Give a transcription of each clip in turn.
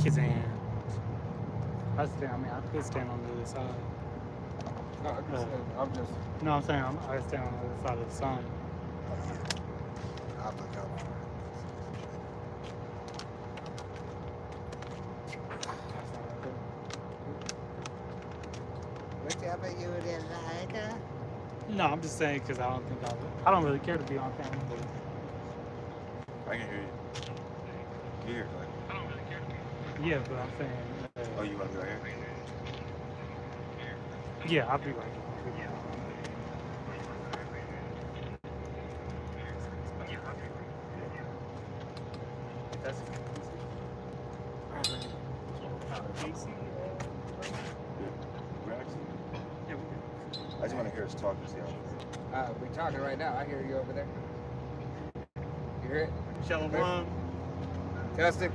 kids in. I could stand on the other side. No, I can say, I'm just. No, I'm saying I stand on the other side of the sun. I'll look out for it. Whatever you would like. No, I'm just saying because I don't really care to be on camera. I can hear you. You hear it, like. I don't really care to be. Yeah, but I'm saying. Oh, you want to be right here? Yeah, I'll be right here. I just want to hear us talk and see how. We're talking right now. I hear you over there. You hear it? Shalom. Testing.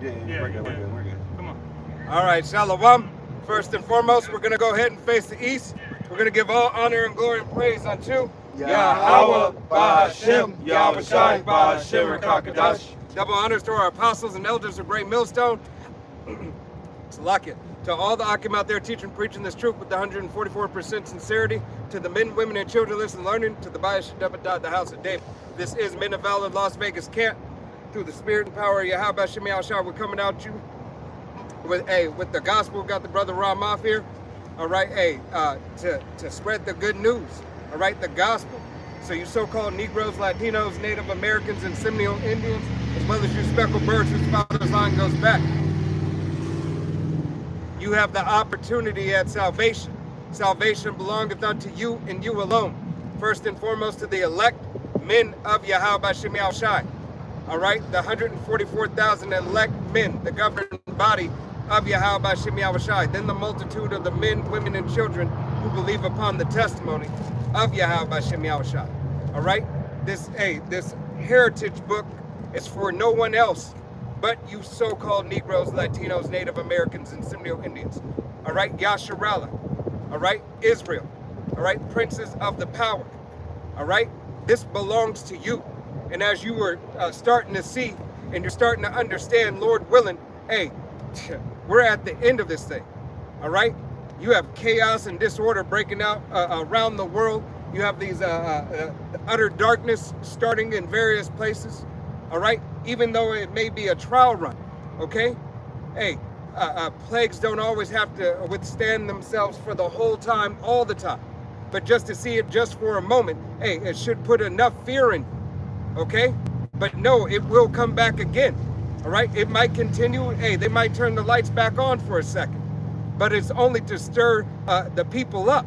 Yeah, we're good. Come on. All right, Shalom. First and foremost, we're going to go ahead and face the east. We're going to give all honor and glory and praise unto Yahweh, Ba'Shem, Yahweh Shai, Ba'Shem, Rakakadash. Double honors to our apostles and elders of Great Millstone. Salakia. To all the Akim out there teaching, preaching this truth with the 144% sincerity. To the men, women, and children listening, learning. To the Bayash Dabadat, the house of David. This is Men of Valor Las Vegas Camp. Through the spirit and power of Yahweh Shem Yahushua, we're coming out you with the gospel. We got the brother Ramaf here. All right, to spread the good news. All right, the gospel. So you so-called Negroes, Latinos, Native Americans, and Seminole Indians, as well as you speckled birds whose father's line goes back. You have the opportunity at salvation. Salvation belongeth unto you and you alone. First and foremost to the elect men of Yahweh Shem Yahushua. All right, the 144,000 elect men, the governing body of Yahweh Shem Yahushua. Then the multitude of the men, women, and children who believe upon the testimony of Yahweh Shem Yahushua. All right, this heritage book is for no one else but you so-called Negroes, Latinos, Native Americans, and Seminole Indians. All right, Yasharallah. All right, Israel. All right, princes of the power. All right, this belongs to you. And as you were starting to see and you're starting to understand, Lord willing, hey, we're at the end of this thing. All right, you have chaos and disorder breaking out around the world. You have these utter darkness starting in various places. All right, even though it may be a trial run, okay? Hey, plagues don't always have to withstand themselves for the whole time, all the time. But just to see it just for a moment, hey, it should put enough fear in you, okay? But no, it will come back again, all right? It might continue. Hey, they might turn the lights back on for a second, but it's only to stir the people up,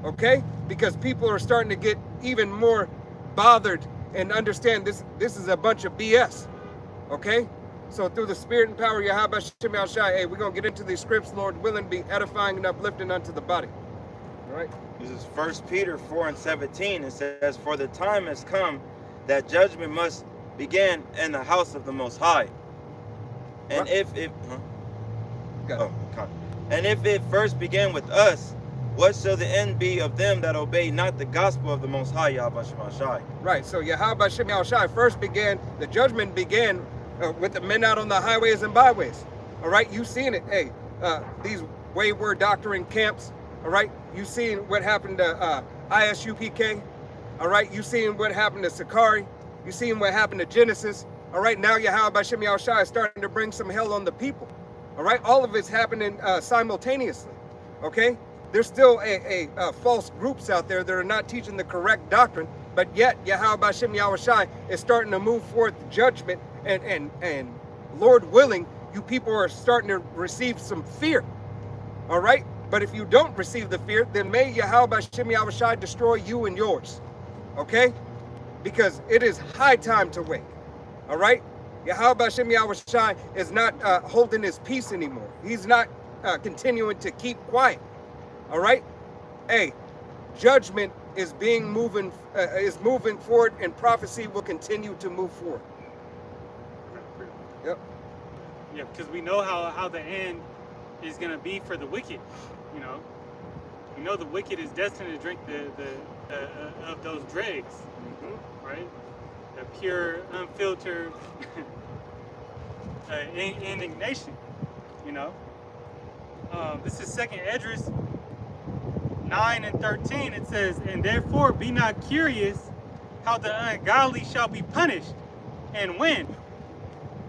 okay? Because people are starting to get even more bothered and understand this is a bunch of BS, okay? So through the spirit and power of Yahweh Shem Yahushua, hey, we're going to get into these scripts, Lord willing, be edifying and uplifting unto the body, all right? This is 1 Peter 4:17. It says, for the time has come that judgment must begin in the house of the Most High. And if it first began with us, what shall the end be of them that obey not the gospel of the Most High, Yahweh Shem Yahushua? Right, so Yahweh Shem Yahushua first began, the judgment began with the men out on the highways and byways. All right, you seen it. Hey, these wayward doctrine camps. All right, you seen what happened to ISUPK. All right, you seen what happened to Sakari. You seen what happened to Genesis. All right, now Yahweh Shem Yahushua is starting to bring some hell on the people. All right, all of it's happening simultaneously. Okay. There's still false groups out there that are not teaching the correct doctrine, but yet Yahweh Shem Yahushua is starting to move forth judgment, and Lord willing, you people are starting to receive some fear. All right? But if you don't receive the fear, then may Yahweh Shem Yahushua destroy you and yours. Okay? Because it is high time to wake. All right? Yahweh Shem Yahushua is not holding his peace anymore. He's not continuing to keep quiet. All right, hey, judgment is moving forward, and prophecy will continue to move forward. Yep. Yeah, because we know how the end is gonna be for the wicked. You know the wicked is destined to drink the of those dregs, right? The pure, unfiltered indignation. You know, this is Second Esdras 9:13. It says, "And therefore be not curious how the ungodly shall be punished, and when,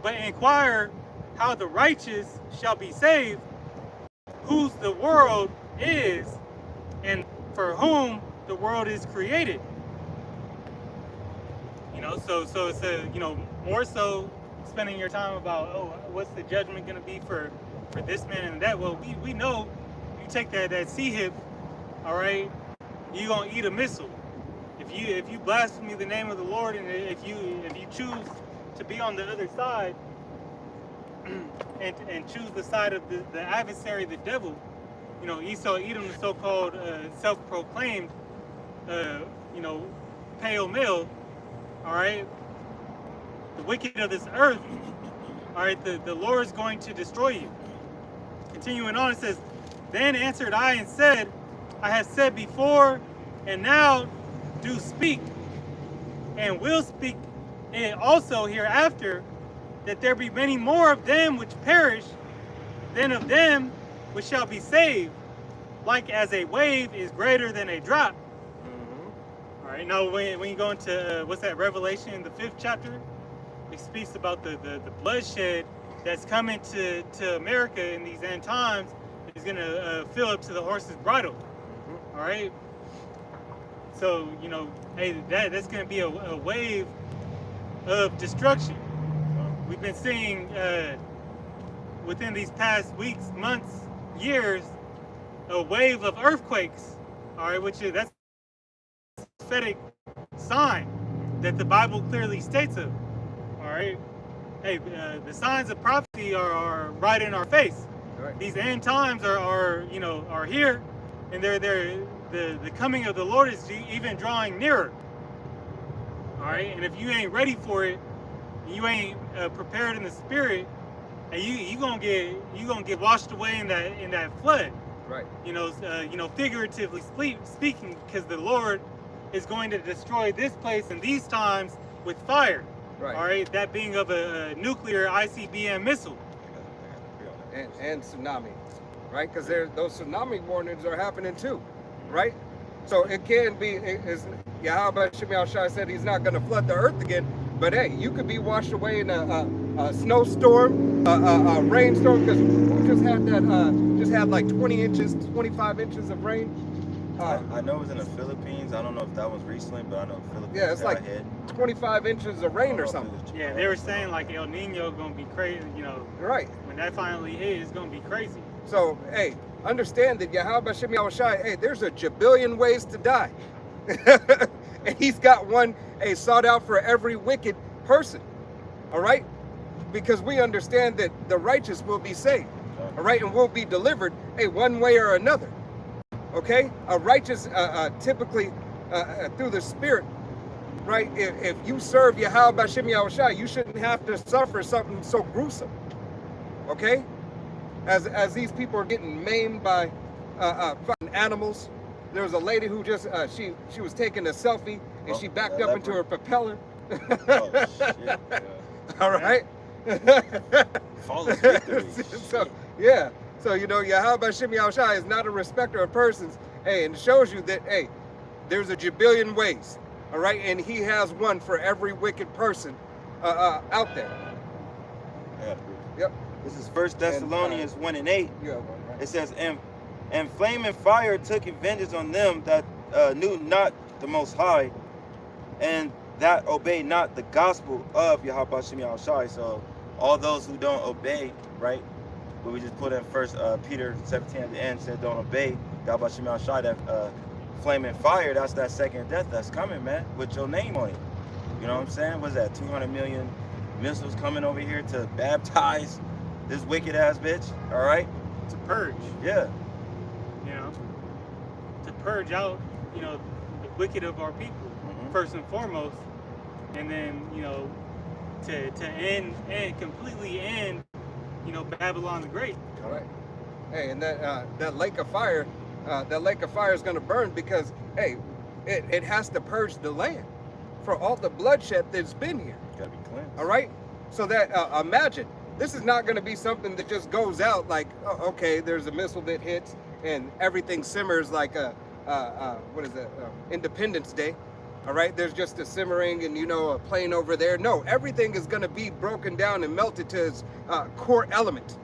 but inquire how the righteous shall be saved, whose the world is, and for whom the world is created." You know, so it's a, you know, more so spending your time about, oh, what's the judgment going to be for this man and that. Well, we know you take that sea hip, all right, you're gonna eat a missile. If you blaspheme the name of the Lord, and if you choose to be on the other side and choose the side of the adversary, the devil, you know, Esau, Edom, the so-called self-proclaimed, you know, pale male, all right, the wicked of this earth, all right, the Lord is going to destroy you. Continuing on, it says, "Then answered I and said, I have said before, and now do speak, and will speak it also hereafter, that there be many more of them which perish than of them which shall be saved, like as a wave is greater than a drop." All right, now when you go into, what's that, Revelation, the 5th chapter, it speaks about the bloodshed that's coming to America in these end times is going to fill up to the horse's bridle. All right. So, you know, hey, that's going to be a wave of destruction. We've been seeing within these past weeks, months, years, a wave of earthquakes. All right, which is, that's a prophetic sign that the Bible clearly states of. All right. Hey, the signs of prophecy are right in our face. Right. These end times are you know, are here, and the coming of the Lord is even drawing nearer. All right, and if you ain't ready for it, you ain't prepared in the spirit, and you gonna get washed away in that flood. Right. You know, figuratively speaking, because the Lord is going to destroy this place in these times with fire. Right. All right, that being of a nuclear ICBM missile. And tsunami, right? Because those tsunami warnings are happening too, right? So it can be, as Yahweh Shemiel Shai said, he's not going to flood the earth again. But hey, you could be washed away in a snowstorm, a rainstorm, because we just had like 20 inches, 25 inches of rain. I know it was in the Philippines. I don't know if that was recently, but I know Philippines. Yeah, it's like 25 inches of rain or something. Yeah, they were saying like El Nino gonna be crazy, you know. Right. When that finally hit, it's gonna be crazy. So, hey, understand that Yahweh Shemiel Shai, hey, there's a jabillion ways to die. And he's got one, sought out for every wicked person. All right? Because we understand that the righteous will be saved. All right? And will be delivered, one way or another. Okay, a righteous, typically through the Spirit, right? If you serve Yahweh Shemiel Shai, you shouldn't have to suffer something so gruesome. Okay, as these people are getting maimed by fucking animals. There was a lady who just she was taking a selfie and she backed up into her propeller. Oh shit! All right. Flawless victory. So yeah. So, you know, Yahweh Shemiel Shai is not a respecter of persons. Hey, and it shows you that, hey, there's a jabillion ways, all right? And he has one for every wicked person out there. Yeah. Yep. This is 1 Thessalonians 1:8. You have one, right? It says, and flaming fire took vengeance on them that knew not the Most High, and that obeyed not the gospel of Yahweh Shemiel Shai. So all those who don't obey, right? But we just put in 1 Peter 17 at the end, said don't obey Yahweh Shemiel Shai, that flaming fire, that's that second death that's coming, man, with your name on it. You know what I'm saying? What's that, 200 million missiles coming over here to baptize this wicked ass bitch, all right? To purge. Yeah. You know, to purge out, you know, the wicked of our people, first and foremost, and then, you know, to end and completely end, you know, Babylon the Great. All right. Hey, and that lake of fire is going to burn because, hey, it has to purge the land for all the bloodshed that's been here. Got to be cleansed. All right. So that imagine This is not going to be something that just goes out like, oh, okay, there's a missile that hits and everything simmers like what is it, Independence Day. All right, there's just a simmering and, you know, a plane over there. No, everything is going to be broken down and melted to its core element.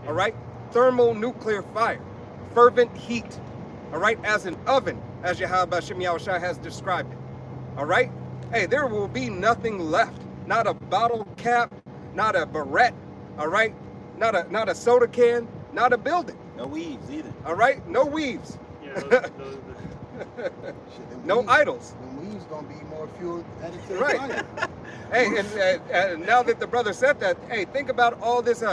All right, thermonuclear fire, fervent heat. All right, as an oven, as Yahweh Hashem Yahushua has described it. All right, hey, there will be nothing left. Not a bottle cap, not a barrette. All right, not a soda can, not a building. No weaves either. All right, no weaves. Yeah, No weaves, idols. Them weaves gonna be more fuel added to the Right. fire. Hey, and now that the brother said that, hey, think about all this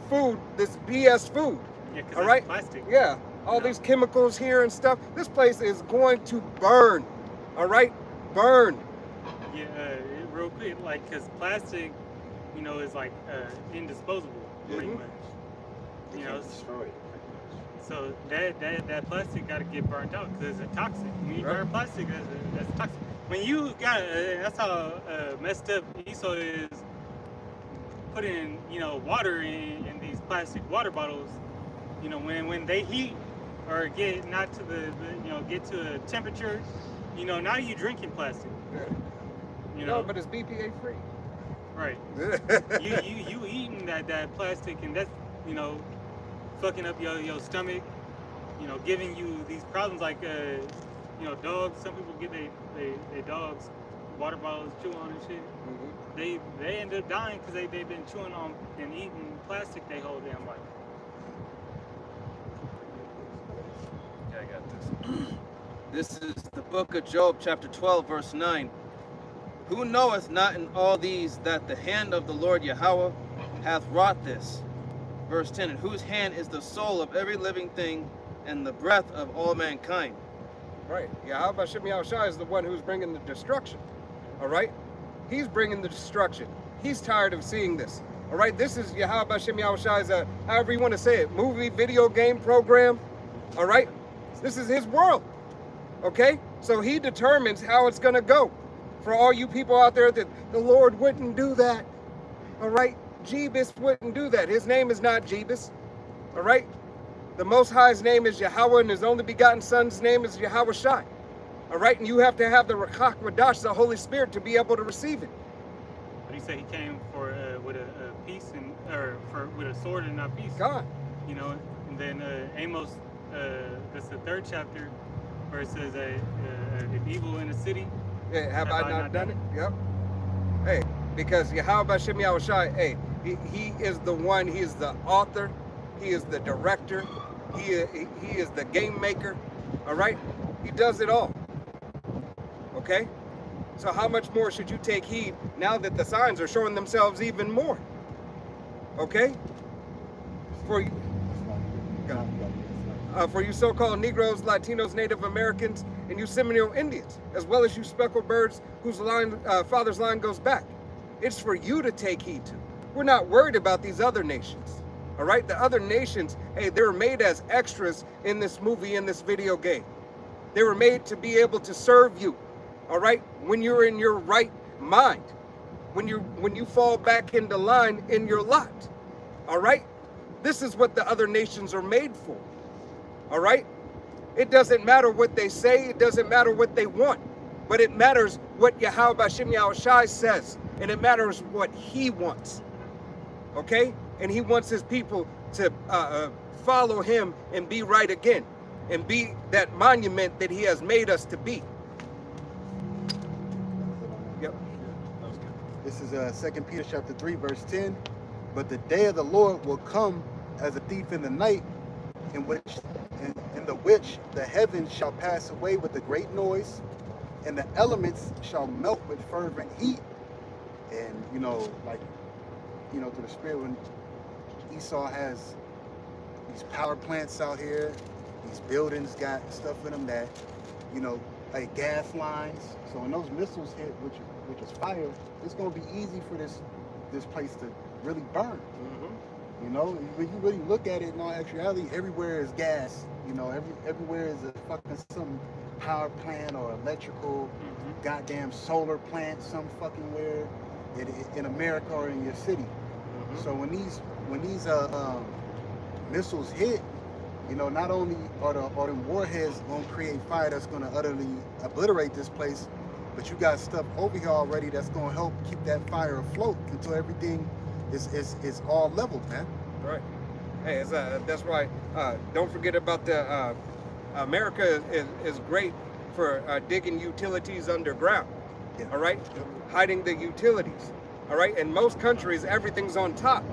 food, this BS food. yeah, because All it's right. plastic. Yeah, all these chemicals here and stuff. This place is going to burn. All right, burn. Yeah, real quick, like, because plastic, you know, is like indisposable, pretty Mhm. much. They You can't know, destroy it. so that plastic got to get burnt out because it's a toxic. When you Right. burn plastic, that's toxic. When you got that's how messed up Esau is putting, you know, water in these plastic water bottles. You know, when they heat or get not to the you know, get to a temperature, you know, now you drinking plastic. You know, No, but it's BPA free. right? You eating that plastic, and that's, you know, fucking up your stomach, you know, giving you these problems like you know, dogs. Some people get they dogs water bottles chew on and shit. Mhm. They end up dying because they've been chewing on and eating plastic their whole damn life. Yeah, I got this. This is the book of Job, chapter 12, verse 9. Who knoweth not in all these that the hand of the Lord Yahweh hath wrought this? Verse 10, in whose hand is the soul of every living thing and the breath of all mankind. Right. Yahweh Hashem Yahushua is the one who's bringing the destruction. All right? He's bringing the destruction. He's tired of seeing this. All right? This is Yahweh Hashem Yahushua's, however you want to say it, movie, video game program. All right? This is his world. Okay? So he determines how it's going to go. For all you people out there that the Lord wouldn't do that. All right? Jebus wouldn't do that. His name is not Jebus. All right? The Most High's name is Yahweh, and his only begotten Son's name is Yahweh Shai. All right? And you have to have the Rakach Wadash, the Holy Spirit, to be able to receive it. But he said he came for with a peace and with a sword and not peace. God. You know, and then Amos, that's the 3rd chapter, where it says if evil in the city, Yeah, have I not done it? Yep. Hey, because Yahweh Hashem Yahushua, hey, he is the one, he is the author, he is the director, he is the game maker, all right? He does it all, okay? So how much more should you take heed now that the signs are showing themselves even more, okay? For you so-called Negroes, Latinos, Native Americans, and you Seminole Indians, as well as you speckled birds whose father's line goes back. It's for you to take heed to. We're not worried about these other nations, all right? The other nations, hey, they were made as extras in this movie, in this video game. They were made to be able to serve you, all right? When you're in your right mind, when you fall back into line in your lot, all right? This is what the other nations are made for. All right? It doesn't matter what they say. It doesn't matter what they want. But it matters what Yahweh Hashem Yahushua says. And it matters what he wants. Okay? And he wants his people to follow him and be right again. And be that monument that he has made us to be. Yep. That was good. This is 2 Peter chapter 3, verse 10. But the day of the Lord will come as a thief in the night, in the which the heavens shall pass away with a great noise, and the elements shall melt with fervent heat. And you know, like, you know, through the spirit, when Esau has these power plants out here, these buildings got stuff in them that, you know, like gas lines. So when those missiles hit, which is fire, it's gonna be easy for this place to really burn. You know, when you really look at it in all actuality, everywhere is gas. You know, everywhere is a fucking some power plant or electrical, goddamn solar plant, some fucking where in America or in your city. So when these missiles hit, you know, not only are them warheads gonna create fire that's gonna utterly obliterate this place, but you got stuff over here already that's gonna help keep that fire afloat until everything is all leveled, man. Right. Hey, that's why. Don't forget about the America is great for digging utilities underground. Yeah. All right, hiding the utilities. All right, in most countries everything's on top.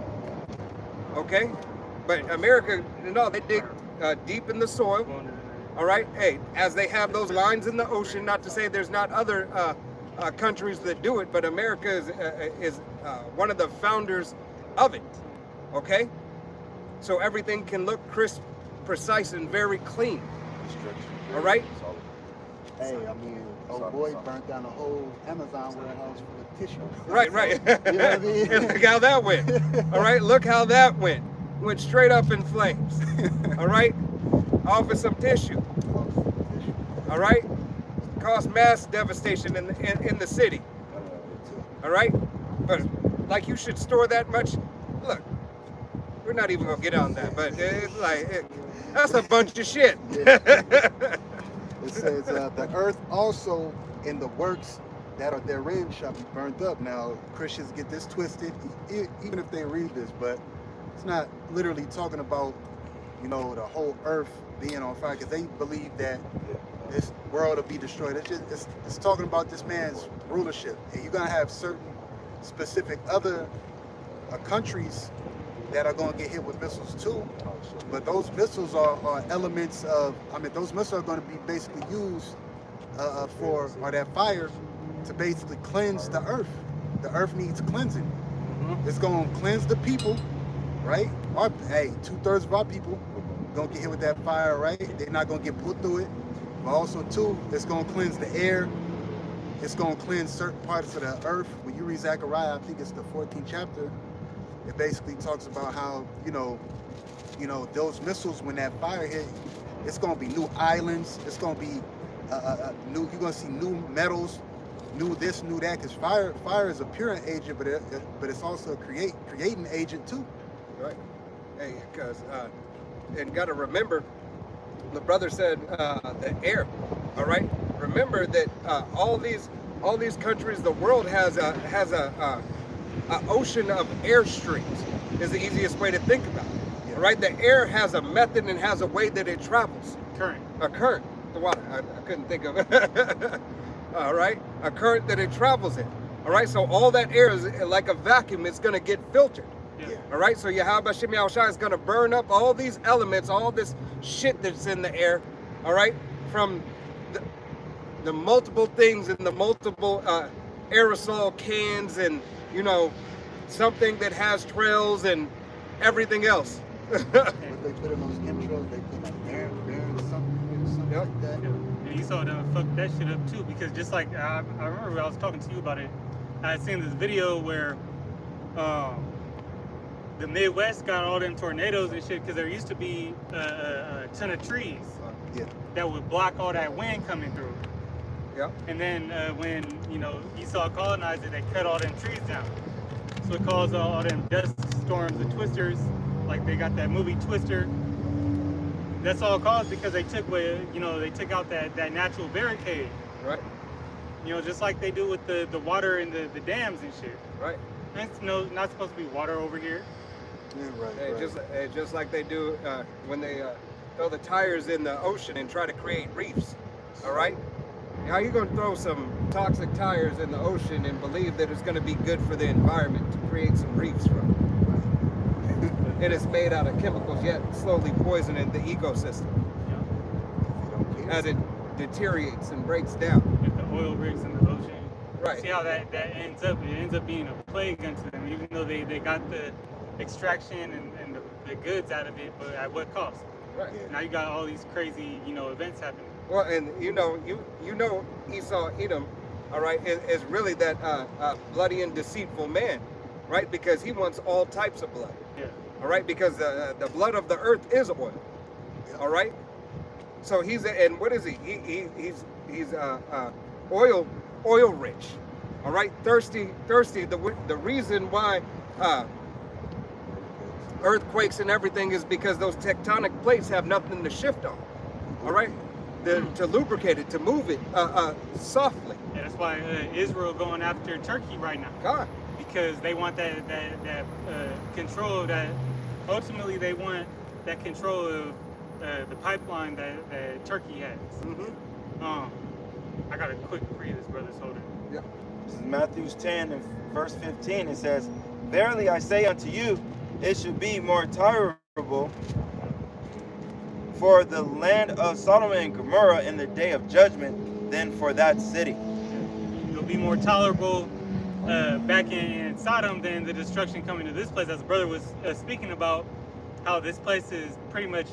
Okay, but America, no, they dig deep in the soil. All right, hey, as they have those lines in the ocean. Not to say there's not other countries that do it, but America is one of the founders of it. Okay, so everything can look crisp, precise, and very clean. All right. Hey, I mean, old boy burnt down a whole Amazon warehouse full of tissue. Right. You know what I mean? And look how that went. All right, look how that went. Went straight up in flames. All right, off of some tissue. All right, caused mass devastation in the city. All right, but like you should store that much. Look, we're not even gonna get on that, but it's like that's a bunch of shit. It says the earth also in the works that are therein shall be burnt up. Now Christians get this twisted, even if they read this, but it's not literally talking about, you know, the whole earth being on fire, because they believe that this world will be destroyed. It's talking about this man's rulership, and you're gonna have certain specific other countries that are going to get hit with missiles too. But those missiles are elements of, I mean, those missiles are going to be basically used for that fire to basically cleanse the earth. The earth needs cleansing. It's going to cleanse the people, right? Hey, 2/3 of our people going to get hit with that fire, right? They're not going to get put through it. But also too, it's going to cleanse the air. It's going to cleanse certain parts of the earth. When you read Zechariah, I think it's the 14th chapter, it basically talks about how, you know, those missiles, when that fire hit, it's going to be new islands. It's going to be new. You're going to see new metals, new this, new that. Because fire is a purifying agent, but it's also a creating agent too. Right. Hey, because and got to remember, the brother said the air. All right. Remember that all these countries, the world has a ocean of airstreams. Is the easiest way to think about it. Yeah. All right. The air has a method and has a way that it travels. Current. A current. The water. I couldn't think of it. All right. A current that it travels in. All right. So all that air is like a vacuum. It's going to get filtered. Yeah. All right. So Yahweh Shem Yahushua is going to burn up all these elements, all this shit that's in the air. All right. From the multiple things and the multiple aerosol cans and, you know, something that has trails and everything else. What they put in those chemtrails, they put like air something Yep. like that. Yeah. And you saw them fuck that shit up too, because just like I remember I was talking to you about it. I had seen this video where the Midwest got all them tornadoes and shit because there used to be a ton of trees Yeah. that would block all that wind coming through. Yep. And then when, you know, Esau colonized it, they cut all them trees down. So it caused all them dust storms and twisters, like they got that movie Twister. That's all caused because they took away, you know, they took out that natural barricade. Right. You know, just like they do with the water in the dams and shit. Right. It's not supposed to be water over here. Yeah, right. Hey, right. just like they do when they throw the tires in the ocean and try to create reefs. All right. How you gonna throw some toxic tires in the ocean and believe that it's gonna be good for the environment to create some reefs from it? And it's made out of chemicals, yet slowly poisoning the ecosystem as it deteriorates and breaks down. With the oil rigs in the ocean. Right. See how that ends up? It ends up being a plague unto them, even though they got the extraction and the goods out of it, but at what cost? Right. Yeah. Now you got all these crazy, you know, events happening. Well, and you know Esau Edom, all right, is really that bloody and deceitful man, right? Because he wants all types of blood. Yeah. All right, because the blood of the earth is oil. All right. So and what is he? He's oil rich. All right, thirsty. The reason why earthquakes and everything is because those tectonic plates have nothing to shift on. All right, to lubricate it, to move it softly. Yeah, that's why Israel going after Turkey right now. God. Because they want that control. That ultimately they want that control of the pipeline that Turkey has. I got a quick read this, brothers. Hold it. Yeah. This is Matthew 10 and verse 15. It says, "Verily I say unto you, it should be more tolerable for the land of Sodom and Gomorrah in the day of judgment than for that city." It'll be more tolerable back in Sodom than the destruction coming to this place. As the brother was speaking about, how this place is pretty much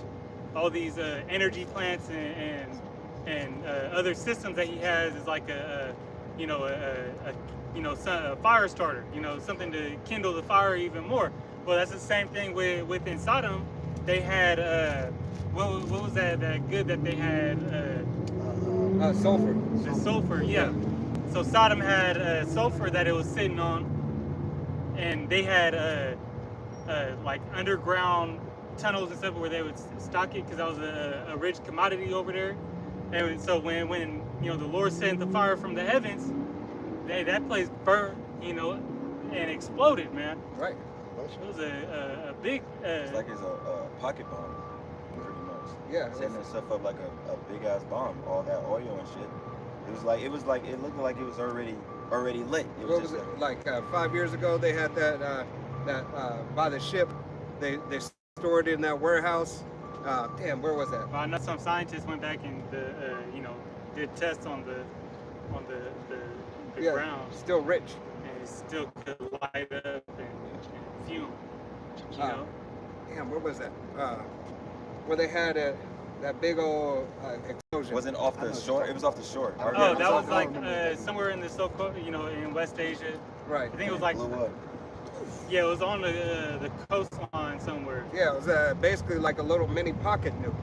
all these energy plants and other systems that he has is like a fire starter, something to kindle the fire even more. Well, that's the same thing within Sodom. They had what was that good that they had? Sulfur. The sulfur, yeah. So Sodom had sulfur that it was sitting on, and they had like underground tunnels and stuff where they would stock it because that was a rich commodity over there. And so when the Lord sent the fire from the heavens, that place burnt, and exploded, man. Right. It was a big. It's like it's a pocket bomb, pretty much. Yeah. Setting itself up like a big ass bomb. All that oil and shit. It looked like it was already lit. It was What was it? Like 5 years ago, they had that by the ship. They stored it in that warehouse. Damn, where was that? Well, I know some scientists went back and did tests on the ground. Still rich. And it still could light up and fume. Damn, where was that? Where they had that big old explosion. Wasn't off the shore. It was off the shore. Oh, that was like somewhere in the so-called, in West Asia. Right. I think it was like. Blew up. Yeah, it was on the coastline somewhere. Yeah, it was basically like a little mini pocket nuke.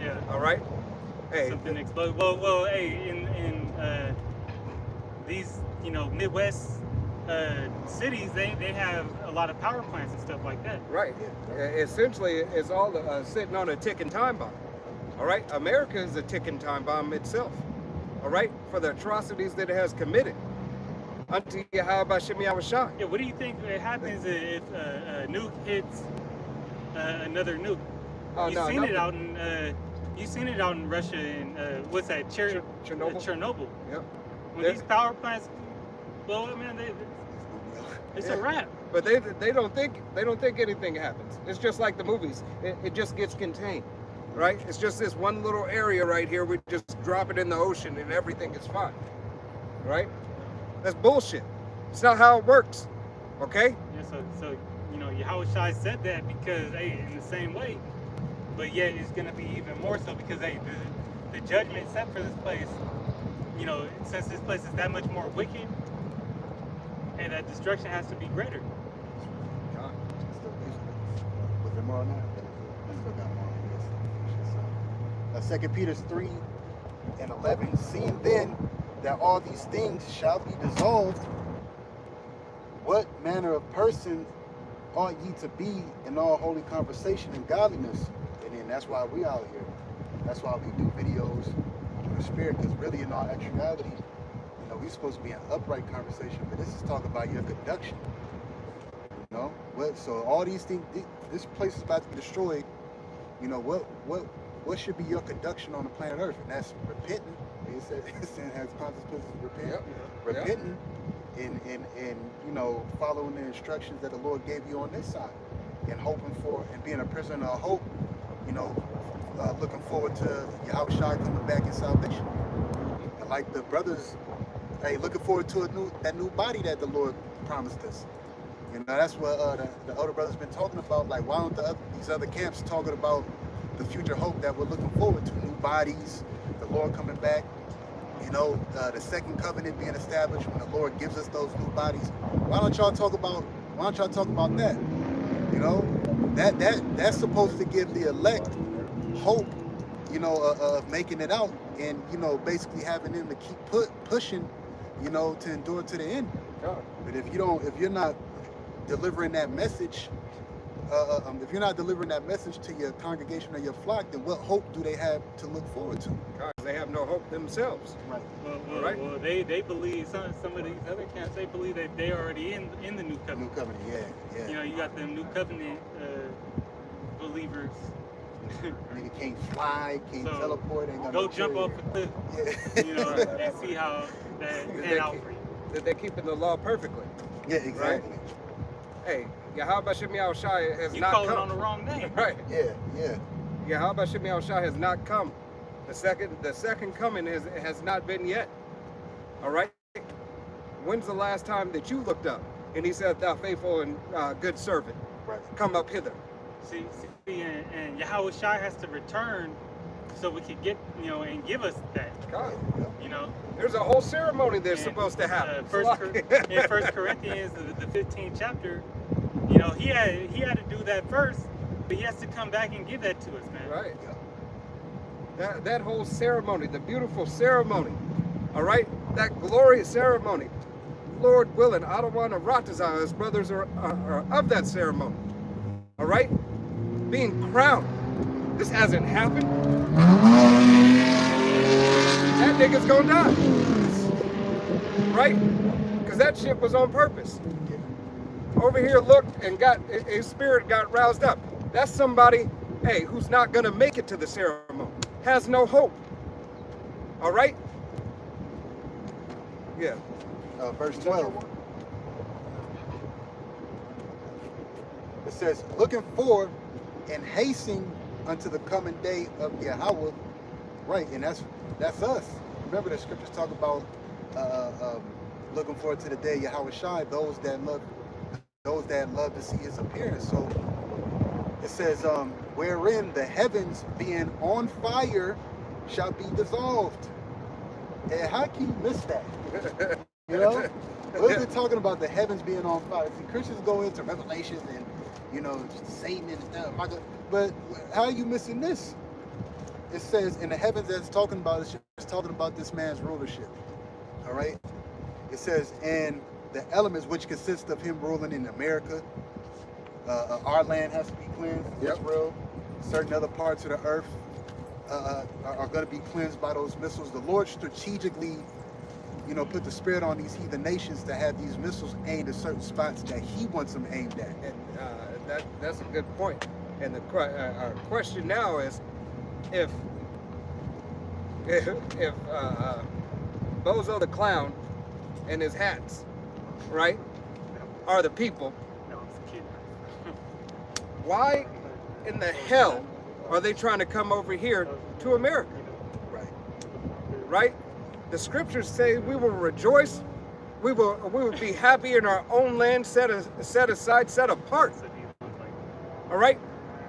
Yeah. All right. Hey. Something exploded. Well, hey, in these Midwest cities, they have a lot of power plants and stuff like that. Right. Essentially, it's all sitting on a ticking time bomb. All right. America is a ticking time bomb itself. All right. For the atrocities that it has committed. Unto Yahweh Shem Yahushua. Yeah. What do you think happens if a nuke hits another nuke? You've seen it out in Russia and what's that? Chernobyl. Chernobyl. Yep. When these power plants blow up, man, it's a wrap. But they don't think anything happens. It's just like the movies. It just gets contained, right? It's just this one little area right here. We just drop it in the ocean and everything is fine, right? That's bullshit. It's not how it works, okay? Yeah. So Yahushua said that because in the same way, but yet it's gonna be even more so because the judgment set for this place, since this place is that much more wicked, and that destruction has to be greater. Was there more on that? I still got more on this. 2 Peter 3 and 11. Seeing then that all these things shall be dissolved, what manner of person ought ye to be in all holy conversation and godliness? And then that's why we out here. That's why we do videos in the spirit, because really in all actuality, we're supposed to be an upright conversation, but this is talking about your conduction. So all these things, this place is about to be destroyed. What should be your conduction on the planet Earth? And that's repenting. It said sin has consequences. Repenting, and following the instructions that the Lord gave you on this side, and hoping for and being a prisoner of hope. Looking forward to Yahushua coming back in salvation. And like the brothers, looking forward to that new body that the Lord promised us. That's what the older brothers been talking about. Like, why don't these other camps talking about the future hope that we're looking forward to? New bodies, the Lord coming back. The second covenant being established when the Lord gives us those new bodies. Why don't y'all talk about that? That's supposed to give the elect hope, of making it out, and basically having them to keep pushing, to endure to the end. But if you're not delivering that message, if you're not delivering that message to your congregation or your flock, then what hope do they have to look forward to? God, they have no hope themselves. Right. Well, they believe some of these other camps. They believe that they already in the new covenant. New covenant, yeah. You know, you got the new covenant believers. Nigga can't fly, can't So, teleport, ain't got Go no jump off chariot. a cliff, Yeah. you know, and see how that pan out for you. That they're keeping the law perfectly. Yeah, exactly. Hey, Yahweh Shem Yahushua has You not calling come. on the wrong name. Right. Yeah. Yahweh Shem Yahushua has not come. The second coming has not been yet. All right. When's the last time that you looked up and he said, "Thou faithful and good servant, Right. come up hither"? See, and Yahweh Shai has to return so we could get, you know, and give us that, God, you know. there's a whole ceremony that's And, supposed to happen. in First Corinthians, the 15th chapter, you know, he had to do that first, but he has to come back and give that to us, man. Right. That whole ceremony, the beautiful ceremony, all right? That glorious ceremony. Lord willing, I don't want to ratize. His brothers are of that ceremony, all right? Being crowned. This hasn't happened. That nigga's gonna die, right? Because that shit was on purpose. Over here looked and his spirit got roused up. That's somebody, hey, who's not gonna make it to the ceremony. Has no hope. All right? Yeah. Verse 12. It says, looking forward and hastening unto the coming day of Yahweh. Right, and that's us. Remember the scriptures talk about looking forward to the day of Yahweh Shai, those that love to see his appearance. So it says, wherein the heavens being on fire shall be dissolved. And how can you miss that? You know? What is it talking about, the heavens being on fire? See, Christians go into Revelation and, you know, Satan and stuff. But how are you missing this? It says in the heavens that it's talking about, it's talking about this man's rulership. All right? It says, and the elements which consist of him ruling in America, our land has to be cleansed, Israel, certain other parts of the earth are going to be cleansed by those missiles. The Lord strategically, you know, put the spirit on these heathen nations to have these missiles aimed at certain spots that he wants them aimed at. And that's a good point. And our question now is, if Bozo the Clown and his hats, right, are the people, No, it's a kid. why in the hell are they trying to come over here to America? Right. Right? The scriptures say we will rejoice, we will be happy in our own land, set aside, set apart. All right?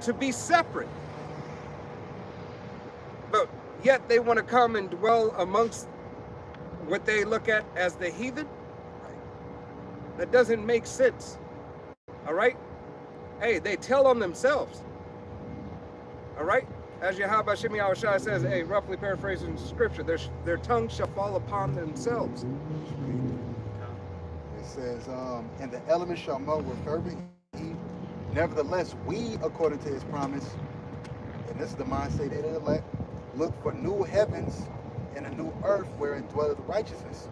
To be separate. But yet they want to come and dwell amongst what they look at as the heathen. That doesn't make sense. All right? Hey, they tell on themselves. All right? As Yahweh Shem Yahushua says, hey, roughly paraphrasing scripture, their tongue shall fall upon themselves. It says, and the elements shall melt with fervent heat. Nevertheless, we, according to his promise, and this is the mindset of the elect, look for new heavens and a new earth wherein dwelleth righteousness.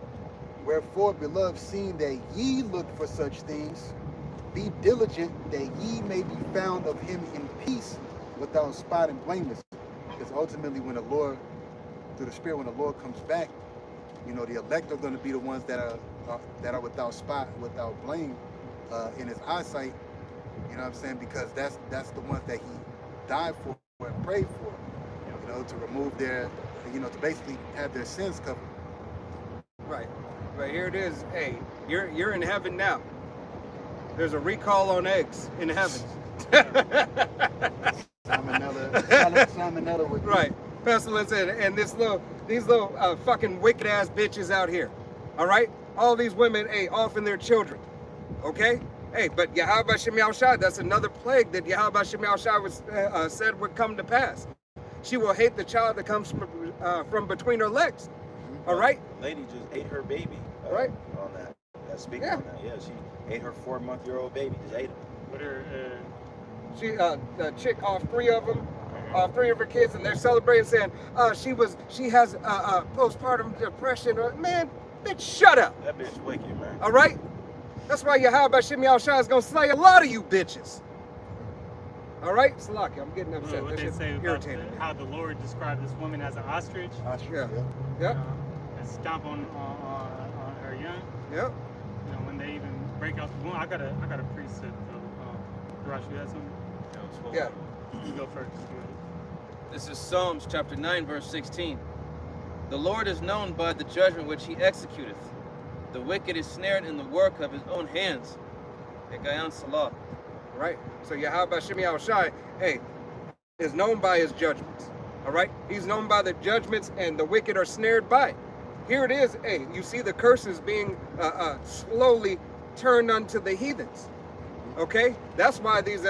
Wherefore, beloved, seeing that ye look for such things, be diligent that ye may be found of him in peace, without spot and blameless. Because ultimately, when the Lord, through the Spirit, when the Lord comes back, you know, the elect are going to be the ones that are without spot, without blame in his eyesight. You know what I'm saying? Because that's the ones that he died for and prayed for. You know, to remove their, you know, to basically have their sins covered. Right. But here it is. Hey, you're in heaven now. There's a recall on eggs in heaven. Salmonella with right. Pestilence and these little fucking wicked ass bitches out here. All right? All these women, hey, offing their children. Okay? Hey, but Yahweh Shem Yahushua, that's another plague that Yahweh Shem Yahushua was said would come to pass. She will hate the child that comes from between her legs. All right? Lady just ate her baby. Right. On that. Speaking on that. Yeah, she ate her 4-month-old baby. Just ate him. But her, the chick off 3 of them, 3 of her kids, and they're celebrating, saying she has postpartum depression. Man, bitch, shut up. That bitch wicked, man. All right, that's why Yahweh Shem Yahushua is gonna slay a lot of you bitches. All right, Salaki, I'm getting upset. What That they shit's say about irritating me. how the Lord described this woman as an ostrich, Yeah. you Yep. know, and stomp on her young. Yep. You know, when they even break out the womb. I got a precept though. Rosh, you had something? Yeah. You go first. This is Psalms chapter 9, verse 16. The Lord is known by the judgment which he executeth. The wicked is snared in the work of his own hands. Egayan Salah. Right. So Yahweh Shem Yahushua, hey, is known by his judgments. All right. He's known by the judgments, and the wicked are snared by it. Here it is. Hey, you see the curses being slowly turned unto the heathens. Okay. That's why these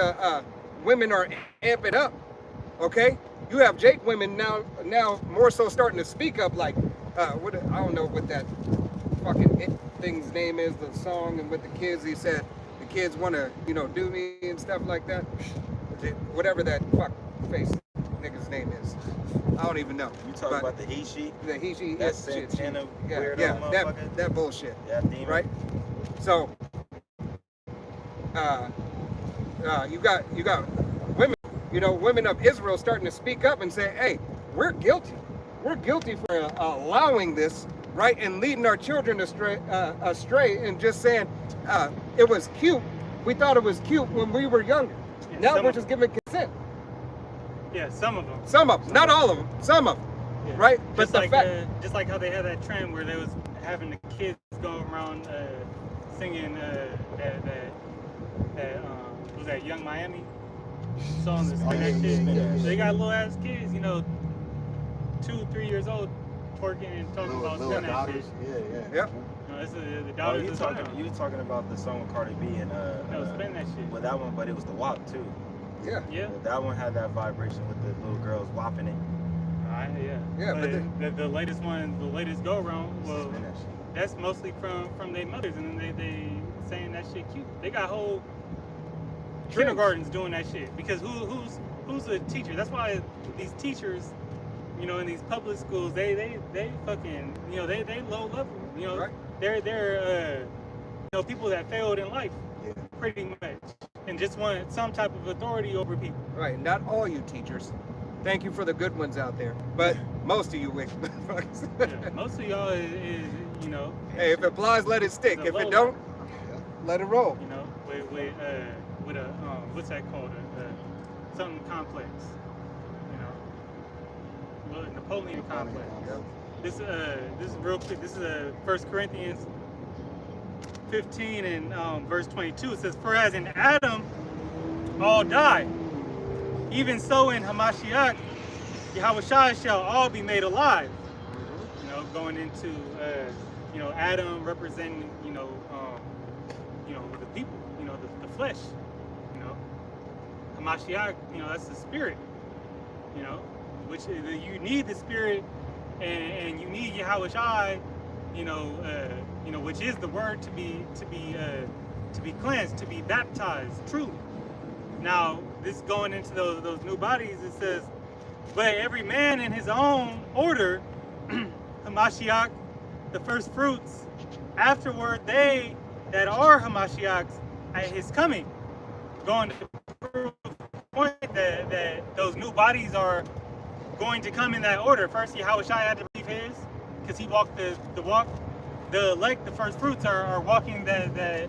women are amping up. Okay. You have Jake women now more so starting to speak up, like what I don't know what that fucking thing's name is, the song, and with the kids he said the kids want to do me and stuff like that. Whatever that fuck face nigga's name is, I don't even know. You talking about the he she? The he she That shit. Santana weirdo Yeah, motherfucker? that bullshit. That demon? Right. So you got women, women of Israel starting to speak up and say, hey, we're guilty. We're guilty for allowing this, right, and leading our children astray, and just saying it was cute. We thought it was cute when we were younger. Yeah, Now we're just giving consent. Yeah, some of them. Some of them, not all of them. Some of them, Yeah. right? But Just the like fact, just like how they had that trend where they was having the kids go around singing was that Young Miami song that's like that shit. Yeah. They got little ass kids, 2, 3 years old, twerking and talking about little spinning that shit. daughters. Yeah. Yep. It's the Oh, daughters you of talking? Zion. You talking about the song with Cardi B and No, spin that shit. Well, that one, but it was the WAP too. yeah, Yeah. That one had that vibration with the little girls whopping it. Yeah, but the latest one, the latest go around, well, Spin that shit. that's mostly from their mothers, and then they saying that shit cute. They got whole kindergartens doing that shit because who's a teacher? That's why these teachers, in these public schools, they fucking they low level. Right. They're people that failed in life, Yeah. pretty much, and just want some type of authority over people. right. Not all you teachers. Thank you for the good ones out there, but most of you wicked motherfuckers. Yeah, most of y'all is Hey, if it applies, let it stick. It's a If low it don't, let it roll. with a what's that called? Something complex. Napoleon complex. Yep. This is real quick. This is 1 Corinthians 15 and verse 22. It says, "For as in Adam all die, even so in Hamashiach, Yahushua shall all be made alive." Going into Adam representing the people, the flesh. Hamashiach, that's the spirit. Which you need the spirit, and you need Yahushua, which is the word to be cleansed, to be baptized truly. Now, this going into those new bodies, it says, "But every man in his own order, Hamashiach, the first fruits, afterward they that are Hamashiachs at his coming." Going to prove the point that those new bodies are going to come in that order. First, Yahushua had to receive his, because he walked the walk. The elect, the first fruits, are walking that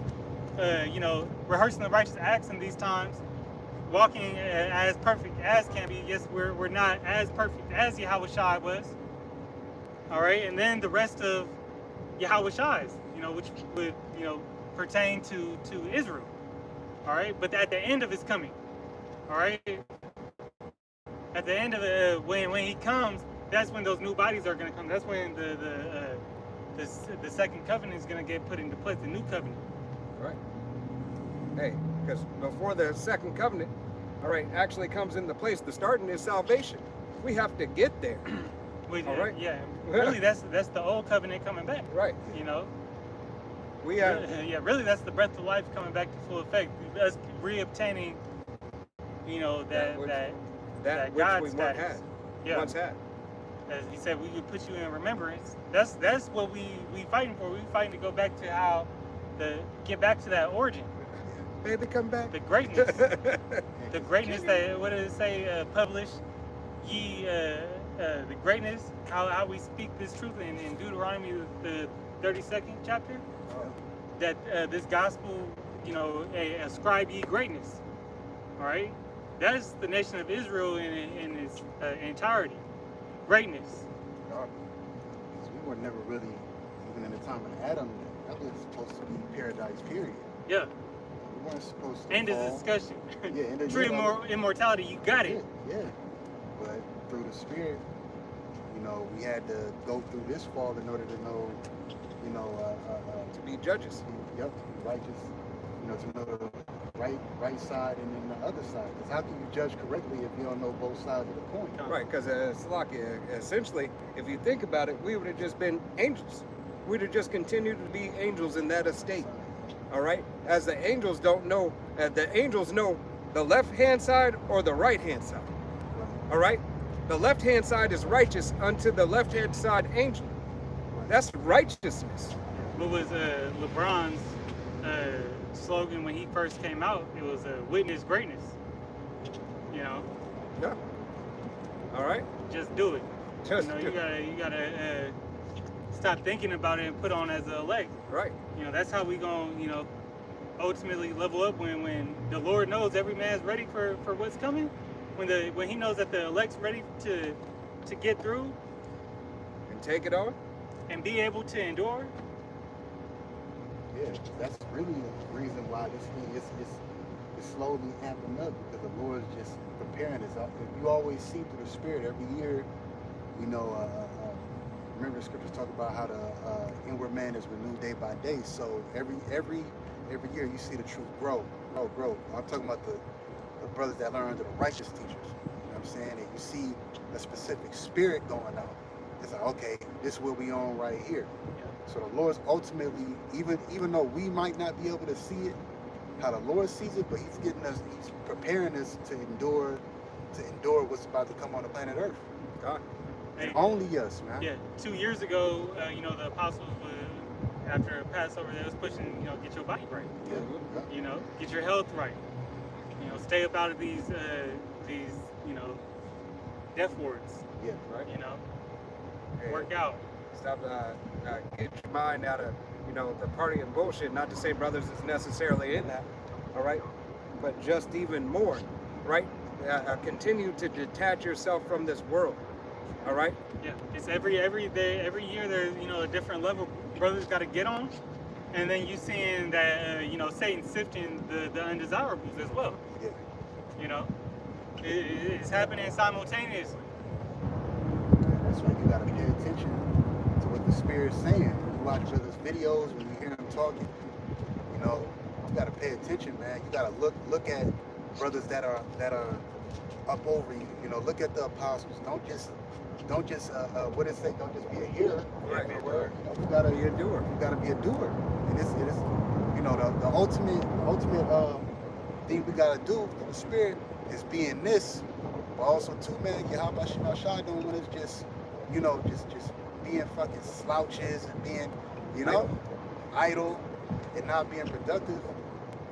rehearsing the righteous acts in these times, walking as perfect as can be. Yes, we're not as perfect as Yahushua was. All right, and then the rest of Yahushua's, which would pertain to Israel. All right, but at the end of his coming, all right, at the end of when he comes, that's when those new bodies are going to come. That's when the second covenant is going to get put into place, the new covenant. Right. Hey, because before the second covenant, all right, actually comes into place, the starting is salvation. We have to get there. All right. Yeah. Really, that's the old covenant coming back. Right. We have. Yeah. Really, that's the breath of life coming back to full effect. Us reobtaining you know, That that which God we once status. had. Yeah. Once had. As he said, we could put you in remembrance. That's what we fighting for. We fighting to go back to get back to that origin. Baby, come back. The greatness. The greatness that, what did it say, publish ye, the greatness, how we speak this truth in Deuteronomy, the 32nd chapter, that this gospel, you know, ascribe ye greatness. All right? That is the nation of Israel in its entirety. Greatness. God. 'Cause we were never really, even in the time of Adam, that was supposed to be paradise, period. Yeah. We weren't supposed to End of fall. discussion. Yeah, end of True immortality, you got it. Yeah, yeah. But through the Spirit, you know, we had to go through this fall in order to know, you know, To be judges. to be righteous, you know, to know the right side and then the other side. Because how can you judge correctly if you don't know both sides of the coin? Right, because essentially, if you think about it, we would have just been angels. We'd have just continued to be angels in that estate. All right? As the angels don't know, the angels know the left-hand side or the right-hand side. All right? The left-hand side is righteous unto the left-hand side angel. That's righteousness. What was LeBron's slogan when he first came out? It was witness greatness. You know, Yeah. All right? just do it. Just you know, do it. you gotta stop thinking about it and put on as a elect. Right. You know, that's how we gonna, you know, ultimately level up when the Lord knows every man's ready for what's coming. When he knows that the elect's ready to get through And take it on. and be able to endure. Yeah, that's really the reason why this thing is slowly amping up, because the Lord is just preparing us. You always see through the Spirit every year, you know, remember the scriptures talk about how the inward man is renewed day by day. So every year you see the truth grow. I'm talking about the brothers that learn under the righteous teachers. You know what I'm saying? And you see a specific spirit going out. It's like, okay, this is what we on right here. So the Lord's ultimately, even though we might not be able to see it, how the Lord sees it, but He's preparing us to endure what's about to come on the planet Earth. God. And only us, man. Yeah, 2 years ago, you know, the apostles were, after Passover, they was pushing, you know, get your body right. Yeah. You know, get your health right. You know, stay up out of these, you know, death wards. Yeah. Right. You know, Hey, work out. Stop. Get your mind out of, you know, the party and bullshit. Not to say brothers is necessarily in that. All right. But just even more, right? Continue to detach yourself from this world. All right. Yeah, it's every day, every year. There's, you know, a different level brothers got to get on, and then you seeing that you know, Satan sifting the undesirables as well. Yeah. You know, it's happening simultaneously. That's why you gotta pay attention to what the Spirit's saying. You watch brothers' videos, when you hear them talking, you know, you gotta pay attention, man. You gotta look at brothers that are up over you. You know, look at the apostles. Don't just what it say? Don't just be a hearer. Right. You know, you gotta Be a doer. You gotta be a doer. And it is, you know, the ultimate thing we gotta do for the Spirit is being this, but also too, man. Yahweh Shai don't want us just, you know, just being fucking slouches and being, you know, idle and not being productive.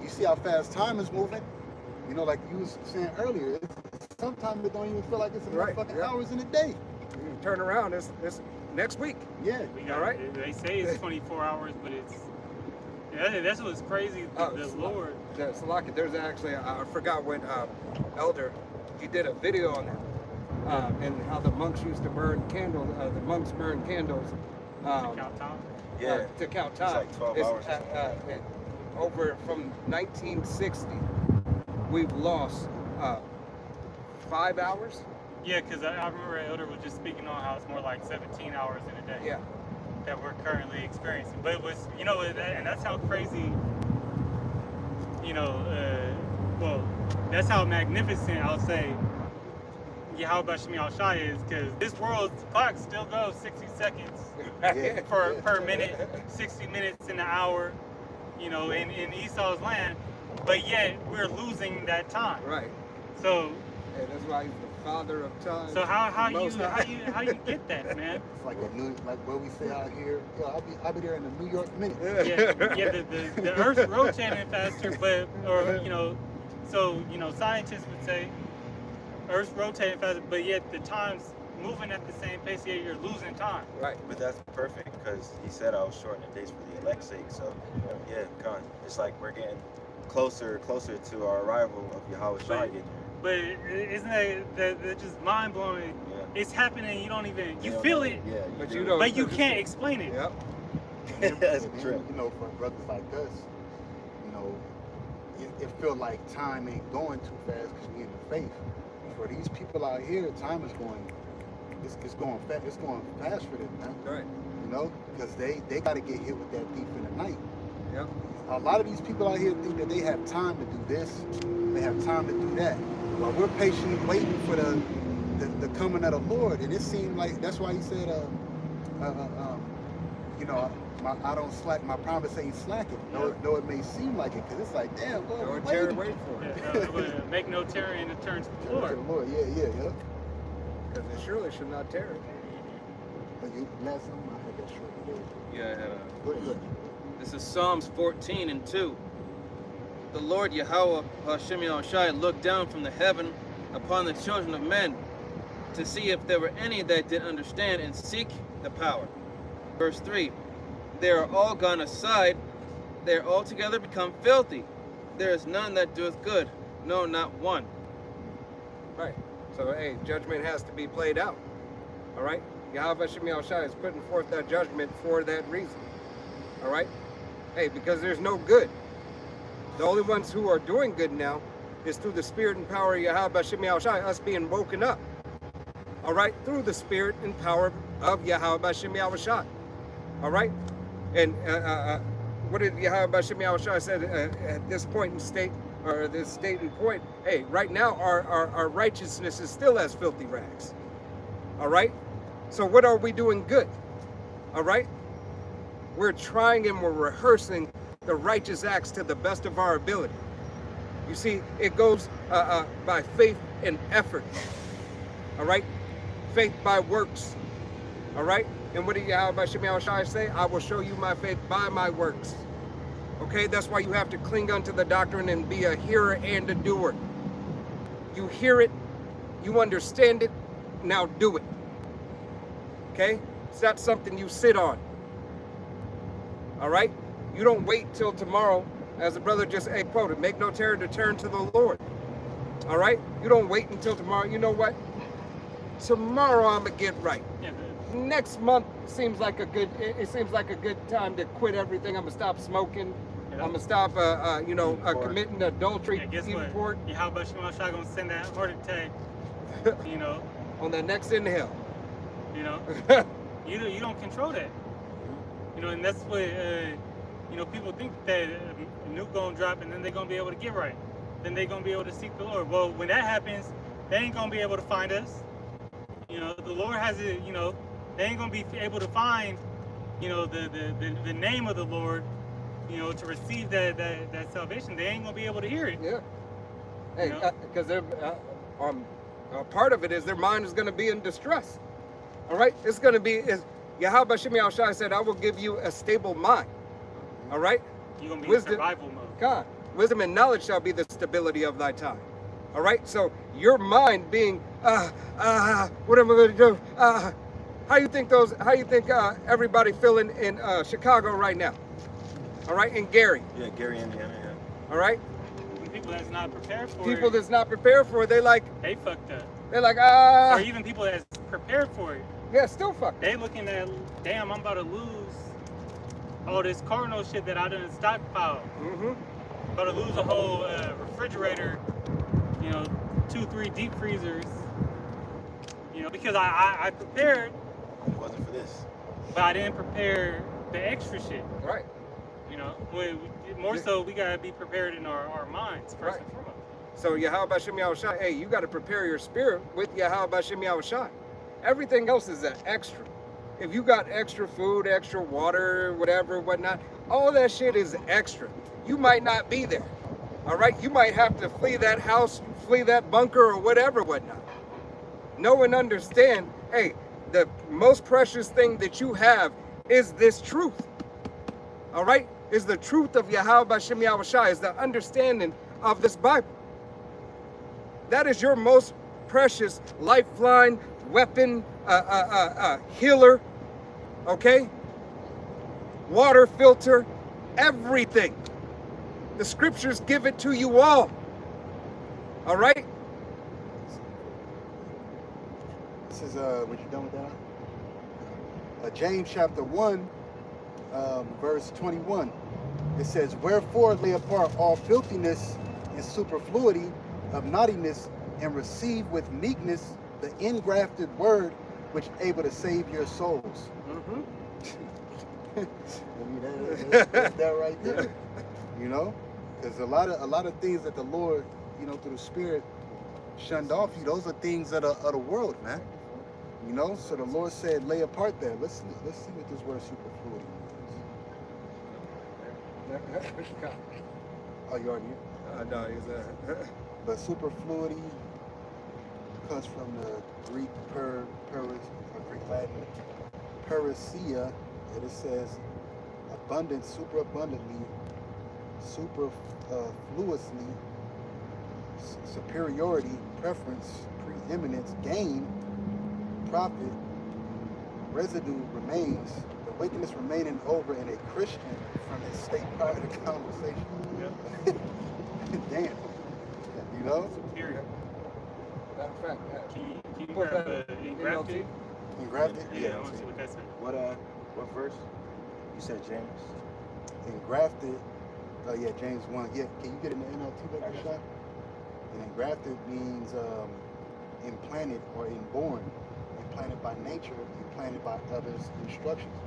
You see how fast time is moving. You know, like you was saying earlier, sometimes it don't even feel like it's enough Right, fucking yeah. hours in a day. You turn around. It's next week. Yeah. We got, All right. They say it's 24 hours, but it's that's what's crazy. The Lord. Salaki, there's actually, I forgot when Elder, he did a video on that, and how the monks used to burn candles. The monks burn candles. To count time. Yeah. To count It's time. like 12 hours. Over from 1960, we've lost 5 hours. Yeah, because I remember Elder was just speaking on how it's more like 17 hours in a day. Yeah. That we're currently experiencing. But it was, you know, and that's how crazy, you know, well, that's how magnificent, I'll say, Yahweh Shemi Shai is, because this world's clock still goes 60 seconds Yeah. per minute, 60 minutes in an hour, you know, in Esau's land, but yet we're losing that time. Right. So Hey, that's why he's the father of time. so how you Most High. how you get that, man? It's like like what we say out here. Yo, I'll be there in a New York minute. Yeah, the Earth's rotating faster, but so scientists would say Earth's rotating faster, but yet the time's moving at the same pace. Yet you're losing time. Right. But that's perfect because he said I was shortening the days for the elect's sake. So yeah, con. It's like we're getting closer to our arrival of Yahweh Shai getting here. But isn't that just mind blowing? Yeah. It's happening. You don't even You feel know, it, Yeah, But do. you don't. but you can't explain it. Yep. That's And then, true. you know, for brothers like us, you know, it feel like time ain't going too fast because we in the faith. For these people out here, time is going. It's going fast. It's going fast for them, man. Right. You know, because they got to get hit with that thief in the night. Yep. A lot of these people out here think that they have time to do this, they have time to do that. While we're patiently waiting for the coming of the Lord, and it seemed like that's why he said, you know, I don't slack. My promise ain't slacking. Though it may seem like it, because it's like, damn, Lord, Don't we're tear waiting. away for it. Make no tarrying to turn to the To the Lord. Lord, yeah. Because it surely should not tear. But you last time I had that short word. Yeah, I had a. Go ahead. This is Psalms 14:2. The Lord Yahweh Hashem Yahushai looked down from the heaven upon the children of men to see if there were any that did understand and seek the power. Verse 3. They are all gone aside, they are altogether become filthy. There is none that doeth good, no, not one. Right. So, hey, judgment has to be played out. All right? Yahweh Hashem Yahushai is putting forth that judgment for that reason. All right? Hey, because there's no good. The only ones who are doing good now is through the spirit and power of Yahweh Hashem Yahushai, us being woken up. All right? Through the spirit and power of Yahweh Hashem Yahushai. All right? And what did Yahweh Hashem Yahushai said at this point in state, or this state and point? Hey, right now our righteousness is still as filthy rags. All right? So what are we doing good? All right? We're trying and we're rehearsing the righteous acts to the best of our ability. You see, it goes by faith and effort. All right? Faith by works. All right? And what did Yahweh Hashem Yahushai say? I will show you my faith by my works. Okay? That's why you have to cling unto the doctrine and be a hearer and a doer. You hear it, you understand it, now do it. Okay? It's not something you sit on. All right? You don't wait till tomorrow, as the brother just quoted, make no terror to turn to the Lord. All right? You don't wait until tomorrow. You know what? Tomorrow I'm gonna get right. Yeah, Next month seems like a good. It seems like a good time to quit everything. I'm gonna stop smoking. Yeah. I'm gonna stop, committing adultery, yeah, guess eating what? pork How about Shema Shai gonna send that heart attack? You know, on the next inhale. you know, you don't control that. You know, and that's what people think that a nuke gonna drop and then they're gonna be able to get right. Then they're gonna be able to seek the Lord. Well, when that happens, they ain't gonna be able to find us. You know, the Lord has it. You know, they ain't gonna be able to find, the name of the Lord. You know, to receive that salvation, they ain't gonna be able to hear it. Yeah. Hey, You know? because part of it is their mind is going to be in distress. All right, it's going to be. Yahweh Hashem Yahushai said, "I will give you a stable mind." All right. You're gonna be Wisdom- in survival mode. God, wisdom and knowledge shall be the stability of thy time. All right. So your mind being, what am I going to do? How you think everybody feeling in Chicago right now? All right, and Gary. Yeah, Gary, Indiana. Yeah. All right. People that's not prepared for People it, that's not prepared for it, they like, fucked up. they're like, Or even people that's prepared for it, yeah, still fucked. they looking at, damn, I'm about to lose all this Cardinal shit that I done stockpile. Mm-hmm. About to lose a whole refrigerator, 2-3 deep freezers. Because I prepared, It wasn't for this. but I didn't prepare the extra shit. Right. More so, we gotta be prepared in our minds first Right. and foremost. So Yahweh Hashem Yahushai, hey, you got to prepare your spirit with Yahweh Hashem Yahushai. Everything else is an extra. If you got extra food, extra water, whatever, whatnot, all that shit is extra. You might not be there. All right, you might have to flee that house, flee that bunker, or whatever, whatnot. Know and understand, hey, the most precious thing that you have is this truth. All right, is the truth of Yahweh Bashem Yahushai, is the understanding of this Bible. That is your most precious lifeline, weapon, healer, okay? Water filter, everything. The scriptures give it to you all. All right? This is, when you done with that? James chapter 1, verse 21. It says, wherefore lay apart all filthiness and superfluity of naughtiness, and receive with meekness the engrafted word, which able to save your souls. Mm-hmm. I mean, that's that right there. You know, because a lot of things that the Lord, you know, through the Spirit, shunned off you. Those are things of the world, man. You know, so the Lord said, lay apart there. Let's see what this word superfluity means. Oh, you already knew? No, he's But superfluity comes from the Greek Greek Latin parousia, and it says abundance, super abundantly, superfluously, superiority, preference, preeminence, gain, profit, residue remains, the wickedness remaining over in a Christian from his state prior to conversation. Yep. Damn. You know? Superior. Matter of fact, Can you grab engrafted? Engrafted? Yeah, I want to see what that says. What verse? You said James. Engrafted. Oh yeah, James 1. Yeah, can you get in the NLT back shot? And engrafted means implanted or inborn. Implanted by nature, implanted by others' instructions.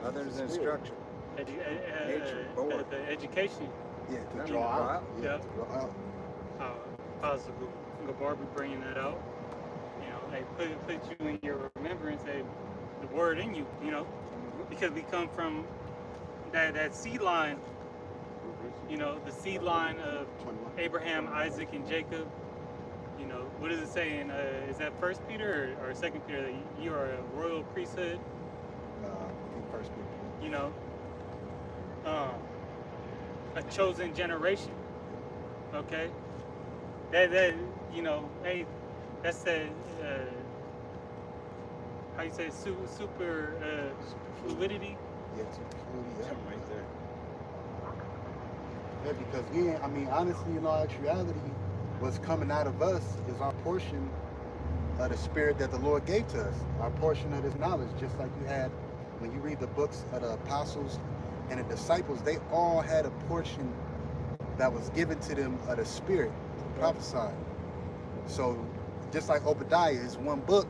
others' instruction. Nature, born. The education. Yeah, to Yeah, draw out. yeah. To draw out. Possible Gabarbi bringing that out. You know, they put you in your remembrance, the word in you. You know, because we come from that seed line. You know, the seed line of 21. Abraham, Isaac, and Jacob. You know, what does it say in, is that 1 Peter or 2 Peter, that you are a royal priesthood? I think First Peter. You know, a chosen generation. Okay? That you know, hey, that's the, how you say, super fluidity? Yeah, superfluity. Yeah. Right there. Yeah, because we ain't, I mean, honestly, in all actuality, what's coming out of us is our portion of the spirit that the Lord gave to us, our portion of this knowledge, just like you had when you read the books of the apostles and the disciples, they all had a portion that was given to them of the spirit to prophesy. So just like Obadiah is one book,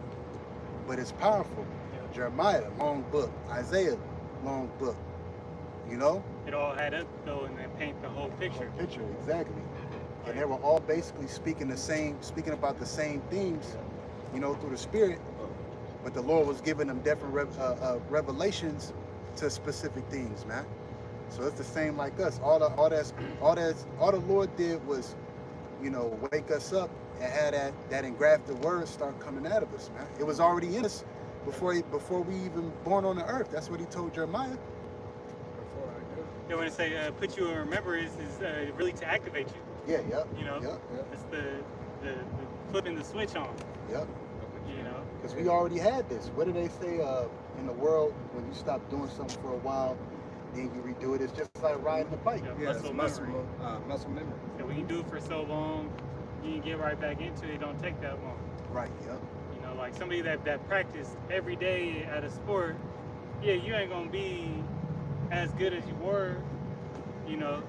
but it's powerful. Yeah. Jeremiah, long book. Isaiah, long book. You know? It all had up though, and then paint the whole picture. Picture, exactly. And they were all basically speaking about the same things, you know, through the Spirit. But the Lord was giving them different revelations to specific things, man. So it's the same like us. All the Lord did was, you know, wake us up and have that engrafted word start coming out of us, man. It was already in us before we even born on the earth. That's what He told Jeremiah. They want to say, put you in remembrance is really to activate you. Yeah, yep. You know, Yep. it's the flipping the switch on. Yep. You know, Because we already had this. What do they say in the world when you stop doing something for a while, then you redo it? It's just like riding a bike. Yeah, muscle memory. Muscle memory. And when you do it for so long, you can get right back into it. It don't take that long. Right, yep. You know, like somebody that practiced every day at a sport, yeah, you ain't gonna be as good as you were, you know,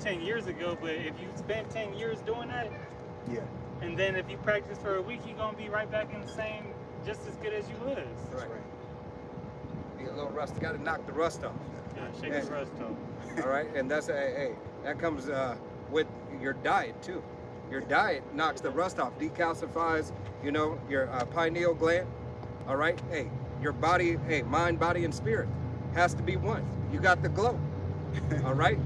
10 years ago. But if you spent 10 years doing that, Yeah. and then if you practice for a week, you're gonna be right back in the same, just as good as you was. That's Right. right. Be a little rusty. Got to knock the rust off. Yeah, shake the rust off. All right, and that's that comes with your diet too. Your diet knocks the rust off, decalcifies, you know, your pineal gland. All right, hey, your body, hey, mind, body, and spirit has to be one. You got the glow. All right,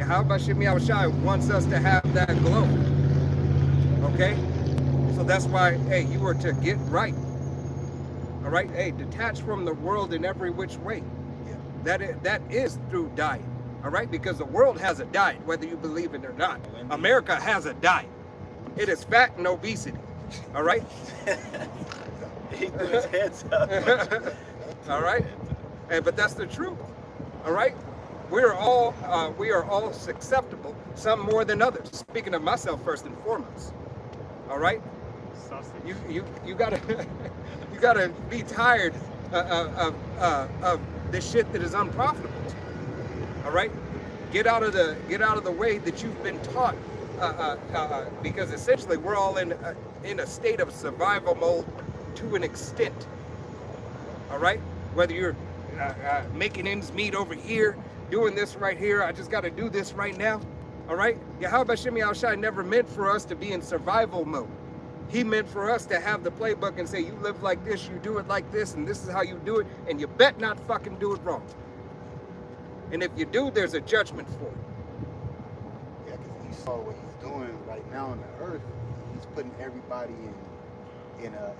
Yahweh Shemi Shai wants us to have that glow. Okay? So that's why, hey, you are to get right. All right? Hey, detach from the world in every which way. Yeah. That is through diet. All right? Because the world has a diet, whether you believe it or not. America has a diet. It is fat and obesity. All right? He threw his hands up. All right? Hey, but that's the truth. All right? We are all susceptible, some more than others. Speaking of myself first and foremost. All right? Sausage. You gotta you gotta be tired of the shit that is unprofitable to you. All right? Get out of the way that you've been taught, because essentially we're all in a state of survival mode to an extent. All right? Whether you're making ends meet over here, doing this right here, I just got to do this right now. All right? Yahweh Shemi Al-Shai never meant for us to be in survival mode. He meant for us to have the playbook and say, you live like this, you do it like this, and this is how you do it, and you bet not fucking do it wrong. And if you do, there's a judgment for it. Yeah, because you saw what he's doing right now on the earth. He's putting everybody in a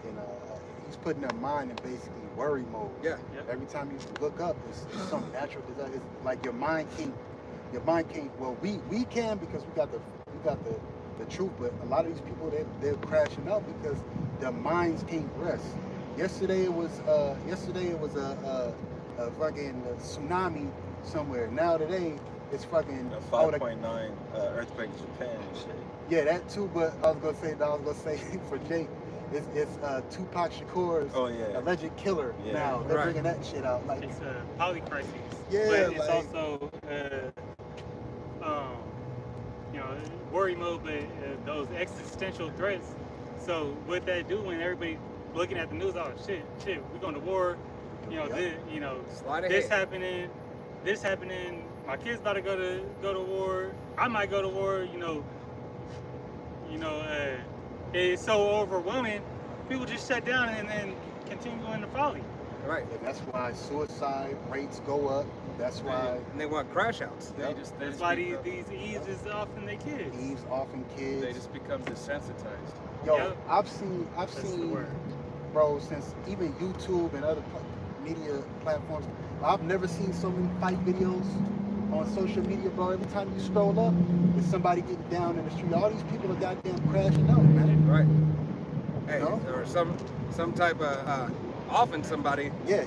he's putting their mind in basically worry mode. Yeah. Yep. Every time you look up, it's some natural disaster. It's like your mind can't. Well, we can because we got the truth, but a lot of these people they're crashing out because their minds can't rest. Yesterday it was a fucking tsunami somewhere. Now today it's fucking A 5.9 earthquake in Japan and shit. yeah, that too. But I was gonna say for Jake, it's Tupac Shakur's alleged killer. Yeah. Now they're Right. bringing that shit out. Like It's a polycrisis. Yeah, but it's like- also worry mode, but those existential threats. So what that do when everybody looking at the news? Oh shit, we're going to war. Slide This ahead. happening. My kid's about to go to war. I might go to war. It's so overwhelming. People just shut down and then continue in the folly. Right. and that's why suicide rates go up. That's why And they want crash outs. They just That's why these Eves is often their kids. Eve's often kids. they just become desensitized. Yo, Yep. I've seen, That's the word. bro, since even YouTube and other media platforms, I've never seen so many fight videos on social media, bro. Every time you scroll up, there's somebody getting down in the street. All these people are goddamn crashing out, man. Right. Hey, No? or some type of often somebody, Yeah.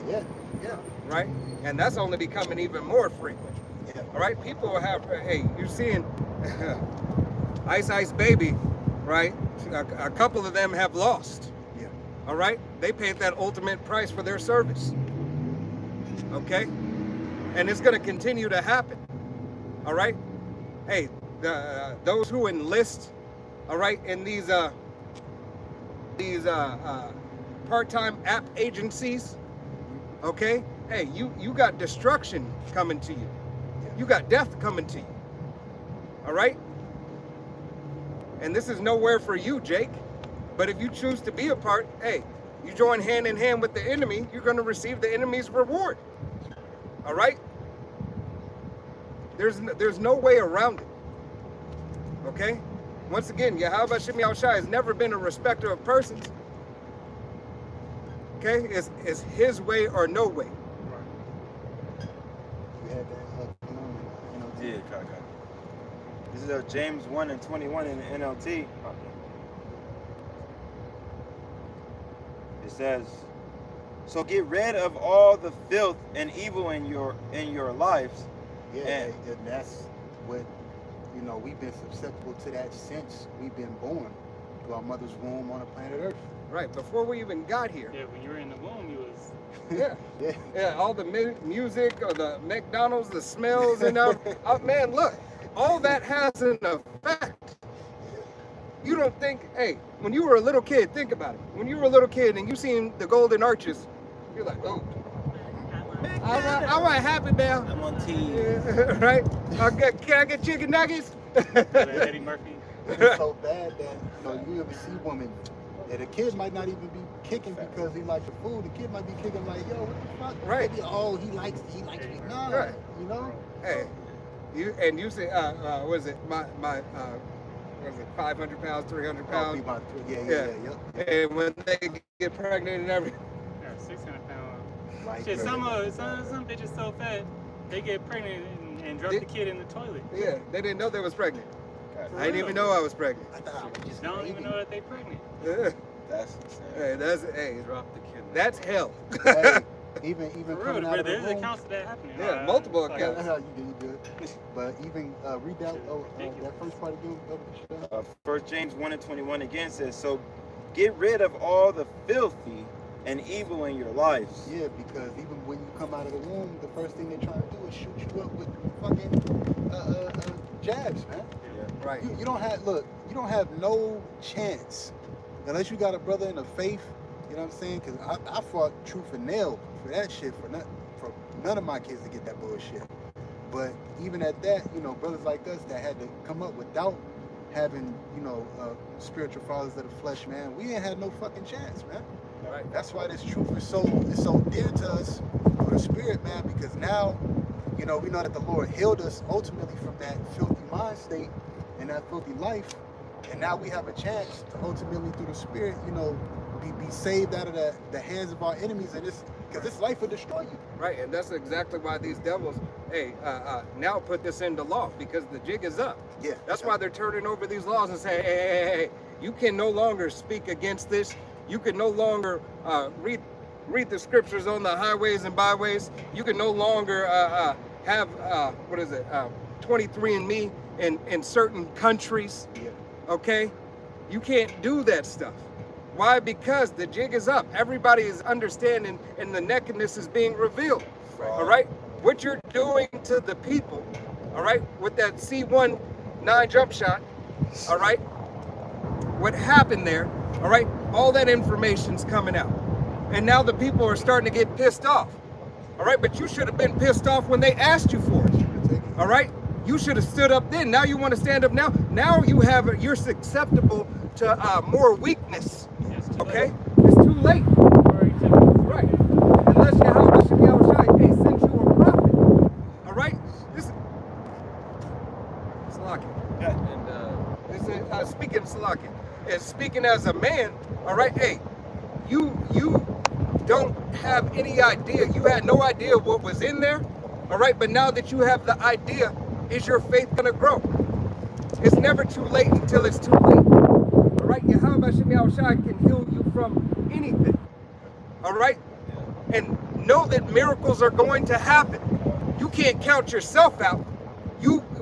right? And that's only becoming even more frequent. Yeah. All right, people have. Hey, you're seeing Ice Baby, right? A couple of them have lost. Yeah. All right, they paid that ultimate price for their service. Okay, and it's going to continue to happen. All right, hey, those who enlist, all right, in these part-time app agencies, okay, hey, you got destruction coming to you. You got death coming to you. All right? And this is nowhere for you, Jake. But if you choose to be a part, hey, you join hand in hand with the enemy, you're going to receive the enemy's reward. All right? There's no way around it. Okay? Once again, Yahweh Shemi Al-Shai has never been a respecter of persons. Okay? It's his way or no way. You had that Yeah, Kaka. This is James 1 and 21 in the NLT. It says, "So get rid of all the filth and evil in your lives." Yeah, And- and that's what, we've been susceptible to that since we've been born to our mother's womb on the planet Earth. Right, before we even got here. Yeah, when you were in the womb, you was. Yeah. Yeah. Yeah, all the music or the McDonald's, the smells, and man, look, all that has an effect. You don't think, hey, when you were a little kid, think about it. When you were a little kid and you seen the golden arches, you're like, oh, I want Happy Meal. I'm on T. Right? Can I get chicken nuggets? Eddie Murphy. It's so bad that you ever see women, and the kid might not even be kicking because he likes the food. The kid might be kicking like, yo, what the fuck? Right. Maybe, oh, he likes me. Nah, Right. you know? Hey, You say, what is it? My what is it? 500 pounds, 300 pounds. Yeah. And when they get pregnant and everything. Yeah, 600 pounds. Like, Shit, some bitches so fat they get pregnant and drop the kid in the toilet. Yeah, they didn't know they was pregnant. For I didn't real. even know I was pregnant. I thought I was just Don't even baby. know that they pregnant. Yeah. That's insane. Hey, Drop the kid. that's hell. Hey, even For coming real, out of the there's womb. accounts of that happening. Yeah, multiple it's like- accounts. That's how you do it. But even read that that first part again. Go 1 James 1:21 again says, so get rid of all the filthy and evil in your lives. Yeah, because even when you come out of the womb, the first thing they're trying to do is shoot you up with fucking jabs, man. Right. You don't have no chance unless you got a brother in the faith. You know what I'm saying? Because I fought tooth and nail for that shit for none of my kids to get that bullshit. But even at that, brothers like us that had to come up without having, spiritual fathers of the flesh, man, we ain't had no fucking chance, man. Right. That's why this truth is so dear to us for the spirit, man, because now, we know that the Lord healed us ultimately from that filthy mind state and that filthy life. And now we have a chance to ultimately through the spirit, be saved out of the hands of our enemies, and because this life will destroy you. Right, and that's exactly why these devils, now put this into law, because the jig is up. Yeah. That's why they're turning over these laws and saying, hey, you can no longer speak against this. You can no longer read the scriptures on the highways and byways. You can no longer have 23andMe in certain countries. Yeah. Okay, you can't do that stuff. Why? Because the jig is up. Everybody is understanding, and the nakedness is being revealed. All right, what you're doing to the people, all right, with that C1 9 jump shot, all right, what happened there, all right, all that information's coming out, and now the people are starting to get pissed off. All right, but you should have been pissed off when they asked you for it. All right, you should have stood up then. Now you want to stand up now. Now you're susceptible to more weakness. Okay, it's too late. Right, unless Yahweh sent you a prophet. All right, this Salaki. Yeah. And this is speaking Salaki, and speaking as a man. All right, hey, you don't have any idea. You had no idea what was in there. All right, but now that you have the idea, is your faith gonna grow? It's never too late until it's too late. All right, Yahweh can heal you from anything. All right, and know that miracles are going to happen. You can't count yourself out.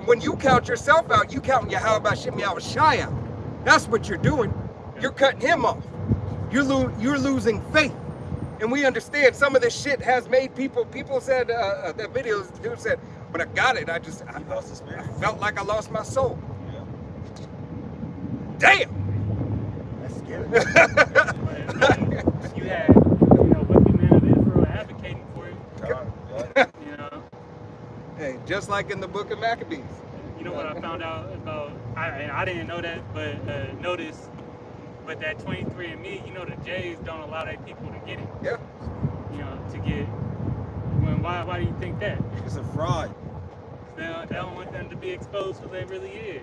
When you count yourself out, you count Yahweh out. That's what you're doing. You're cutting him off. You're losing faith. And we understand some of this shit has made people said, that video, dude said, when I got it, I lost the spirit. felt like I lost my soul. Yeah. Damn! That's scary. You had, wicked men of Israel advocating for you. Yeah. Hey, just like in the book of Maccabees. You know what I found out about? I didn't know that, but notice. But that 23andMe, the Jays don't allow their people to get it. Yeah. To get. Why do you think that? It's a fraud. They don't want them to be exposed who they really is.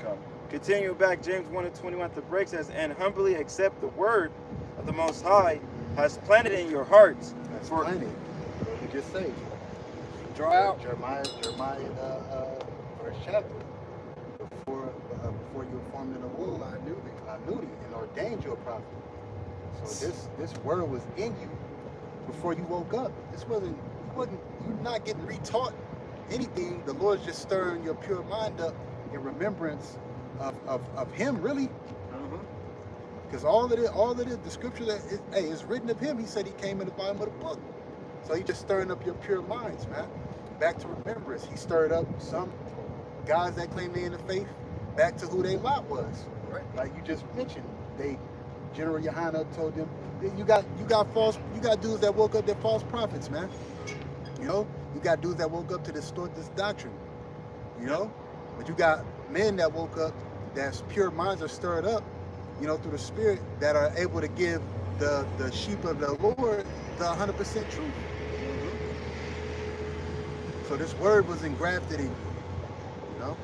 Come. Continue back, James 1:21 at the break says, and humbly accept the word of the Most High has planted in your hearts. That's planted. What we just say. Draw out. Jeremiah, first chapter. Before you were formed in the womb, I knew thee and ordained you a prophet. So this word was in you before you woke up. You're not getting retaught anything. The Lord's just stirring your pure mind up in remembrance of him, really. Because all of it, the scripture that is written of him, he said he came in the bottom of the book. So he's just stirring up your pure minds, man. Back to remembrance. He stirred up some guys that claim they in the faith back to who they lot was. Right. Like you just mentioned, General Yohana told them, you got dudes that woke up, they're false prophets, man. You got dudes that woke up to distort this doctrine. But you got men that woke up, that's pure minds are stirred up, through the spirit, that are able to give the sheep of the Lord the 100% truth. So this word was engrafted in you. You know?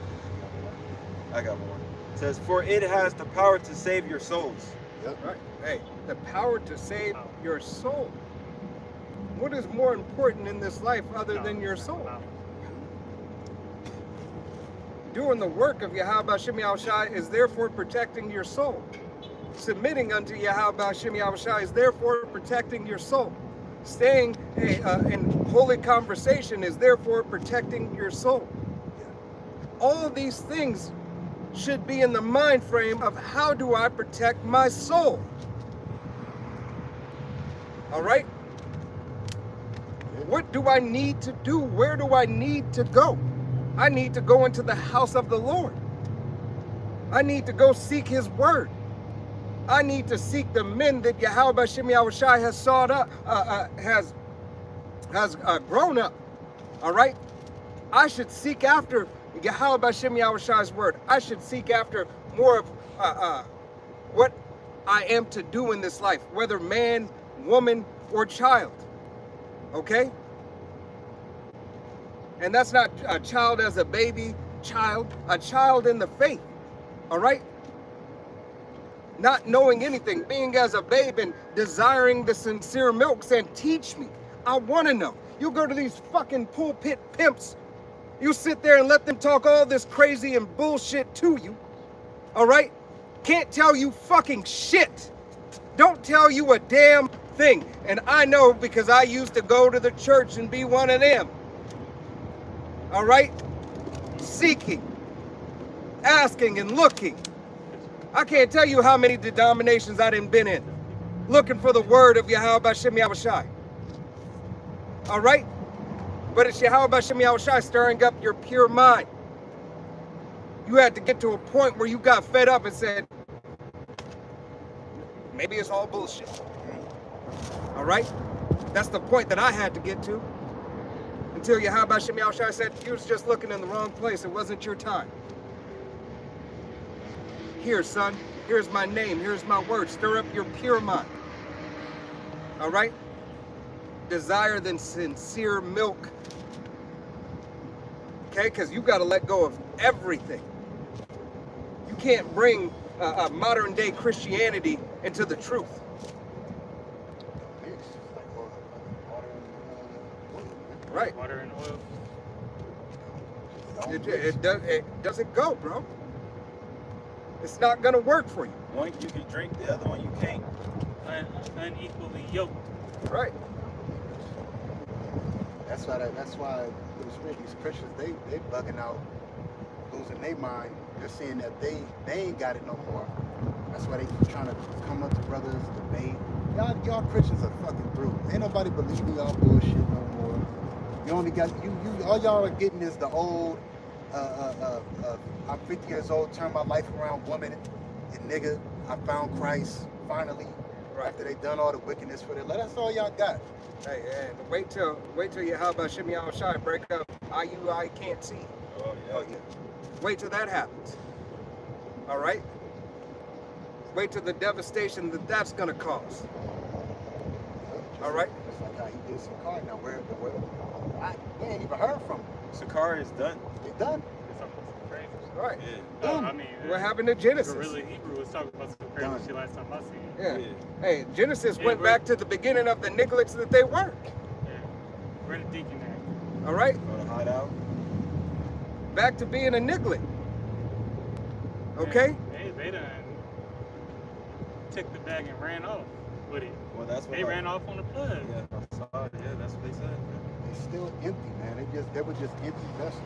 I got one. It says, for it has the power to save your souls. Yep. Right. Hey, the power to save your soul. What is more important in this life other than your soul? Doing the work of Yahweh Shem Shai is therefore protecting your soul. Submitting unto Yahweh Shem Shai is therefore protecting your soul. Staying in holy conversation is therefore protecting your soul. All of these things should be in the mind frame of how do I protect my soul? All right? What do I need to do? Where do I need to go? I need to go into the house of the Lord. I need to go seek his word. I need to seek the men that Yahweh Shem Shai has sought up, has grown up. All right? I should seek after Yahweh Shem Shai's word. I should seek after more of what I am to do in this life, whether man, woman, or child. Okay? And that's not a child as a baby child, a child in the faith. All right? Not knowing anything, being as a babe and desiring the sincere milk, saying, teach me. I want to know. You go to these fucking pulpit pimps. You sit there and let them talk all this crazy and bullshit to you. All right? Can't tell you fucking shit. Don't tell you a damn thing. And I know because I used to go to the church and be one of them. All right? Seeking, asking, and looking. I can't tell you how many denominations I done been in. Looking for the word of Yahweh Shem Shai. All right? But it's Yahweh Shem Shai stirring up your pure mind. You had to get to a point where you got fed up and said, maybe it's all bullshit. All right? That's the point that I had to get to. Until Yahweh Shem Shai said, you was just looking in the wrong place. It wasn't your time. Here, son. Here's my name. Here's my word. Stir up your pure mind. All right? Desire than sincere milk. Okay? Because you got to let go of everything. You can't bring modern day Christianity into the truth. Right. Water and oil. It doesn't go, bro. It's not gonna work for you. One you can drink, the other one you can't. Unequally yoked. Right. That's why these Christians, they bugging out, losing their mind. They're saying that they ain't got it no more. That's why they keep trying to come up to brothers, debate. Y'all Christians are fucking through. Ain't nobody believing y'all bullshit no more. You only got you all y'all are getting is the old I'm 50 years old, turn my life around, woman and nigga. I found Christ finally. Right. After they done all the wickedness for their life. That's all y'all got. Hey, and wait till Yahweh Shem Shai break up I can't see. Oh yeah. Wait till that happens. All right? Wait till the devastation that's gonna cause. All right? Just like how he did Sakari. Now we ain't even heard from him. Sakari is done. They done. Right. Yeah. I mean, What happened to Genesis? Gorilla Hebrew was talking about some crazy shit last time I seen it. Yeah. Yeah. Hey, Genesis went back to the beginning of the nigglets that they were. Yeah. Where the deacon at? All right? Go to hideout. Back to being a niglet. Okay? They done took the bag and ran off with it. Well, that's what They ran off on the plug. Yeah, I saw it. Yeah, that's what they said. They still empty, man. They were just empty vessels.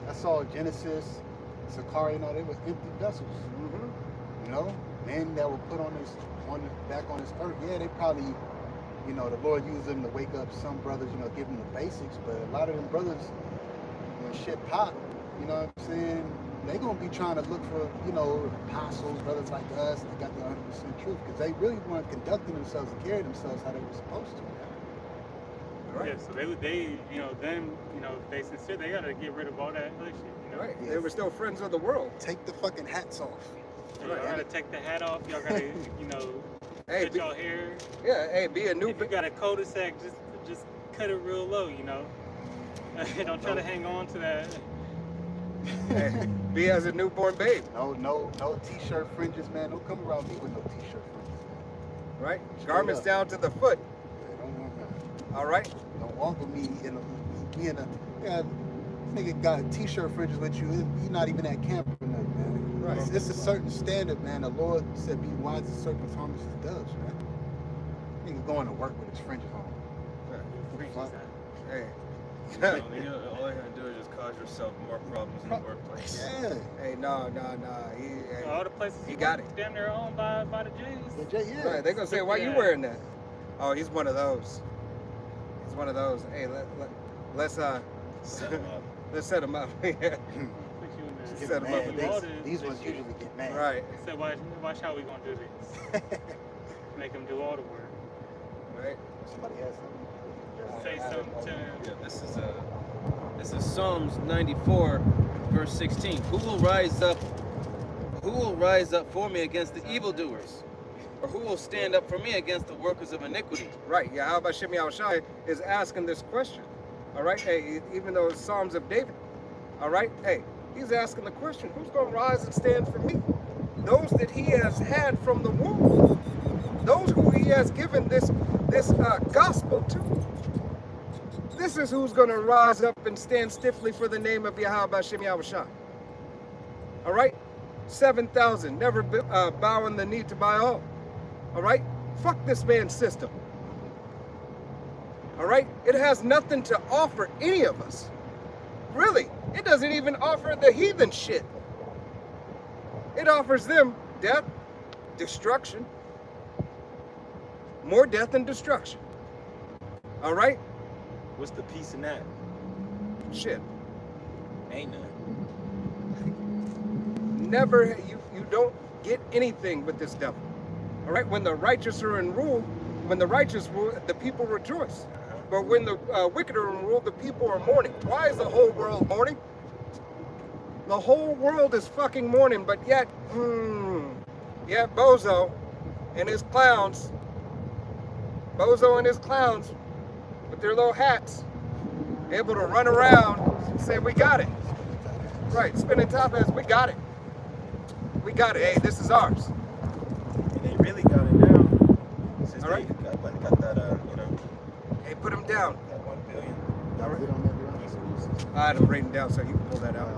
I saw Genesis, Sakari, they were empty vessels. Mm-hmm. You know, men that were put back on this earth. Yeah, they probably, the Lord used them to wake up some brothers, give them the basics. But a lot of them brothers, when shit pop, you know what I'm saying? They gonna be trying to look for, apostles, brothers like us. They got the 100% truth because they really weren't conducting themselves and carrying themselves how they were supposed to. Right. Yeah, so they if they sincere, they gotta get rid of all that other shit. Right. Yes. They were still friends of the world. Take the fucking hats off. Y'all gotta take the hat off. Y'all gotta, Hey, cut y'all hair. Yeah, hey, be a new... If you got a cul-de-sac, just cut it real low, Don't try to hang on to that. Hey, be as a newborn babe, No t-shirt fringes, man. Don't come around me with no t-shirt fringes, man. right? Straight Garments up. down to the foot. Yeah, don't want that. All right. Don't walk with me in a yeah, nigga got t-shirt fringes with you. You're not even at camp or nothing, man. Right. It's a certain standard, man. The Lord said, "Be wise as serpents, harmless as doves," man. Nigga going to work with his fringes on. Fringes, Fuck. Hey. All you're gonna do is just cause yourself more problems in the workplace. Yeah. Hey, no. All the places He he got worked, damn near owned by the Jays. Yeah. Right, they're gonna say, why you Yeah. wearing that? Oh, he's one of those. He's one of those. Hey, let's Set 'em up. let's set him up. Yeah. Put you in Get Set 'em up mad. with These ones usually get mad. Right, Say, watch how we gonna do this. Make them do all the work. right. Somebody has something. Say something to him. Yeah, this is Psalms 94, verse 16. Who will rise up for me against the evildoers? Or who will stand up for me against the workers of iniquity? Right. Yeah, how about Shimei Shai is asking this question. All right. Hey, even though it's Psalms of David. All right. Hey, he's asking the question, who's going to rise and stand for me? Those that he has had from the womb. Those who he has given this gospel to. This is who's going to rise up and stand stiffly for the name of Yahweh Shimei Shai. All right. 7,000 never bowing the knee to Baal. All right. Fuck this man's system. All right. It has nothing to offer any of us. Really. It doesn't even offer the heathen shit. It offers them death, destruction, more death and destruction. All right. What's the peace in that? Shit. Ain't none. Never, you don't get anything with this devil. All right. When the righteous are in rule, when the righteous rule, the people rejoice. But when the wicked are in rule, the people are mourning. Why is the whole world mourning? The whole world is fucking mourning, but yet, Bozo and his clowns, with their little hats, able to run around and say, we got it. Right, spinning top hats, we got it. We got it, hey, this is ours. And they really got it now. Since All right. they got that, Hey, put him down. that 1 billion. All right. I had him written down so you can pull that out.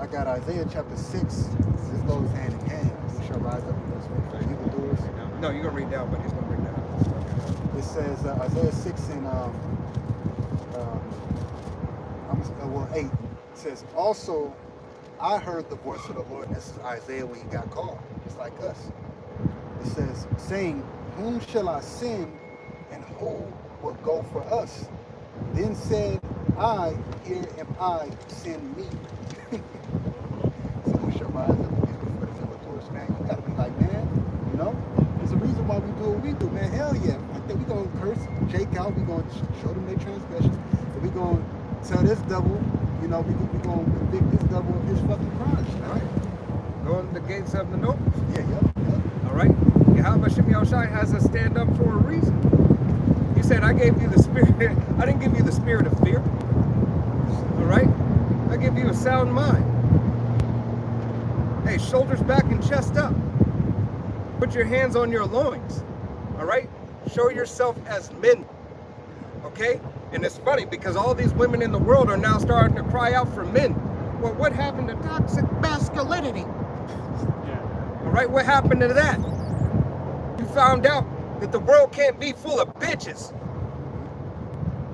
I got Isaiah chapter 6. This goes hand in hand. We shall rise up against for evildoers. No, you're going to read down, but he's going to read down. It says Isaiah 6 and 8. It says, also I heard the voice of the Lord. This is Isaiah when he got called, just like us. It says, saying, whom shall I send, and who will go for us? Then said I, here am I, send me. So we shall rise up against the evildoers, man. You gotta be like, man, you know, there's a reason why we do what we do, man. Hell yeah. I think we're gonna curse Jake out, we're gonna show them their transgression, and we're gonna tell this devil, you know, we're gonna convict this devil of his fucking crimes, All right. Go in the gates of the nobles. Yeah, yep. All right. Yahweh Shimei Shai has us stand up for a reason. He said, I gave you the spirit. I didn't give you the spirit of fear. All right. I give you a sound mind. Hey, shoulders back and chest up. Put your hands on your loins. All right. Show yourself as men. Okay. And it's funny because all these women in the world are now starting to cry out for men. Well, what happened to toxic masculinity? Yeah. All right, what happened to that? You found out that the world can't be full of bitches.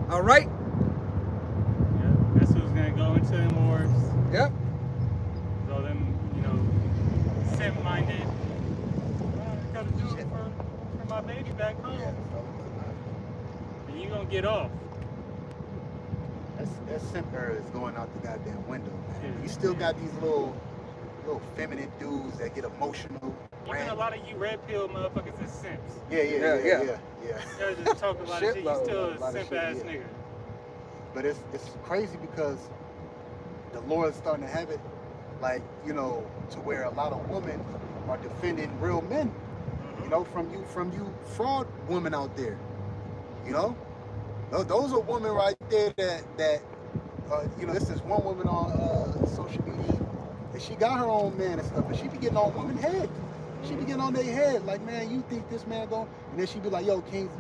All right? Yeah. That's who's gonna go into them wars. Yep. All them, simp-minded. I gotta do it for my baby back home. And you gonna get off. That simp era is going out the goddamn window, man. Yeah. You still got these little feminine dudes that get emotional. Even a lot of you red pill motherfuckers is simps. Yeah. They're just talking a lot of shit. You Shitload. still A a lot of simp shit, ass yeah. nigga. But it's crazy because the Lord's starting to have it, like, you know, to where a lot of women are defending real men. You know, from you fraud women out there. You know, those are women right there that this is one woman on social media, and she got her own man and stuff, and she be getting on women's head. She be getting on their head, like, man, you think this man going, and then she be like, yo, Kings,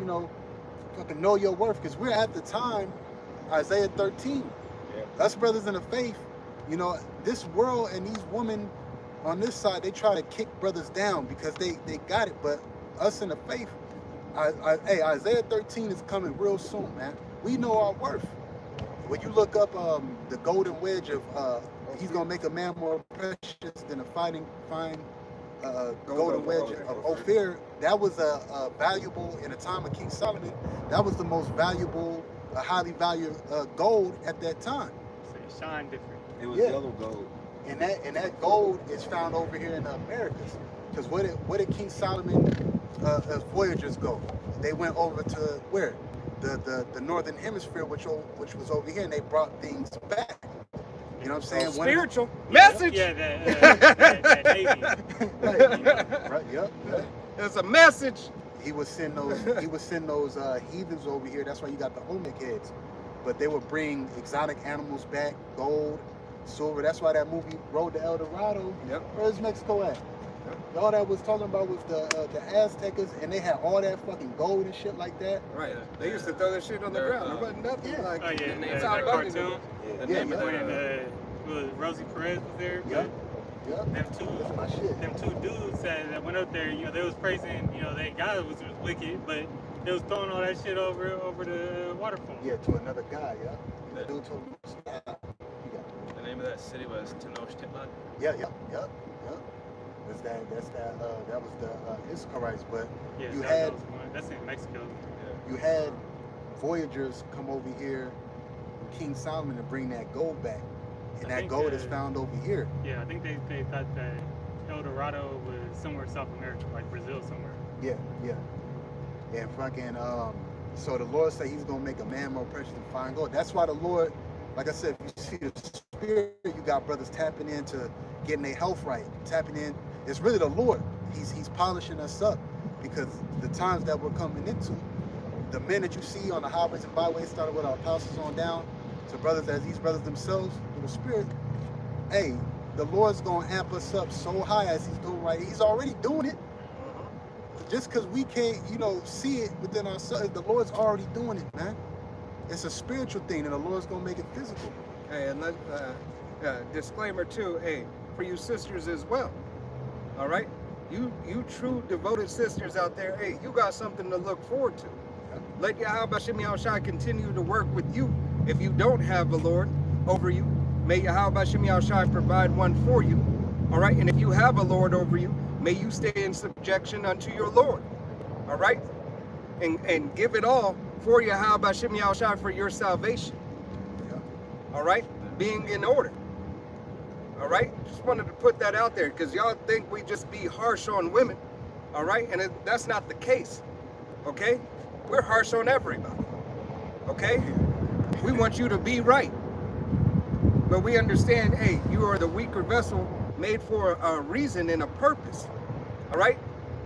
fucking know your worth, because we're at the time, Isaiah 13. Yeah. Us brothers in the faith, this world and these women on this side, they try to kick brothers down because they got it, but us in the faith, hey, Isaiah 13 is coming real soon, man. We know our worth. When you look up the golden wedge of, he's gonna make a man more precious than a fine golden wedge of Ophir, that was a valuable, in the time of King Solomon, that was the most valuable, highly valued gold at that time. So it shine different. It was yellow gold. And that gold is found over here in the Americas. Because where did King Solomon voyagers go? They went over to where? The northern hemisphere, which was over here, and they brought things back. You know what I'm saying? Spiritual message. Yeah, that Navy. Right. Yep. There's a message. He would send those heathens over here. That's why you got the Olmec heads. But they would bring exotic animals back, gold, silver. That's why that movie Road to El Dorado. Yep. Where's Mexico at? Yep. All that was talking about was the Aztecas, and they had all that fucking gold and shit like that. Right. They used to throw that shit on the ground. There wasn't nothing. Yeah. Like, Oh yeah, it's that all cartoon. The Yeah, name of When Rosie Perez was there. Yep. Yep. Them my shit. them two dudes that went up there, they was praising, they God was wicked, but they was throwing all that shit over the waterfall. Yeah, to another guy, yeah. The dude told him to stop. The name of that city was Tenochtitlan. Yeah. That was the Israelites, but Yeah, you that had was one. That's in Mexico. you had voyagers come over here, King Solomon, to bring that gold back, and I that think, gold is found over here. Yeah, I think they thought that El Dorado was somewhere in South America, like Brazil somewhere. Yeah. And fucking so the Lord said He's gonna make a man more precious than fine gold. That's why the Lord, like I said, if you see the spirit, you got brothers tapping into getting their health right, tapping in. It's really the Lord. He's polishing us up, because the times that we're coming into, the men that you see on the highways and byways, started with our apostles on down to brothers as these brothers themselves with the spirit. Hey, the Lord's gonna amp us up so high as He's doing right. He's already doing it. Just because we can't, see it within ourselves, the Lord's already doing it, man. It's a spiritual thing, and the Lord's gonna make it physical. Hey, and disclaimer too. Hey, for you sisters as well. All right, you true devoted sisters out there. Hey, you got something to look forward to. Let Yahweh Shem Yahushai continue to work with you. If you don't have a Lord over you, may Yahweh Shem Yahushai provide one for you. All right, and if you have a Lord over you, may you stay in subjection unto your Lord. All right, and give it all for Yahweh Shem Yahushai for your salvation. All right, being in order. All right, just wanted to put that out there, because y'all think we just be harsh on women. All right, and that's not the case. Okay, we're harsh on everybody. Okay, we want you to be right, but we understand, hey, you are the weaker vessel made for a reason and a purpose. All right,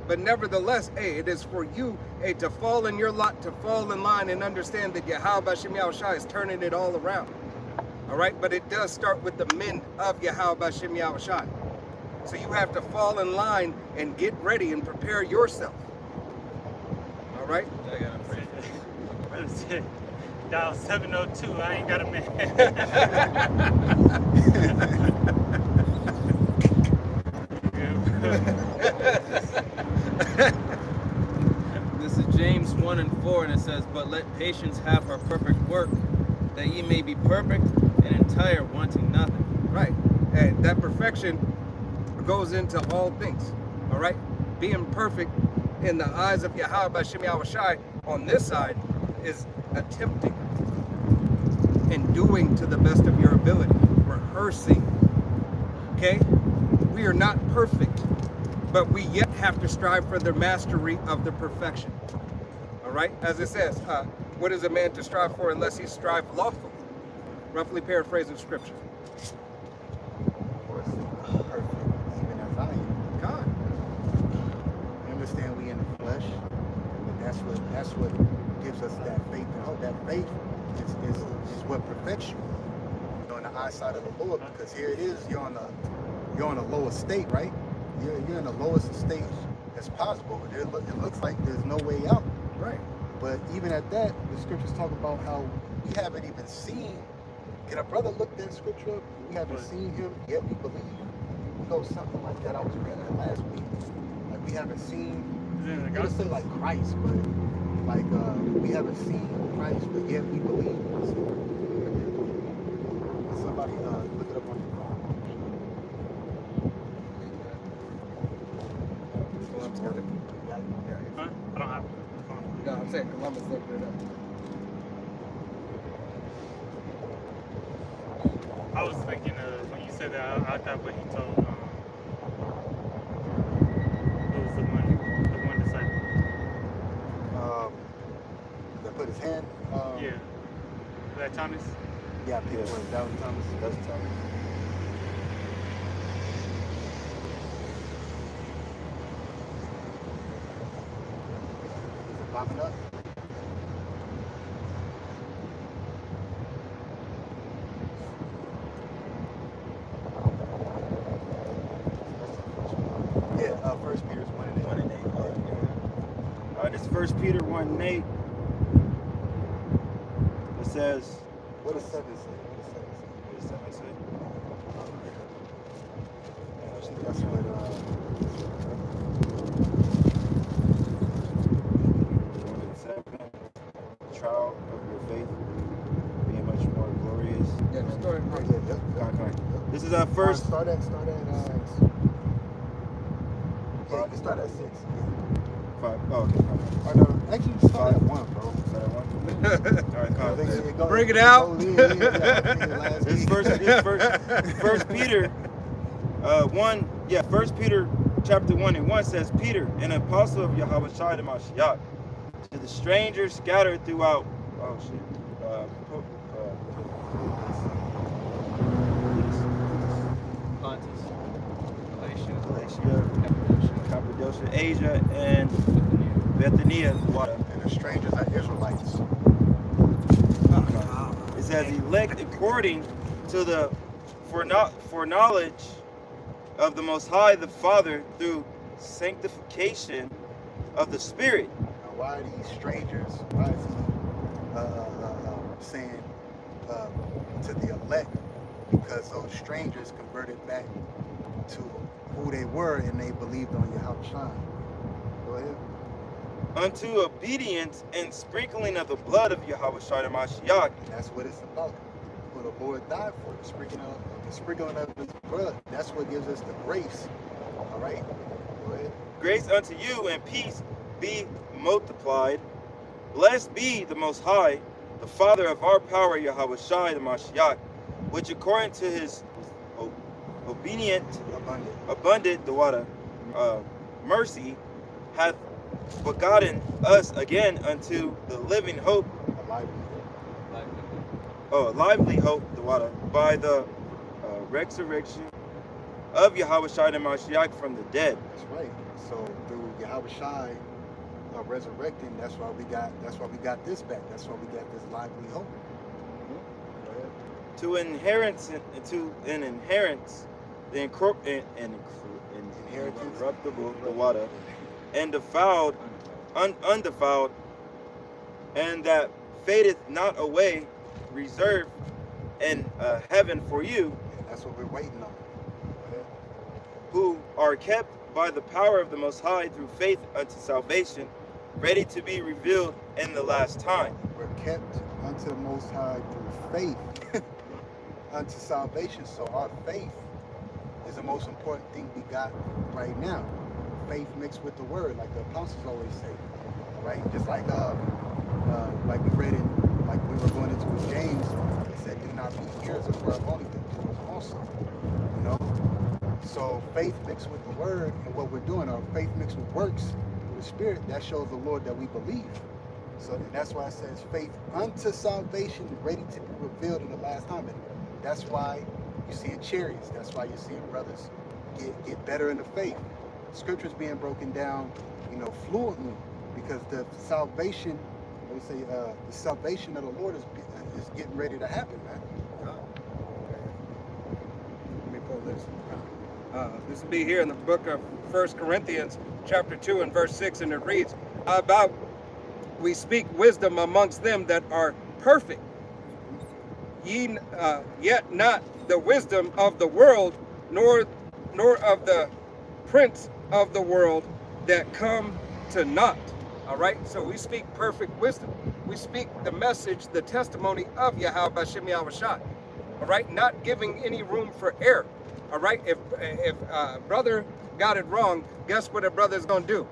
but nevertheless, hey, it is for you, hey, to fall in your lot, to fall in line, and understand that Yahweh Shem Yahushai is turning it all around. All right, but it does start with the men of Yahweh Shem Yahushai. So you have to fall in line and get ready and prepare yourself. All right? I got it. Dial 702. I ain't got a man. This is James 1:4, and it says, "But let patience have her perfect work, that ye may be perfect and entire, wanting nothing." Right. And that perfection goes into all things. All right? Being perfect in the eyes of Yahweh Shem Yahushai on this side is attempting and doing to the best of your ability, rehearsing. Okay? We are not perfect, but we yet have to strive for the mastery of the perfection. All right? As it says, what is a man to strive for unless he strive lawfully? Roughly paraphrasing scripture. Of course, perfect, even as I am. God. We understand we in the flesh, but that's what gives us that faith and hope. That faith is what perfects you. high side of the Lord, because here it is, you're on the lowest state, right? You're in the lowest state as possible. It looks like there's no way out. Right. But even at that, the scriptures talk about how we haven't even seen. Can a brother look that scripture up? We haven't seen him, yet we believe. You know, something like that. I was reading it last week. Like, we haven't seen, I'm going to say like Christ, but like we haven't seen Christ, but yet we believe. Somebody look it up on your phone. Huh? I don't have it. No, I'm saying Columbus looked it up. I was thinking when you said that, I thought what he told it was the one disciple. That put his hand. Yeah. That Thomas. Yeah, I think it was that was Thomas. That's Thomas. Is it popping up? Yeah, 1 Peter's 1 and 8. All right, this 1 Peter 1:8. It says, What does 7 say? what does 7 say? That's what, Trial of your faith being much more glorious. Yeah, the story. This is our first. Start at start at 6. 5. Oh, okay. 5. Or no, actually start at 1, bro. Start at 1. All right, Kyle. Bring it out. This first Peter 1. Yeah, 1 Peter chapter 1 and 1 says, Peter, an apostle of Yahweh Shai the Mashiach, to the strangers scattered throughout. Oh shit. Pontus, Galatia, Cappadocia, Asia, and Bethania, water. And the strangers are Israelites. It says elect according to the foreknowledge of the Most High, the Father, through sanctification of the Spirit. Now, why are these strangers? Why is he saying to the elect? Because those strangers converted back to who they were and they believed on Yahweh Shai. Go ahead. Unto obedience and sprinkling of the blood of Yahweh Shai the Mashiach. That's what it's about. What the Lord died for, the sprinkling of his blood. That's what gives us the grace. All right? Go ahead. Grace unto you and peace be multiplied. Blessed be the Most High, the Father of our power, Yahweh Shai the Mashiach, which according to his abundant the water mercy hath begotten us again unto the living hope, lively hope, the water, by the resurrection of Yahweh Shai the Mashiach from the dead. That's right. So through Yahweh Shai resurrecting, that's why we got this back. That's why we got this lively hope. To an inheritance, the incorruptible, the water, and defiled, undefiled, and that fadeth not away, reserved in heaven for you. And that's what we're waiting on. Who are kept by the power of the Most High through faith unto salvation, ready to be revealed in the last time. We're kept unto the Most High through faith unto salvation. So our faith is the most important thing we got right now. Faith mixed with the word, like the apostles always say, right? Just like we read it, like we were going into James, it said, "Do not be hearers of word only, but doers also." You know. So faith mixed with the word, and what we're doing, our faith mixed with works through the Spirit, that shows the Lord that we believe. So that's why it says faith unto salvation, ready to be revealed in the last time. And that's why you're seeing chariots. That's why you're seeing brothers get better in the faith. Scriptures being broken down, fluently, because the salvation, the salvation of the Lord is getting ready to happen, man. this. This will be here in the book of 1 Corinthians chapter 2 and verse 6, and it reads, about we speak wisdom amongst them that are perfect, yet not the wisdom of the world, nor of the prince of the world that come to naught. All right, so we speak perfect wisdom. We speak the message, the testimony of Yahweh B'Shem Yahushai. All right, not giving any room for error. All right, if brother got it wrong, guess what a brother is going to do?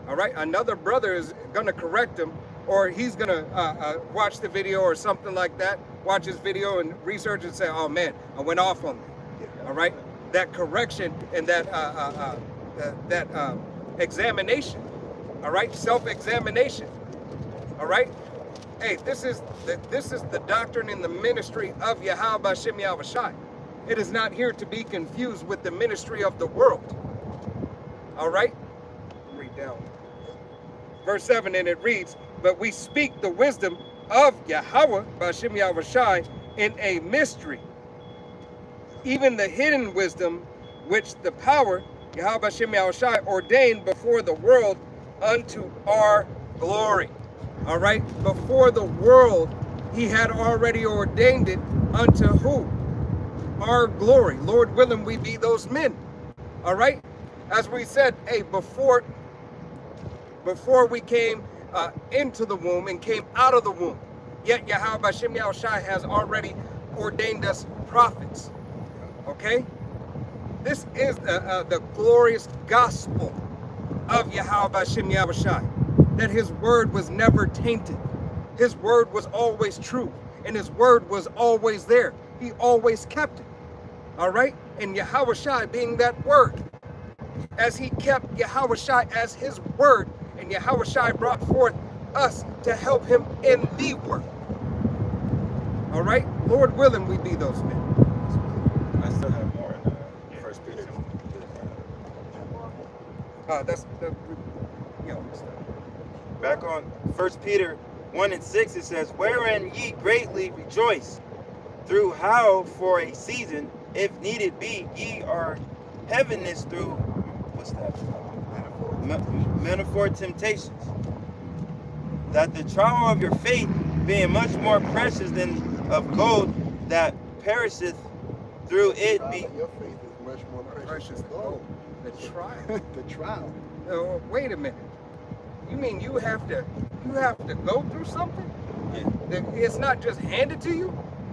All right, another brother is going to correct him, or he's going to watch the video or something like that, watch his video and research and say, oh man, I went off on that. All right, that correction and that examination. All right, self-examination. All right, hey, this is the doctrine in the ministry of Yahweh B'Shem Yahushai. It is not here to be confused with the ministry of the world. All right, read down. Verse 7, and it reads, but we speak the wisdom of Yahweh B'Shem Yahushai in a mystery, even the hidden wisdom which the power Yahweh B'Shem Yahushai ordained before the world unto our glory. All right, before the world, he had already ordained it unto who? Our glory. Lord willing, we be those men. All right, as we said, hey, before we came into the womb and came out of the womb, yet Yahweh B'Shem Yahushai has already ordained us prophets. Okay, this is the glorious gospel of Yahweh B'Shem Yahushai, that his word was never tainted. His word was always true, and his word was always there. He always kept it. All right, and Yahushai being that word, as he kept Yahushai as his word, and Yahushai brought forth us to help him in the word. All right, Lord willing, we be those men. I still have more in First Peter. Back on 1 Peter 1 and 6, it says, wherein ye greatly rejoice, through how for a season, if needed be, ye are heaviness through, what's that? Manifold temptations. That the trial of your faith, being much more precious than of gold that perisheth, through it be. Your faith is much more precious than gold. The trial. The trial. Wait a minute. You mean you have to go through something? Yeah. It's not just handed to you?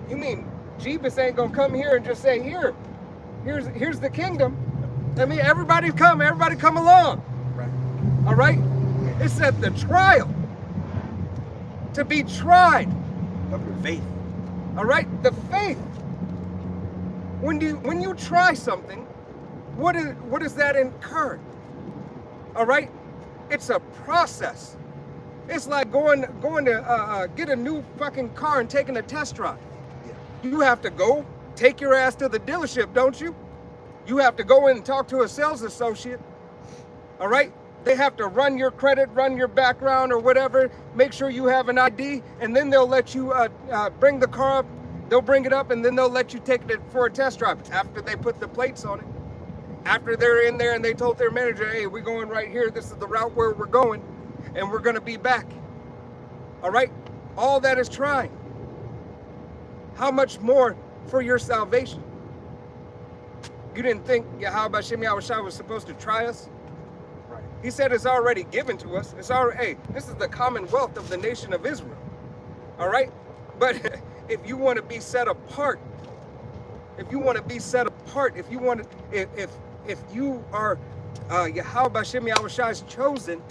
You mean Jeebus ain't gonna come here and just say, here's the kingdom. I mean, everybody come along. Right. All right? It said the trial. To be tried. Of your faith. All right? The faith. When you try something, what does that incur? All right? It's a process. It's like going to get a new fucking car and taking a test drive. Yeah. You have to go take your ass to the dealership, don't you? You have to go in and talk to a sales associate. All right? They have to run your credit, run your background or whatever, make sure you have an ID, and then they'll let you bring the car up. They'll bring it up, and then they'll let you take it for a test drive after they put the plates on it. After they're in there and they told their manager, hey, we're going right here. This is the route where we're going, and we're going to be back. All right? All that is trying. How much more for your salvation? You didn't think Yahweh B'Shem Yahushai was supposed to try us? Right. He said it's already given to us. It's already, hey, this is the commonwealth of the nation of Israel. All right? But if you want to be set apart, if you want to be set apart, if you are Yahweh B'Shem Yahushai's chosen,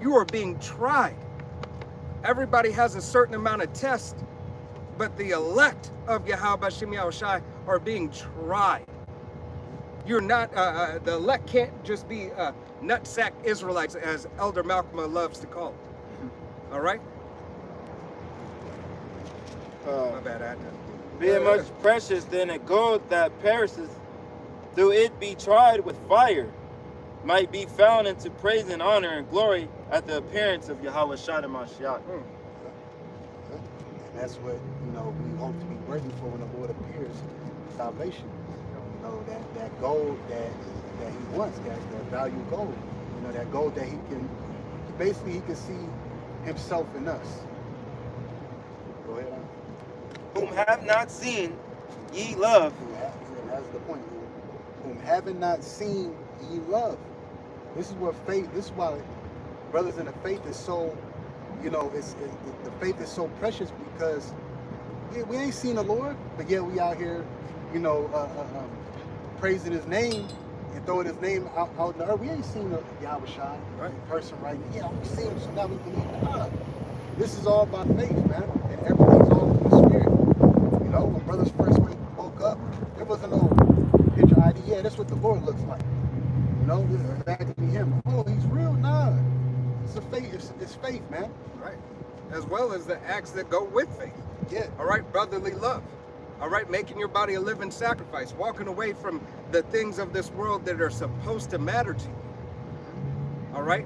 you are being tried. Everybody has a certain amount of tests, but the elect of Yahweh B'Shem Yahushai are being tried. You're not, the elect can't just be nutsack Israelites, as Elder Malcolm loves to call it. All right? My bad, I had to. Being much precious than a gold that perisheth, through it be tried with fire, might be found into praise and honor and glory at the appearance of Yahweh Shai Mashiach. And that's what, we hope to be waiting for when the Lord appears, salvation. know, that gold that he wants, that value gold. You know, that gold that he can see himself in us. Go ahead. Whom have not seen, ye love. That's the point. Whom having not seen, ye love. This is why brothers in the faith is so, you know, the faith is so precious, because we ain't seen the Lord, but yet we out here, you know, praising his name and throwing his name out in the earth. We ain't seen the Yahweh Shai in person right now. Yeah, we see him, so now we believe in God. This is all by faith, man, and everything's all in the spirit. You know, when brothers first woke up, there wasn't no picture ID. Yeah, that's what the Lord looks like. You know, this is exactly him. Oh, he's real? Nah. It's faith. It's faith, man. Right. As well as the acts that go with faith. Yeah. All right, brotherly love. All right, making your body a living sacrifice, walking away from the things of this world that are supposed to matter to you. All right?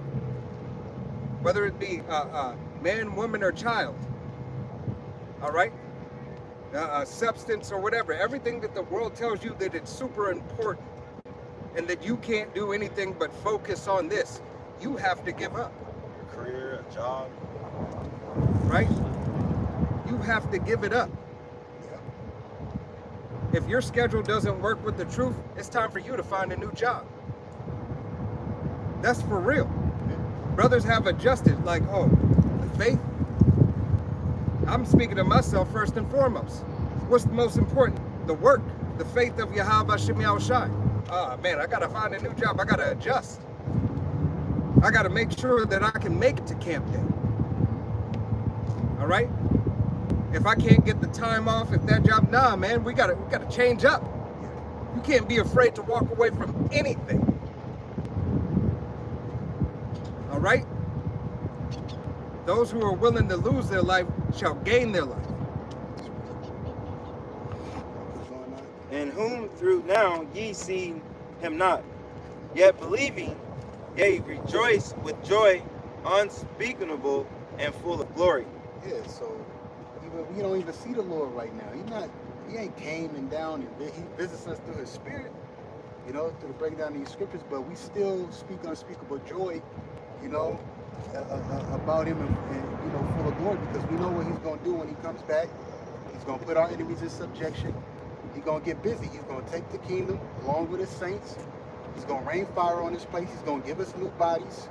Whether it be man, woman, or child. All right? Substance or whatever. Everything that the world tells you that it's super important and that you can't do anything but focus on this, you have to give up. Your career, a job. Right? You have to give it up. If your schedule doesn't work with the truth, it's time for you to find a new job. That's for real. Brothers have adjusted, like, oh, the faith? I'm speaking to myself first and foremost. What's the most important? The work, the faith of Yahweh Shem Shai. Oh man, I gotta find a new job. I gotta adjust. I gotta make sure that I can make it to camp day. All right? If I can't get the time off, if that job, nah, man, we gotta change up. You can't be afraid to walk away from anything. All right? Those who are willing to lose their life shall gain their life. In whom through now ye see him not, yet believing, yea, rejoice with joy unspeakable and full of glory. Yeah, so we don't even see the Lord right now. He ain't came and down, and he visits us through his spirit, you know, through the breakdown of these scriptures, but we still speak unspeakable joy, you know, about him and, you know, full of glory, because we know what he's going to do when he comes back. He's going to put our enemies in subjection. He's going to get busy. He's going to take the kingdom along with his saints. He's going to rain fire on this place. He's going to give us new bodies.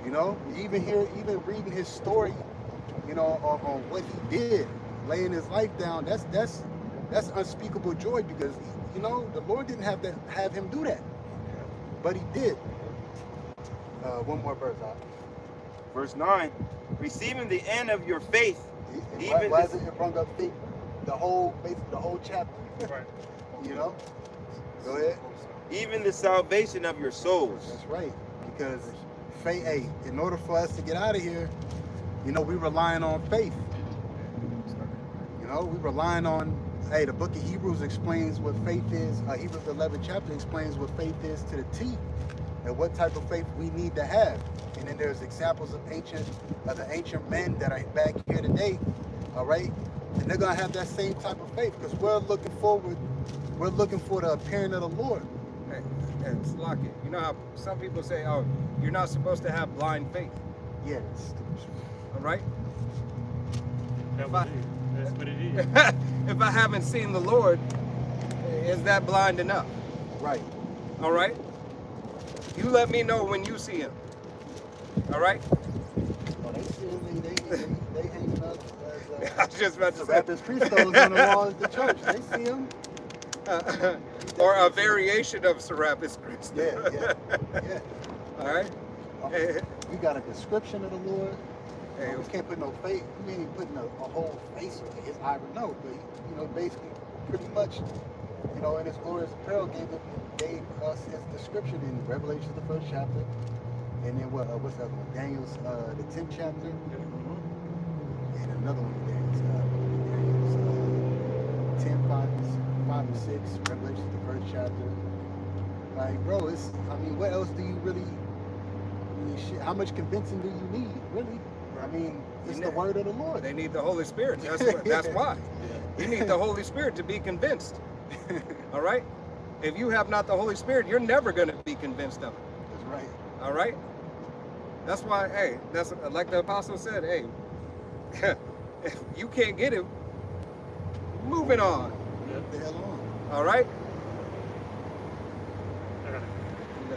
You know, even reading his story, you know, on what he did, laying his life down, that's unspeakable joy, because, you know, the Lord didn't have him do that, but he did. One more verse, Verse 9, receiving the end of your faith. Why is it brought up faith? The whole chapter. Right. You know? Go ahead. Even the salvation of your souls. That's right. Because faith, hey, in order for us to get out of here, you know, we're relying on faith. You know, we're relying on, hey, the book of Hebrews explains what faith is. Hebrews 11th chapter explains what faith is to the T, and what type of faith we need to have. And then there's examples of the ancient men that are back here today, all right? And they're gonna have that same type of faith, because we're looking for the appearing of the Lord. Hey, it's lucky. You know how some people say, oh, you're not supposed to have blind faith. Yeah. All right? That's what it is. If I haven't seen the Lord, is that blind enough? Right. All right? You let me know when you see him. All right? Oh, they see him, they hanging up as I was just about to say. Serapis Christos on the walls of the church. They see him. Or a variation of Serapis Christos. Yeah. All right? We got a description of the Lord. Hey, We can't put no face. We ain't putting a whole face on his eye. No, but you know, basically, pretty much, you know, in his glorious apparel gave us his description in Revelation, the 1st chapter, and then what's that one? Daniel's the 10th chapter, and another one, Daniel's 10, 5 and 6, Revelation, the 1st chapter. Like, bro, I mean, what else do you really? How much convincing do you need, really? I mean, it's the word of the Lord. They need the Holy Spirit. That's why. You need the Holy Spirit to be convinced. All right? If you have not the Holy Spirit, you're never going to be convinced of it. That's right. All right? That's why, hey, that's like the apostle said, hey, if you can't get it, moving on. What the hell on? All right? I got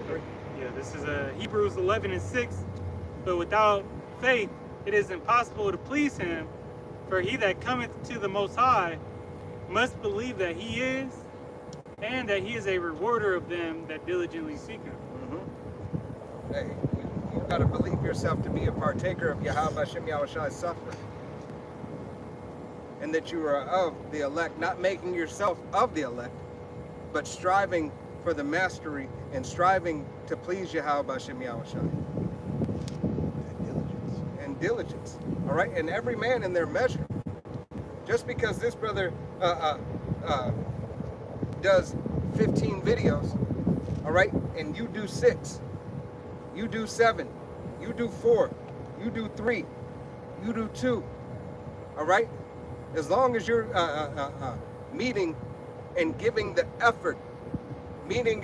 it. Yeah, this is Hebrews 11:6. But without faith, it is impossible to please him. For he that cometh to the Most High must believe that he is, and that he is a rewarder of them that diligently seek him. Mm-hmm. Hey, you got to believe yourself to be a partaker of Yahweh Hashem Yahushai's suffering. And that you are of the elect, not making yourself of the elect, but striving for the mastery and striving to please Yahweh Hashem Yahushai. And diligence. All right? And every man in their measure. Just because this brother does 15 videos, all right, and you do 6, you do 7, you do 4, you do 3, you do 2, all right? As long as you're meeting and giving the effort, meeting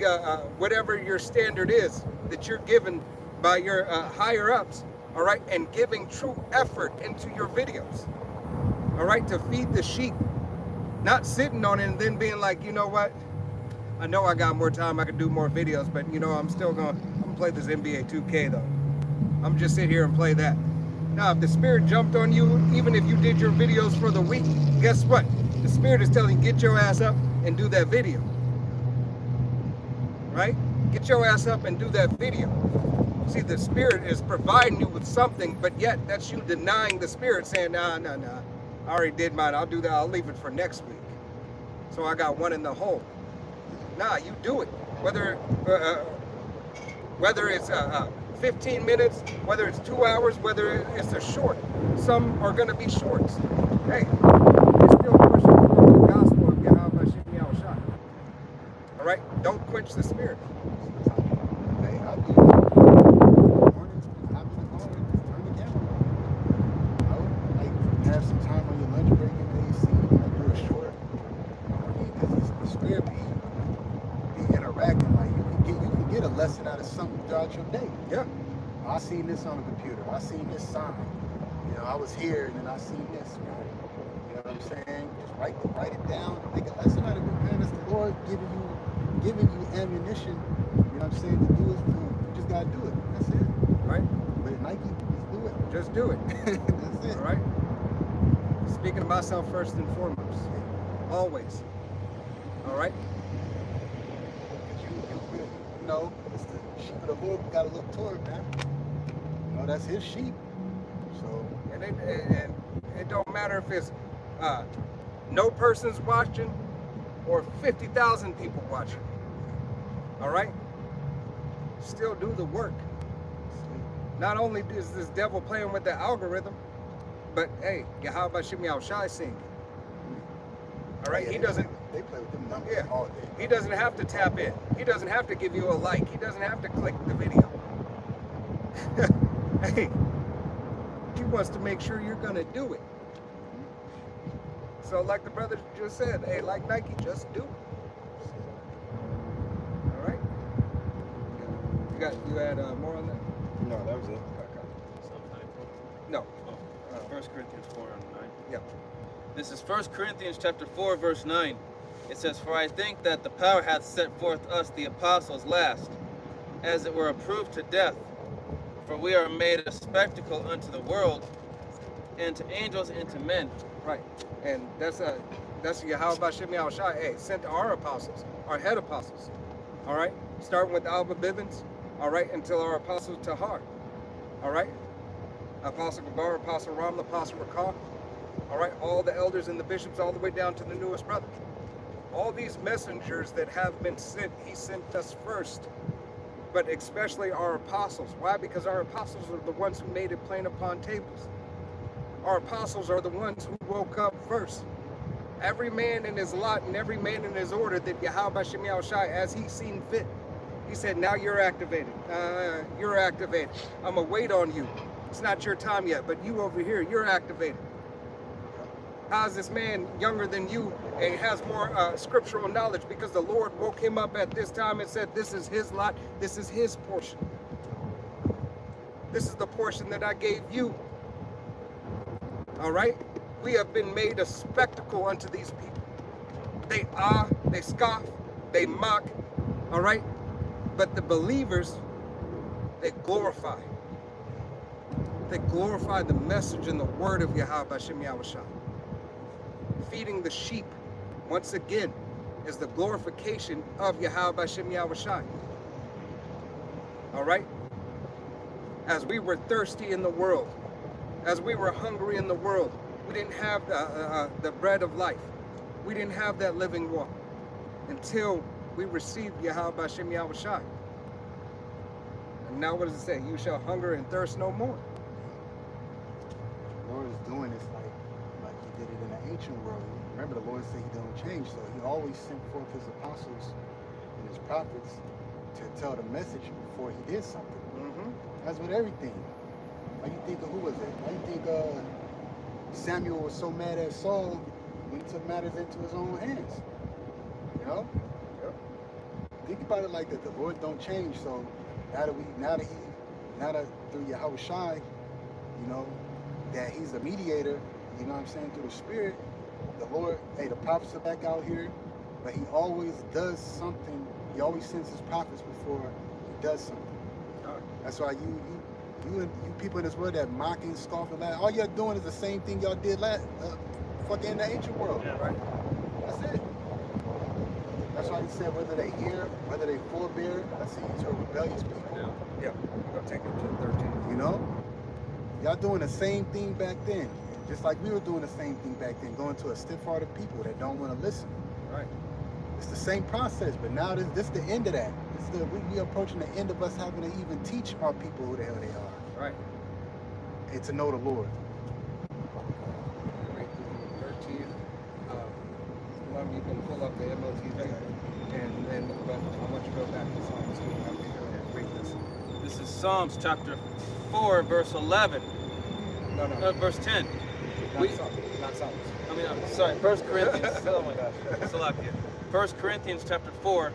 whatever your standard is that you're given by your higher ups, all right, and giving true effort into your videos, all right, to feed the sheep, not sitting on it and then being like, you know what, I know I got more time, I could do more videos, but you know, I'm gonna play this NBA 2K though. I'm just sit here and play that. Now, if the Spirit jumped on you, even if you did your videos for the week, guess what? The Spirit is telling you, get your ass up and do that video. Right? Get your ass up and do that video. See, the Spirit is providing you with something, but yet that's you denying the Spirit, saying, nah, I already did mine. I'll do that. I'll leave it for next week. So I got one in the hole. Nah, you do it. Whether it's 15 minutes, whether it's 2 hours, whether it's a short. Some are going to be shorts. Hey, it's still pushing for the gospel of Yahweh Hashem Yahushai. All right? Don't quench the Spirit. Hey, I do. Mornings, I'm in the car, turn the camera on. You know, like have some time on your lunch break in the AC, like do a short. Because the Spirit be interacting. Like you can get a lesson out of something throughout your day. Yeah. I seen this on the computer. I seen this sign. You know, I was here and then I seen this. Man. You know what I'm saying? Just write it down. Make a lesson out of it, man. It's the Lord giving you ammunition. You know what I'm saying? To do His will. You just gotta do it. That's it. Right? But Nike, just do it. Just do it. That's it. All right? Speaking of myself first and foremost. Always. All right? You know, it's the sheep of the Lord we gotta look toward, man. You know, that's His sheep. So, and it don't matter if it's no person's watching or 50,000 people watching. All right? Still do the work. Not only is this devil playing with the algorithm, but hey, Yahweh Hashem Yahushai sing. All right? yeah, He doesn't. They play with them numbers all day. He doesn't have to tap in. He doesn't have to give you a like. He doesn't have to click the video. Hey, he wants to make sure you're gonna do it. So like the brother just said, hey, like Nike, just do it. All right? You had more on that? No, that was it. No. 1 Corinthians 4 and 9. Yeah. This is 1 Corinthians chapter 4, verse 9. It says, For I think that the power hath set forth us, the apostles, last, as it were approved to death. For we are made a spectacle unto the world, and to angels, and to men. Right. And that's Yahweh Hashem Yahushai. Hey, sent our apostles, our head apostles. All right? Starting with Alba Bivens, all right, until our apostle Tahar. All right? Apostle Gabar, Apostle Ram, Apostle Rakah. All right? All the elders and the bishops, all the way down to the newest brother. All these messengers that have been sent, He sent us first. But especially our apostles. Why? Because our apostles are the ones who made it plain upon tables. Our apostles are the ones who woke up first. Every man in his lot and every man in his order that Yahweh Hashem Yahushai, as He seen fit, He said, now you're activated. You're activated. I'm going to wait on you. It's not your time yet, but you over here, you're activated. How is this man younger than you and has more scriptural knowledge? Because the Lord woke him up at this time and said, this is his lot, this is his portion. This is the portion that I gave you. All right? We have been made a spectacle unto these people. They scoff, they mock, all right? But the believers, they glorify. They glorify the message and the word of Yahweh Hashem Yahushua. Feeding the sheep, once again, is the glorification of Yahweh Hashem Yahushua. All right? As we were thirsty in the world, as we were hungry in the world, we didn't have the bread of life. We didn't have that living water until we received Yahweh Hashem Yahushua. And now what does it say? You shall hunger and thirst no more. The Lord is doing this like he did it in the ancient world. Remember, the Lord said he don't change, so he always sent forth his apostles and his prophets to tell the message before he did something. That's with everything. Why you think who was it? Why you think Samuel was so mad at Saul when he took matters into his own hands? You know? Yep. Think about it like that. The Lord don't change. So now that through Yahweh Shai, you know, that he's a mediator, you know what I'm saying, through the Spirit, the Lord, hey, the prophets are back out here, but he always does something. He always sends his prophets before he does something. That's why you people in this world that mocking, scoffing, all you're doing is the same thing y'all did fucking in the ancient world, right? That's it. That's why he said whether they hear, whether they forbear, I see these are rebellious people. Yeah, we're gonna take it to 13. You know? Y'all doing the same thing back then. Just like we were doing the same thing back then, going to a stiff-hearted people that don't want to listen. Right. It's the same process, but now this is the end of that. We approaching the end of us having to even teach our people who the hell they are. Right. And to know the Lord. Right. 13. You can pull up the MOT there, and then I want you to go back to Psalms 2 and read this. This is Psalms chapter 4, verse 11. No. Verse 10. Not Psalms. I mean, I'm sorry, 1 Corinthians. Oh my gosh. Salakia. 1 Corinthians chapter 4,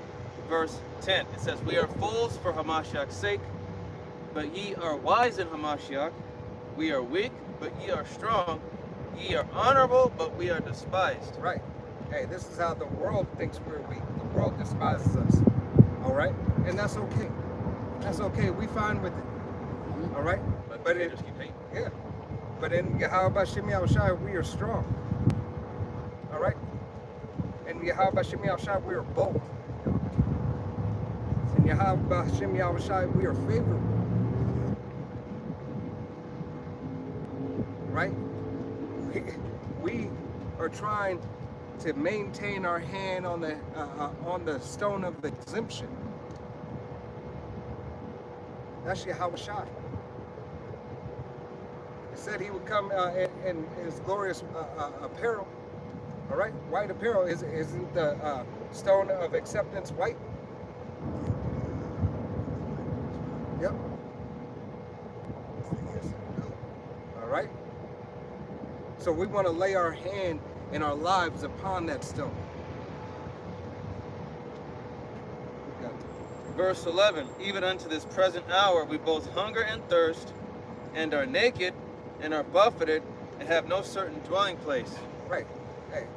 verse 10. It says, we are fools for Hamashiach's sake, but ye are wise in Hamashiach. We are weak, but ye are strong. Ye are honorable, but we are despised. Right. Hey, this is how the world thinks we're weak. The world despises us. All right? And that's okay. That's okay. We fine with it. All right? But it just keep hating. Yeah. But in Yahweh Hashem Yahushua, we are strong. All right? In Yahweh Hashem Yahushua, we are bold. In Yahweh Hashem Yahushua, we are favorable. Right? We are trying to maintain our hand on the stone of exemption. That's Yahweh Shai. He said he would come in his glorious apparel. All right, white apparel. Isn't the stone of acceptance white? Yep. All right. So we want to lay our hand and our lives upon that stone. Verse 11, even unto this present hour we both hunger and thirst, and are naked, and are buffeted, and have no certain dwelling place. Right. Hey,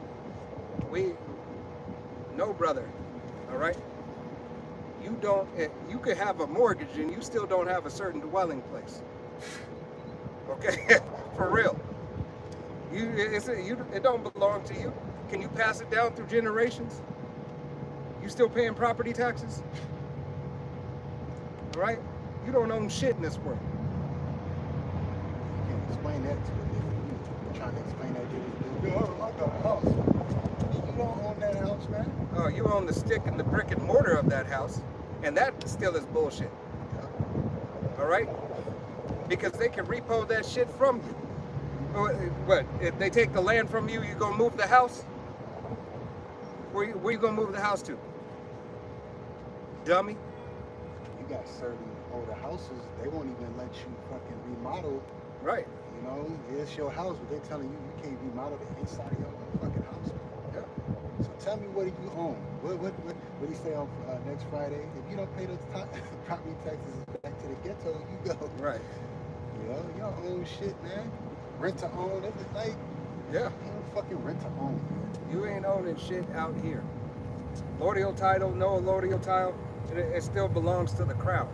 no brother, all right? You could have a mortgage and you still don't have a certain dwelling place. Okay, for real. It don't belong to you. Can you pass it down through generations? You still paying property taxes? All right? You don't own shit in this world. You can't explain that to a nigga. You're trying to explain that to this dude. Yo, I got a house. You don't own that house, man. Oh, you own the stick and the brick and mortar of that house, and that still is bullshit. All right? Because they can repo that shit from you. What? If they take the land from you, you gonna move the house? Where you gonna move the house to? Dummy. You got certain older houses, they won't even let you fucking remodel. Right. You know know, it's your house, but they're telling you you can't remodel the inside of your fucking house. Yeah. So tell me, what do you own? What do you say on next Friday? If you don't pay those property taxes back to the ghetto, you go. Right. You know, you don't own shit, man. Rent to own, it's like, Yeah. you don't fucking rent to own, man. You ain't owning shit out here. Allodial title, no allodial title, it still belongs to the crown.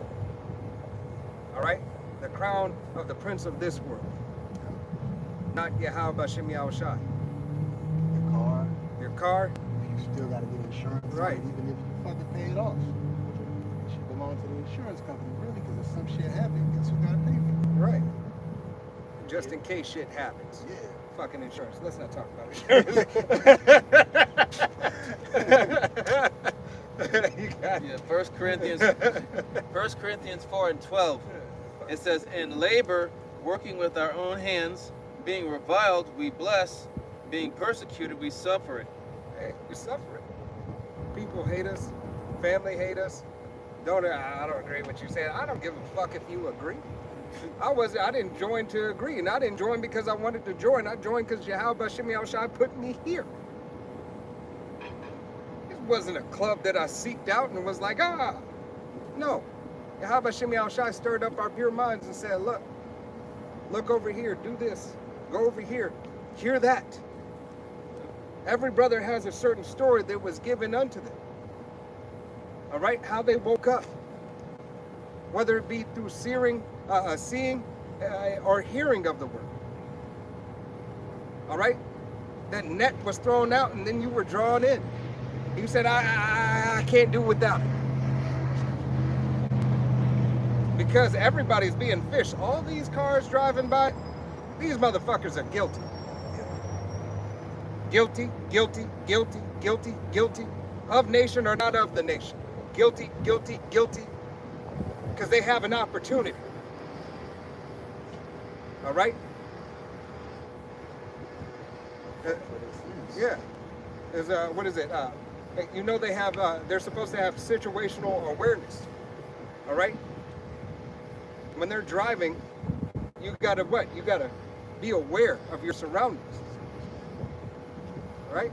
All right? The crown of the prince of this world. Not Yahweh Bashem Yahushai. Your car, Your car, you still gotta get insurance. Right. Even if you fucking pay it off. It should belong to the insurance company, really, because if some shit happens, guess who gotta pay for it? right. Just in case shit happens. Yeah. Fucking insurance. Let's not talk about insurance. You got Yeah, 1 Corinthians 4:12. It says, "In labor, working with our own hands, being reviled, we bless, being persecuted, we suffer it." Hey, we're suffering. People hate us. Family hate us. I don't agree with what you said. I don't give a fuck if you agree. I didn't join to agree, and I didn't join because I wanted to join. I joined because Yahweh Bashem Yahushai put me here. It wasn't a club that I seeked out and was like, no. Yahweh Bashem Yahushai stirred up our pure minds and said, look over here, do this, go over here, hear that. Every brother has a certain story that was given unto them. All right, how they woke up, whether it be through seeing or hearing of the word. All right, that net was thrown out and then you were drawn in. You said, I can't do without it. Because everybody's being fished. All these cars driving by, these motherfuckers are guilty. Guilty, guilty, guilty, guilty, guilty. Of nation or not of the nation. Guilty, guilty, guilty. Because they have an opportunity. All right? Yeah. There's what is it? You know they have, they're supposed to have situational awareness. All right? When they're driving, you gotta what? You gotta be aware of your surroundings. All right?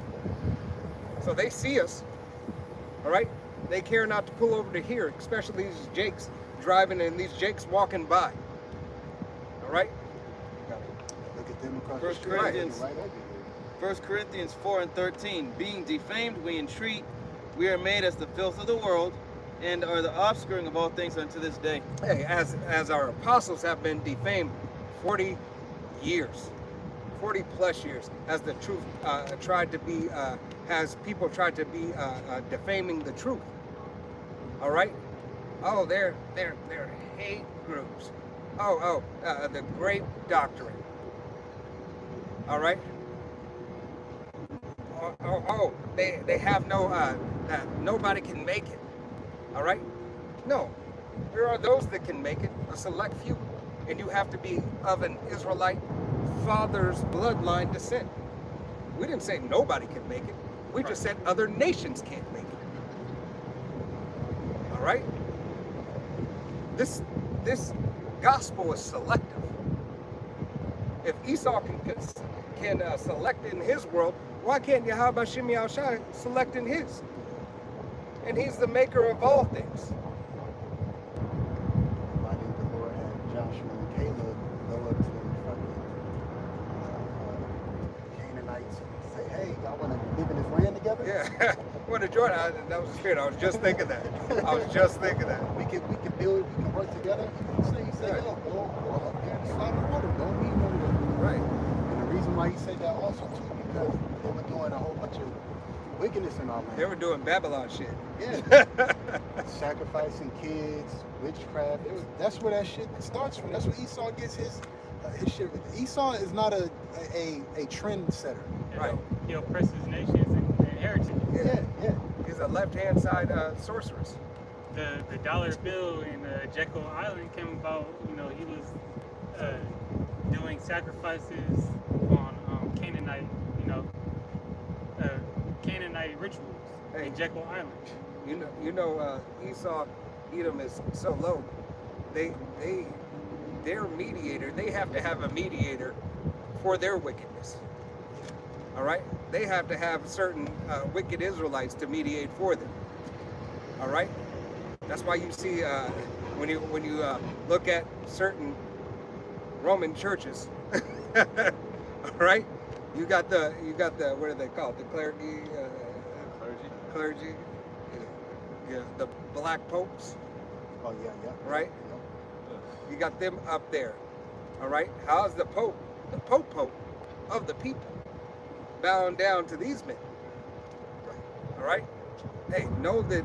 So they see us. All right? They care not to pull over to here, especially these Jakes driving and these Jakes walking by. All right? Look at them across the 1 street. Corinthians, Right over here. 1 Corinthians 4:13. Being defamed, we entreat. We are made as the filth of the world, and are the offspring of all things unto this day. Hey, as our apostles have been defamed 40 years, 40 plus years, as the truth tried to be, has people tried to be defaming the truth. All right? Oh, they're hate groups. The grape doctrine. All right? They have no, nobody can make it. All right? No. There are those that can make it, a select few. And you have to be of an Israelite father's bloodline descent. We didn't say nobody can make it. We just said other nations can't make it. All right? This gospel is selective. If Esau can select in his world, why can't Yahweh Bashem Yahushai select in his? And he's the maker of all things. Why did the Lord have Joshua and Caleb go up to the fucking Canaanites and say, hey, y'all want to live in this land together? Yeah. What a joy. That was the spirit. I was just thinking that. We can build, we can work together. He said, Right. yo, go up there and slide the water. Don't need no water. Right. And the reason why he said that also too, because they were doing a whole bunch of wickedness in our land. They were doing Babylon shit. Yeah. Sacrificing kids, witchcraft. That's where that shit starts from. That's where Esau gets his shit. Esau is not a trend setter. Right. He oppresses nations and inheritance. Yeah. He's a left-hand side sorceress. The dollar bill in Jekyll Island came about, he was doing sacrifices on Canaanite, Canaanite rituals in Jekyll Island. Esau, Edom is so low. They their mediator, they have to have a mediator for their wickedness. All right? They have to have certain wicked Israelites to mediate for them. All right? That's why you see when you look at certain Roman churches, all right? You got the what are they called? The clergy, clergy, yeah, the black popes, Oh yeah, yeah. right? Yeah. You got them up there, all right? How's the pope of the people, bowing down to these men? All right? Hey, know that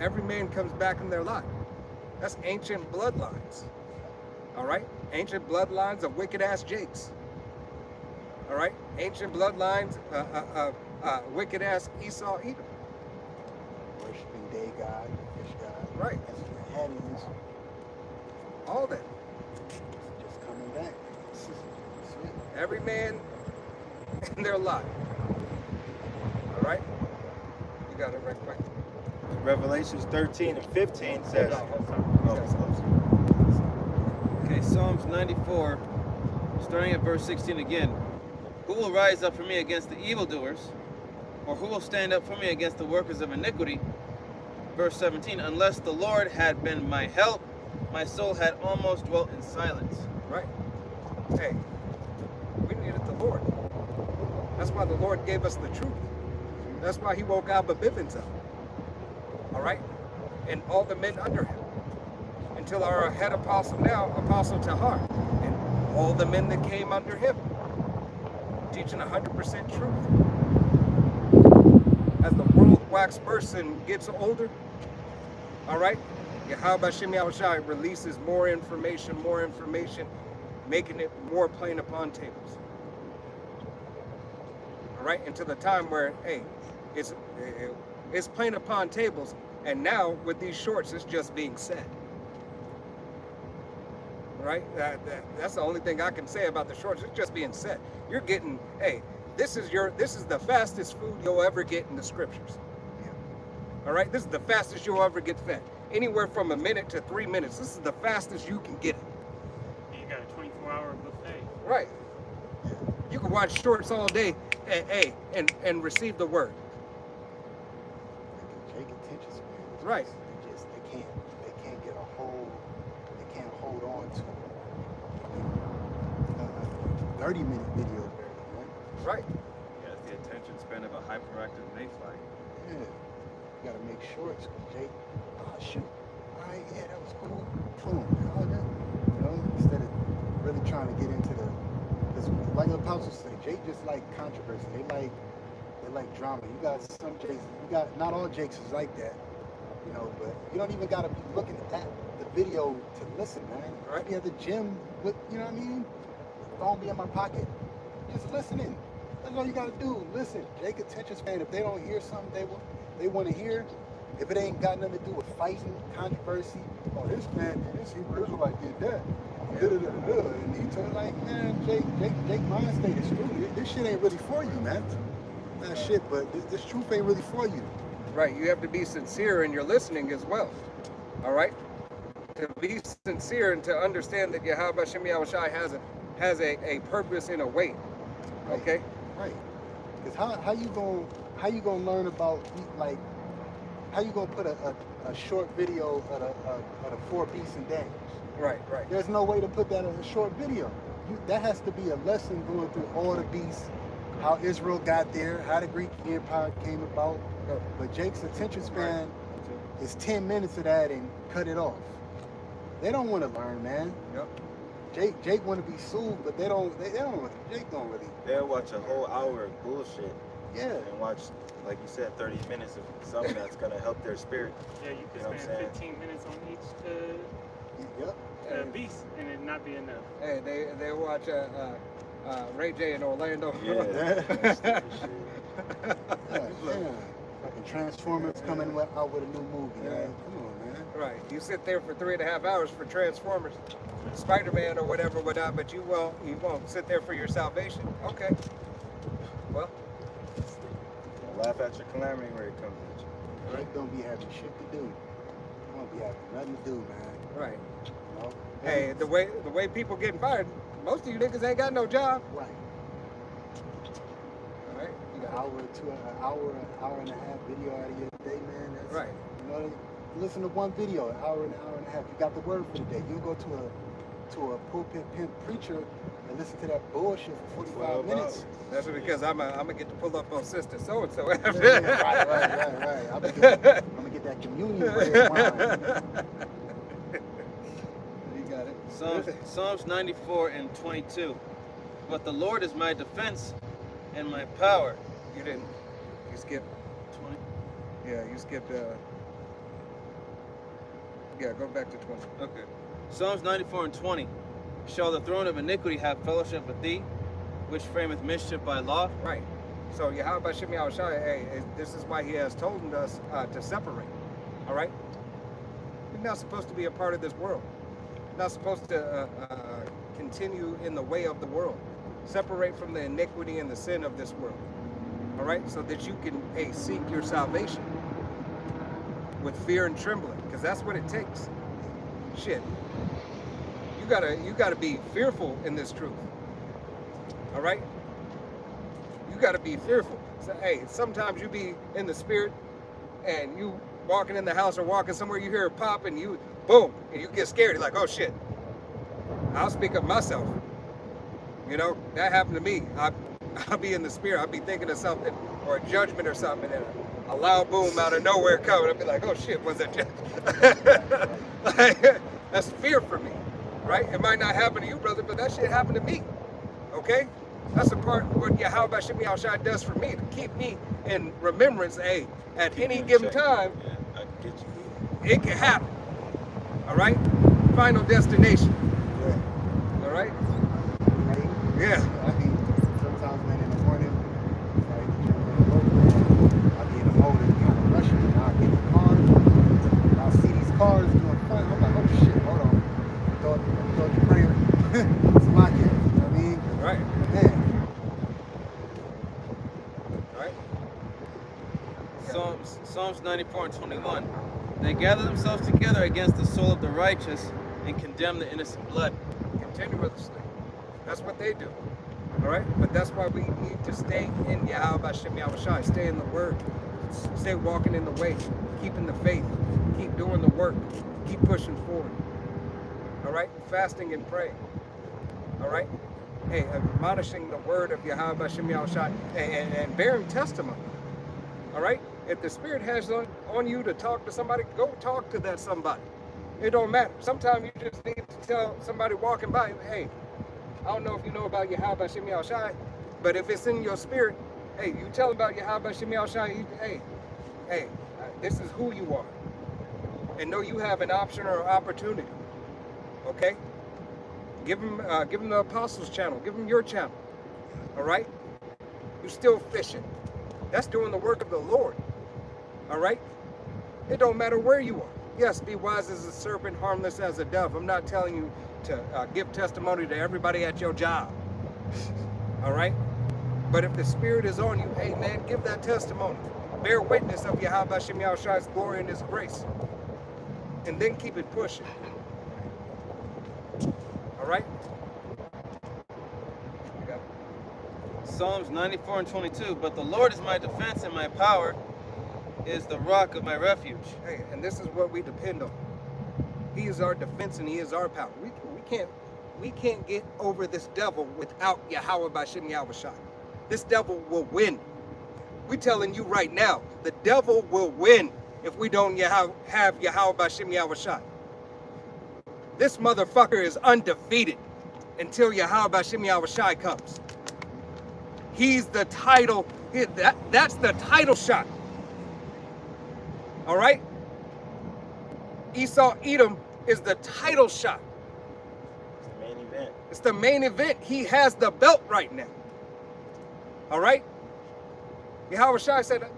every man comes back in their lot. That's ancient bloodlines. All right? Ancient bloodlines of wicked ass Jakes. All right? Ancient bloodlines of wicked ass Esau Edom. Worshiping day god, fish god. Right. That's what the head is. All that. Just coming back. Sweet. Every man in their lot. All right? You got it right quick. Revelations 13 and 15 says, Okay, Psalms 94, starting at verse 16 again. Who will rise up for me against the evildoers? Or who will stand up for me against the workers of iniquity? Verse 17, unless the Lord had been my help, my soul had almost dwelt in silence. Right. Hey, we needed the Lord. That's why the Lord gave us the truth. That's why he woke Abba Bivens up. All right? And all the men under him. Until our head apostle now, Apostle Tahar. And all the men that came under him. Teaching 100% truth. As the world wax person gets older, all right? Yahweh Shem Yahushai releases more information, making it more plain upon tables. All right? Until the time where, hey, it's plain upon tables, and now with these shorts, it's just being said. Right? That's the only thing I can say about the shorts. It's just being said. You're getting, hey, this is the fastest food you'll ever get in the scriptures. All right? This is the fastest you'll ever get fed. Anywhere from a minute to 3 minutes. This is the fastest you can get it. You got a 24-hour buffet. Right. You can watch shorts all day, and receive the word. Jake attention spans. Right. They can't get a hold. They can't hold on to 30-minute video barely, man. Right. Yeah, it's the attention span of a hyperactive mayfly. Yeah. You gotta make shorts, cause Jake, oh shoot, all right, yeah, that was cool. Boom, all that. You know, instead of really trying to get into because like the apostles say, Jake just like controversy. They like drama. You got some Jakes, not all Jakes is like that, you know, but you don't even gotta be looking at the video to listen, man. Right? Be at the gym with, you know what I mean? Phone be in my pocket, just listening. That's all you gotta do. Listen. Jake attention span. If they don't hear something they want to hear, if it ain't got nothing to do with fighting, controversy, oh this Hebrew Israelite did that, and he told like, man, Jake mind state is true. This shit ain't really for you, man. Not shit, but this truth ain't really for you. Right. You have to be sincere in your listening as well. All right. To be sincere and to understand that Yahweh Shem Yahushai has a purpose in a way. Okay. Right. Because how you gonna learn about, like, how you gonna put a short video of the 4 beasts and Daniels? Right. There's no way to put that in a short video. That has to be a lesson going through all the beasts, how Israel got there, how the Greek Empire came about. But Jake's attention span is 10 minutes of that and cut it off. They don't want to learn, man. Yep. Jake want to be soothed, but they don't. Jake don't really. they'll watch a whole hour of bullshit Yeah. and watch, like you said, 30 minutes of something that's going to help their spirit. Yeah, you You know can what I'm spend saying? 15 minutes on each Yep. beast and it not be enough. Hey, they watch Ray J in Orlando. Yeah. Stupid shit. Yeah. Fucking Transformers coming out with a new movie, man. Come on, man. Right. You sit there for 3.5 hours for Transformers, Spider-Man or whatever, but you won't sit there for your salvation. Okay. Well, Laugh at your calamity where it comes at you. Jake don't be having shit to do. Come on, don't be having nothing to do, man. Right. You know? Hey, the way people getting fired, most of you niggas ain't got no job. Right. All right. You An got hour to an hour and a half video out of your day, man. That's, right. You know, listen to one video, an hour and a half. You got the word for the day. You go to a pulpit pimp preacher and listen to that bullshit for 45 minutes. That's because I'm gonna get to pull up on sister so and so after. Right. I'm gonna get that communion red wine. You got it. Psalms 94 and 22. But the Lord is my defense and my power. You didn't. You skipped. 20. Yeah, you skipped. Yeah, go back to 20. Okay. Psalms 94 and 20. Shall the throne of iniquity have fellowship with thee, which frameth mischief by law? Right. So Yahweh Shemi Shai, hey, this is why he has told us to separate. All right? You're not supposed to be a part of this world. You're not supposed to continue in the way of the world. Separate from the iniquity and the sin of this world. All right? So that you can, hey, seek your salvation with fear and trembling, because that's what it takes. Shit. You gotta be fearful in this truth. All right? You gotta be fearful. So, hey, sometimes you be in the spirit and you walking in the house or walking somewhere, you hear a pop and you, boom, and you get scared. You're like, oh shit. I'll speak up myself. You know, that happened to me. I'll be in the spirit. I'll be thinking of something or a judgment or something, and a loud boom out of nowhere coming. I'll be like, oh shit, was that like, that's fear for me, right? It might not happen to you, brother, but that shit happened to me, okay? That's a part of what Yahweh Shemi Shai does for me, to keep me in remembrance, hey, at any given time, Yeah, I get you. it can happen, all right? Final destination, Yeah. all right? Right? Yeah. I mean, sometimes, man, in the morning, like, I'll be in the mode of kind of rushing, and I'll get in the car, and I'll see these cars doing fun. I'm like, oh shit, hold on. Throw the prayer. It's my kid, you know what I mean? Right. Man. Right. Psalms 94 and 21. They gather themselves together against the soul of the righteous and condemn the innocent blood. Continuously. That's what they do. All right? But that's why we need to stay in Yahweh Shemi Shai. Stay in the word. Stay walking in the way. Keeping the faith. Keep doing the work. Keep pushing forward. All right? Fasting and praying. All right? Hey, admonishing the word of Yahweh Shemi Shai and bearing testimony. All right? If the Spirit has on you to talk to somebody, go talk to that somebody. It don't matter. Sometimes you just need to tell somebody walking by, hey, I don't know if you know about Yahweh Shemi Shai, but if it's in your spirit, hey, you tell about Yahweh Shemi Shai, hey, this is who you are. And know you have an option or opportunity. Okay? Give them the Apostles channel. Give them your channel. All right? You're still fishing. That's doing the work of the Lord. All right? It don't matter where you are. Yes, be wise as a serpent, harmless as a dove. I'm not telling you to give testimony to everybody at your job. All right? But if the Spirit is on you, hey man, give that testimony. Bear witness of Yahweh Shemi Shai's glory and His grace. And then keep it pushing. All right? You got it. Psalms 94 and 22. But the Lord is my defense and my power, is the rock of my refuge. Hey, and this is what we depend on. He is our defense and He is our power. We can't get over this devil without Yahweh B'Shem Yahushai. This devil will win. We telling you right now, the devil will win if we don't have Yahweh B'Shem Yahushai. This motherfucker is undefeated until Yahweh B'Shem Yahushai comes. He's the title. That's the title shot. All right? Esau Edom is the title shot. It's the main event. It's the main event. He has the belt right now. All right? Yahweh Shai said,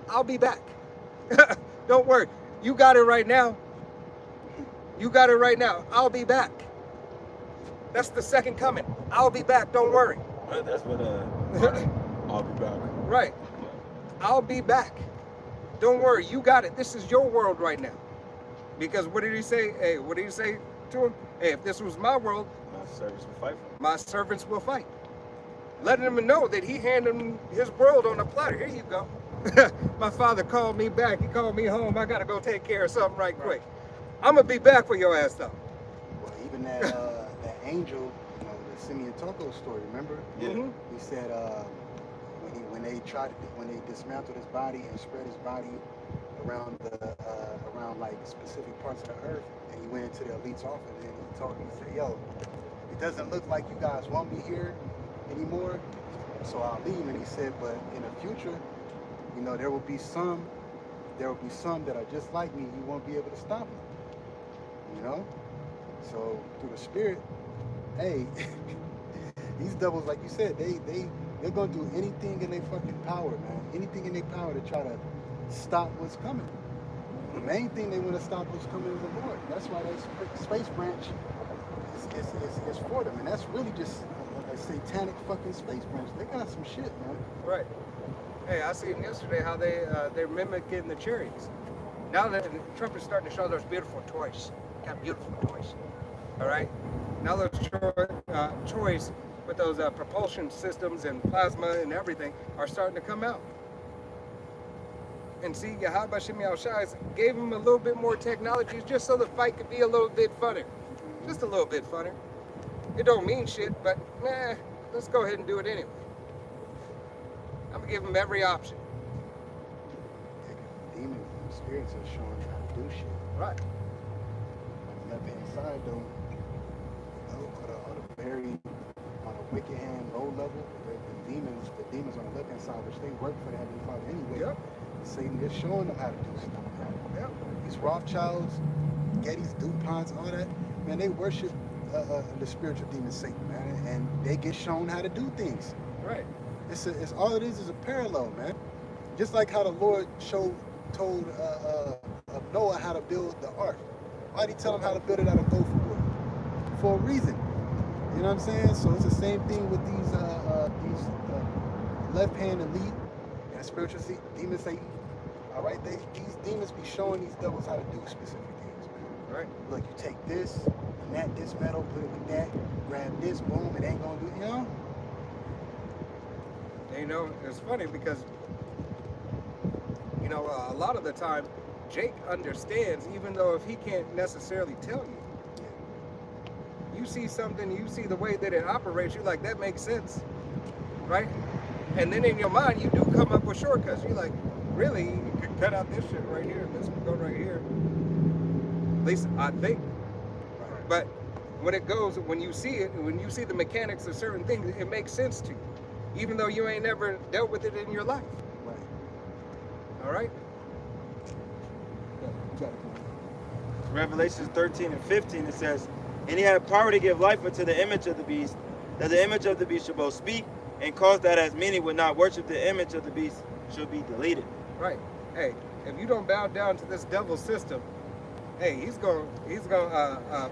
I'll be back. Don't worry. You got it right now. You got it right now. I'll be back. That's the second coming. I'll be back. Don't worry. That's what I'll be back. Right. I'll be back. Don't worry. You got it. This is your world right now. Because what did he say? Hey, what did he say to him? Hey, if this was my world, My servants will fight for him. my servants will fight. Letting him know that he handed him his world on a platter. Here you go. My father called me back. He called me home. I gotta go take care of something right quick. I'm gonna be back for your ass though. Well, even that that angel, you know, the Simeon Toko story. Remember? Yeah. Mhm. He said when they dismantled his body and spread his body around like specific parts of the earth, and he went into the elite's office and he told me, he said, "Yo, it doesn't look like you guys want me here anymore, so I'll leave." And he said, "But in the future, you know, there will be some that are just like me. You won't be able to stop them. You know? So through the spirit, hey, these devils, like you said, they're gonna do anything in their fucking power, man. Anything in their power to try to stop what's coming. The main thing they want to stop what's coming is the Lord. That's why that space branch is for them, and that's really just a satanic fucking space branch. They got some shit, man. Right. Hey, I seen yesterday how they're mimicking the chariots. Now that Trump is starting to show those beautiful toys. Got beautiful toys. All right. Now those toys with those propulsion systems and plasma and everything are starting to come out. And see, Yahweh Shemi Al-Shai gave him a little bit more technology just so the fight could be a little bit funner. Just a little bit funner. It don't mean shit, but let's go ahead and do it anyway. I'm gonna give him every option. Demon spirits are showing how to do shit. Right. On the left hand side, though, you know, on a wicked hand, low level, the demons on the left hand side, which they work for the Heavenly Father anyway. Yep. Satan is showing them how to do stuff. Yep. These Rothschilds, Gettys, DuPonts, all that, man, they worship the spiritual demon Satan, man, and they get shown how to do things. Right. It's all it is a parallel, man. Just like how the Lord told Noah how to build the ark. Why did he tell him how to build it out of gopher wood? For a reason. You know what I'm saying? So it's the same thing with these left-hand elite and spiritual demon Satan. All right, these demons be showing these devils how to do specific things, man. Right. Look, you take this and this metal, put it with that, grab this, boom, it ain't gonna do, you know? You know, it's funny because, you know, a lot of the time, Jake understands, even though if he can't necessarily tell you. You see something, you see the way that it operates, you're like, that makes sense, right? And then in your mind, you do come up with shortcuts. You're like, really, you could cut out this shit right here, this would go right here. At least I think. But when it goes, when you see it, when you see the mechanics of certain things, it makes sense to you, even though you ain't never dealt with it in your life. Right. All right? Revelations 13 and 15, it says, "And he had power to give life unto the image of the beast, that the image of the beast should both speak, and cause that as many would not worship the image of the beast should be deleted." Right. Hey, if you don't bow down to this devil system, hey, he's gonna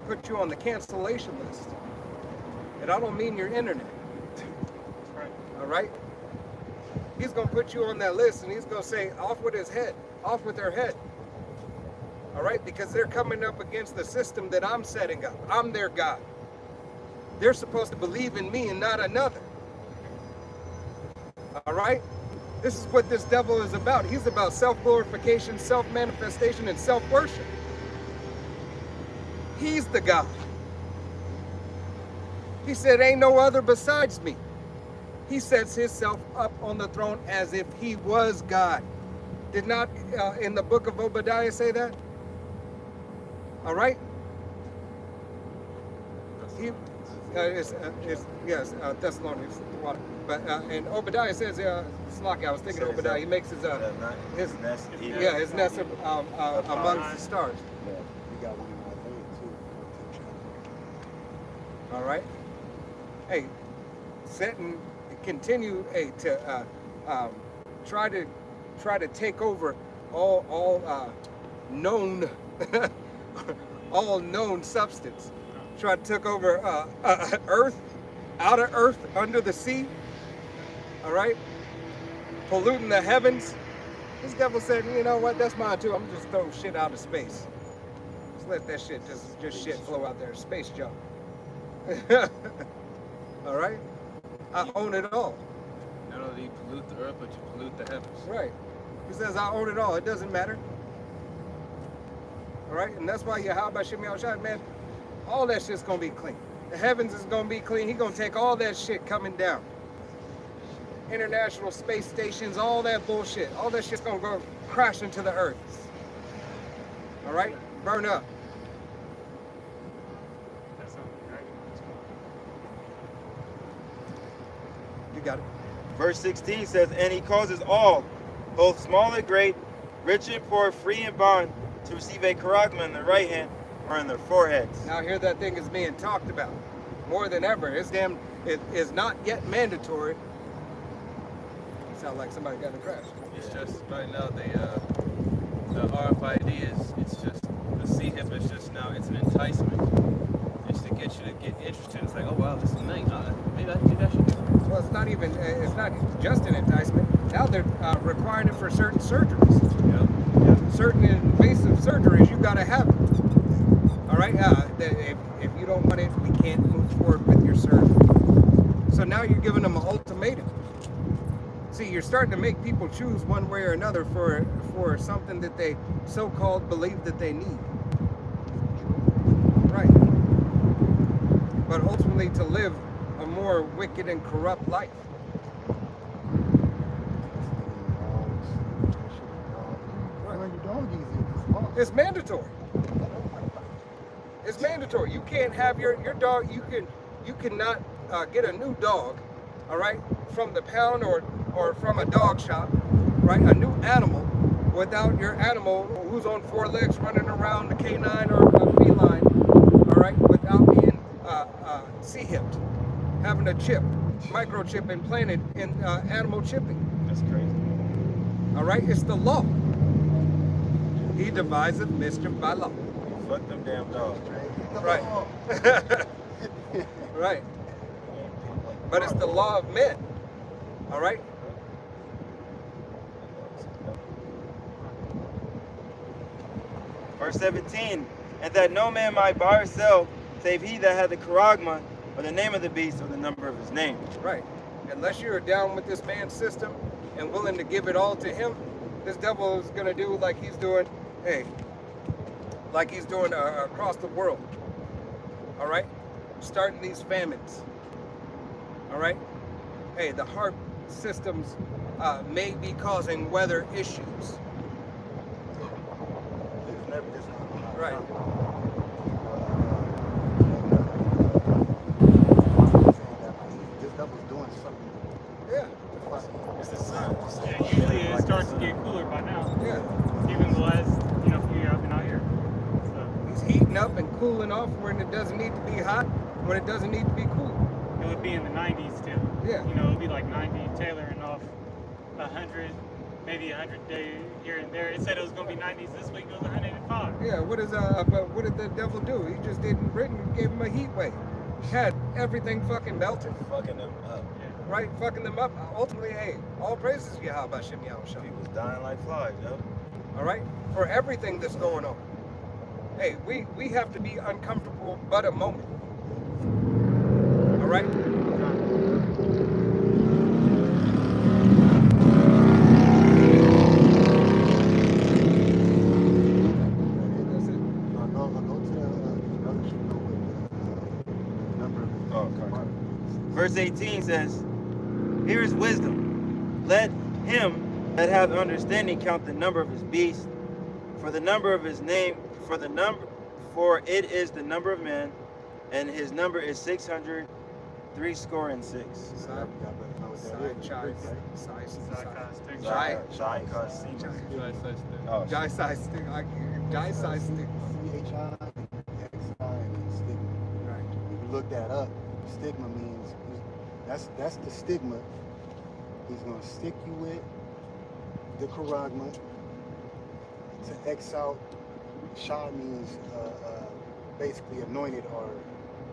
put you on the cancellation list. And I don't mean your internet. Right. All right? He's gonna put you on that list, and he's gonna say, off with his head, off with their head. All right? Because they're coming up against the system that I'm setting up. I'm their God. They're supposed to believe in me and not another. All right? This is what this devil is about. He's about self-glorification, self-manifestation, and self-worship. He's the God. He said, ain't no other besides me. He sets himself up on the throne as if he was God. Did not in the book of Obadiah say that? All right? Thessalonians. But in Obadiah says, Slock, I was thinking Obadiah, he makes his nest amongst the stars. We got one in Isaiah too. All right. Hey, set and continue to try to take over all known all known substance. Try to take over earth, outer earth, under the sea. All right, polluting the heavens. This devil said, you know what? That's mine too. I'm just throwing shit out of space. let that shit just shit flow out there. Space junk. All right? I own it all. Not only you pollute the earth, but you pollute the heavens. Right. He says, I own it all. It doesn't matter. All right? And that's why Yahweh Shem Yahushua, man, all that shit's going to be clean. The heavens is going to be clean. He's going to take all that shit coming down. International space stations, all that bullshit. All that shit's going to go crash into the earth. All right? Burn up. That's something, right? You got it. Verse 16 says, and he causes all, both small and great, rich and poor, free and bond, to receive a charagma in their right hand or in their foreheads. Now here that thing is being talked about more than ever. It is not yet mandatory. You sound like somebody got in a crash. It's just right now the RFID is it's just the CHIP is just now it's an enticement. It's to get you to get interested. It's like, oh wow, this is nice. Maybe I should do it. Well, it's not just an enticement. Now they're requiring it for certain surgeries. Yep. Certain invasive surgeries, you got to have it. All right. If you don't want it, we can't move forward with your surgery. So now you're giving them an ultimatum. See, you're starting to make people choose one way or another for something that they so-called believe that they need. Right. But ultimately to live a more wicked and corrupt life. It's mandatory. It's mandatory. You can't have your dog. You cannot get a new dog, all right, from the pound or from a dog shop, right? A new animal without your animal who's on four legs running around the canine or a feline, all right, without being C-hipped, having a chip, microchip implanted in animal chipping. That's crazy. All right, it's the law. He deviseth mischief by law. Fuck them damn dogs. Right. Right. But it's the law of men. All right? Verse 17, and that no man might buy or sell, save he that had the charagma, or the name of the beast, or the number of his name. Right. Unless you're down with this man's system and willing to give it all to him, this devil is going to do like he's doing, like he's doing across the world. All right? Starting these famines. All right? Hey, the heart systems may be causing weather issues. Right. This devil's doing something. Yeah. It's the sun. Yeah, usually it starts to get cooler by now. Yeah. Even the last, few years I've been out here. So He's heating up and cooling off when it doesn't need to be hot, when it doesn't need to be cool. it would be in the 90s still. Yeah. It would be like 90, tailoring off 100, maybe 100 day here and there. It said it was gonna be 90s this week. It was 105. Yeah, what did the devil do? He just didn't Britain gave him a heat wave. Had everything fucking melted. Fucking them up. Right, fucking them up. Ultimately, hey, all praises to Yahweh Shem Yahushua. People's dying like flies, yo. All right, for everything that's going on. Hey, we have to be uncomfortable but a moment. All right. Verse 18 says, here is wisdom. Let him that hath understanding count the number of his beasts, for the number of his name, for it is the number of men, and his number is 600, 66. Look that up. Stigma means that's the stigma he's going to stick you with, the charagma, to X out. Shah means basically anointed or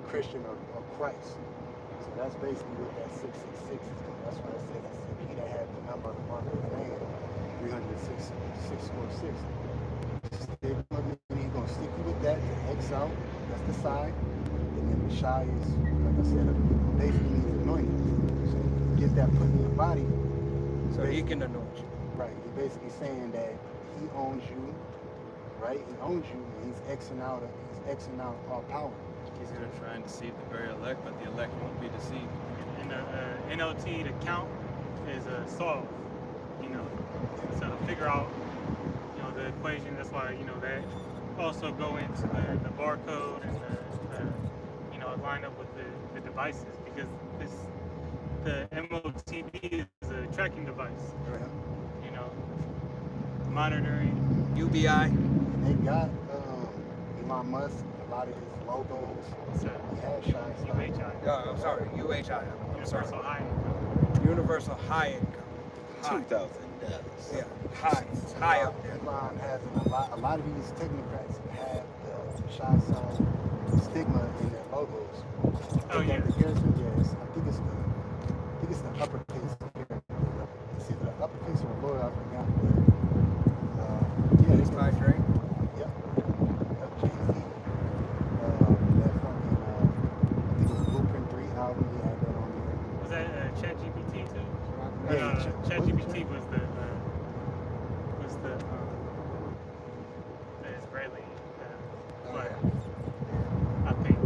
Christian or Christ. So that's basically what that 666 is doing. That's why I said he that had the number of the mark of the man, 306, 646. Stigma means he's going to stick you with that to out. That's the side. And then the shy is, like I said, basically means anointing. So you get that put in your body. So he can anoint you. Right. He's basically saying that he owns you, right? He owns you, and he's Xing out all power. He's going to try and deceive the very elect, but the elect won't be deceived. And the NLT, the count is solve, you know. So to figure out, you know, the equation, that's why, you know, that also go into the barcode and you know, line up with the devices, because the MOTB is a tracking device, Right. you know, monitoring. UBI. And they got Elon Musk, a lot of his logos. So, He has shy stuff. UHI, I'm sorry, UHI. I'm sorry. universal high. Universal high income. High. $2,000. Yeah, high. It's high up there. Elon has a lot of these technocrats have the shy side stigma in their logos. Oh, yeah. The Harrison, yes. I think it's the uppercase here. It's either the uppercase or the lower, I forgot. But yeah, It's by Drake. Yep. Jay-Z. That fucking I think it was Blueprint 3 album. He had that on there. Was that ChatGPT too? Yeah, ChatGPT was the Israeli player, I think.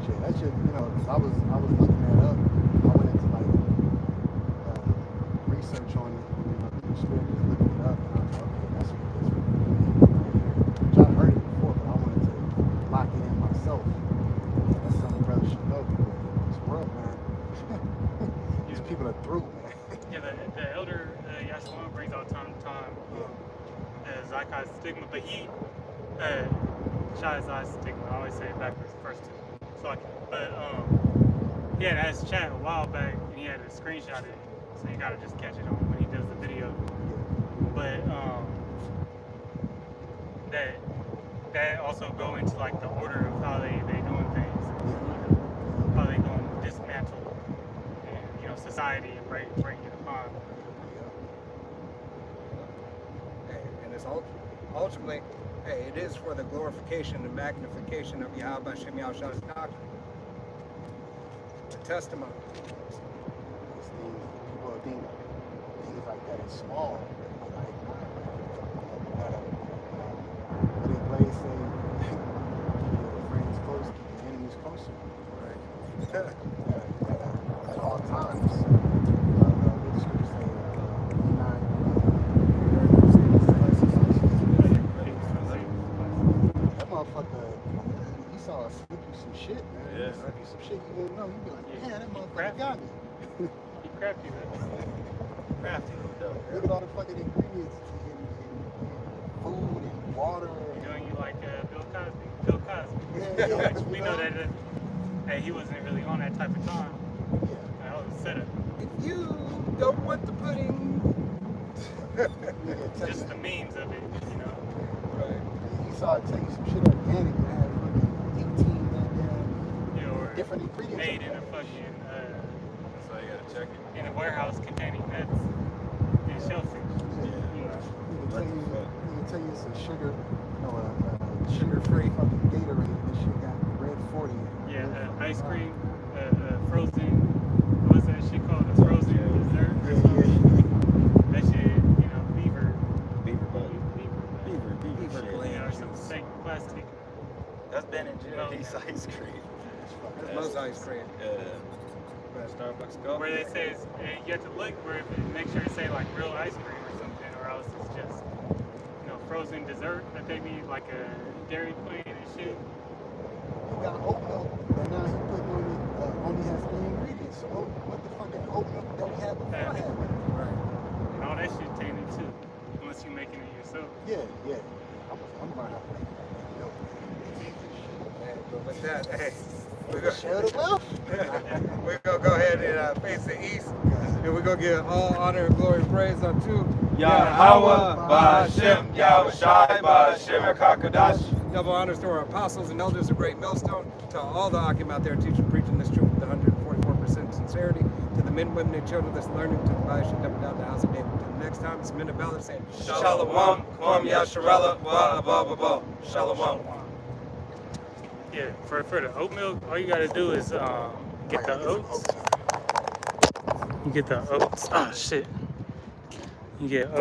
Shit, that shit, you know, 'cause I was looking that up. I went into like research on it, you know, just looking it up, and I was like, okay, that's what this means right here. Which I heard it before, but I wanted to lock it in myself. That's something brothers should know, because this world, man, these people are through, man. Yeah, the elder Yashalom brings out time to time Zakai's stigma, but he Shai's stigma. I always say it backwards, the first two. So he had asked chat a while back, and he had a screenshot of it, so you gotta just catch it on when he does the video. But that also go into like the order of how they doing things, how they going to dismantle, and, you know, society and break it apart. Hey, and it's ultimately, hey, it is for the glorification and magnification of Yahweh Hashem Yahshua's doctrine. The testimony. People think things like that is small. Like, what did Blaze say? Keep your friends close, keep your enemies closer. Right. At all times. What the scripture say? That motherfucker, he saw us slip you some shit, man. Yeah. Slip you some shit you didn't know. You'd be like, man, that motherfucker got me. He crafty, man. Crafty. Look at all the fucking ingredients in food and water. You know, you like Bill Cosby. Bill Cosby. Yeah, Which we know that hey, he wasn't really on that type of time. Yeah. That was a setup. If you don't want the pudding, Just the memes of it, you know. right. He saw it tell you some shit organic that had fucking 18 goddamn Yeah, or different ingredients. made in a fucking That's why you got to check it. in a warehouse containing nuts and shellfish. Yeah. You know. He can tell you it's a sugar, Sugar-free. fucking Gatorade. This shit got red 40. Yeah, ice cream, frozen. What's that shit called? A frozen dessert or something. That shit, you know, beaver Beaver you know, or shit. some fake plastic. That's Ben and Jerry's ice cream. That's most ice cream. Starbucks Go. Where they say you have to look where it make sure to say like real ice cream or something, or else it's just, you know, frozen dessert that they be like a Dairy Queen and shit. You got oat milk that now he putting on it only has 3 ingredients. So what the fucking oat milk that we had before had? Right. And all that shit tainted too, unless you're making it yourself. Yeah. I'm learning how to make milk. Hey, but with that, hey, Share the wealth. we're going to go ahead and face the east. And we're going to give all honor and glory and praise unto Yahweh, Ba'ashem, Yahushai, Ba'ashem, Kakadash. Double honors to our apostles and elders of Great Millstone, to all the Akim out there teaching, preaching this truth with 144% sincerity, to the men, women, and children that's learning, to the Ba'ashem, never doubt the house of David. Till the next time, it's men of valor saying, Shalom, Kwam Yasharella, Wa Abba, Shalom. Yeah, for the oat milk, all you gotta do is get the oats. You get the oats. Oh shit. You get oats.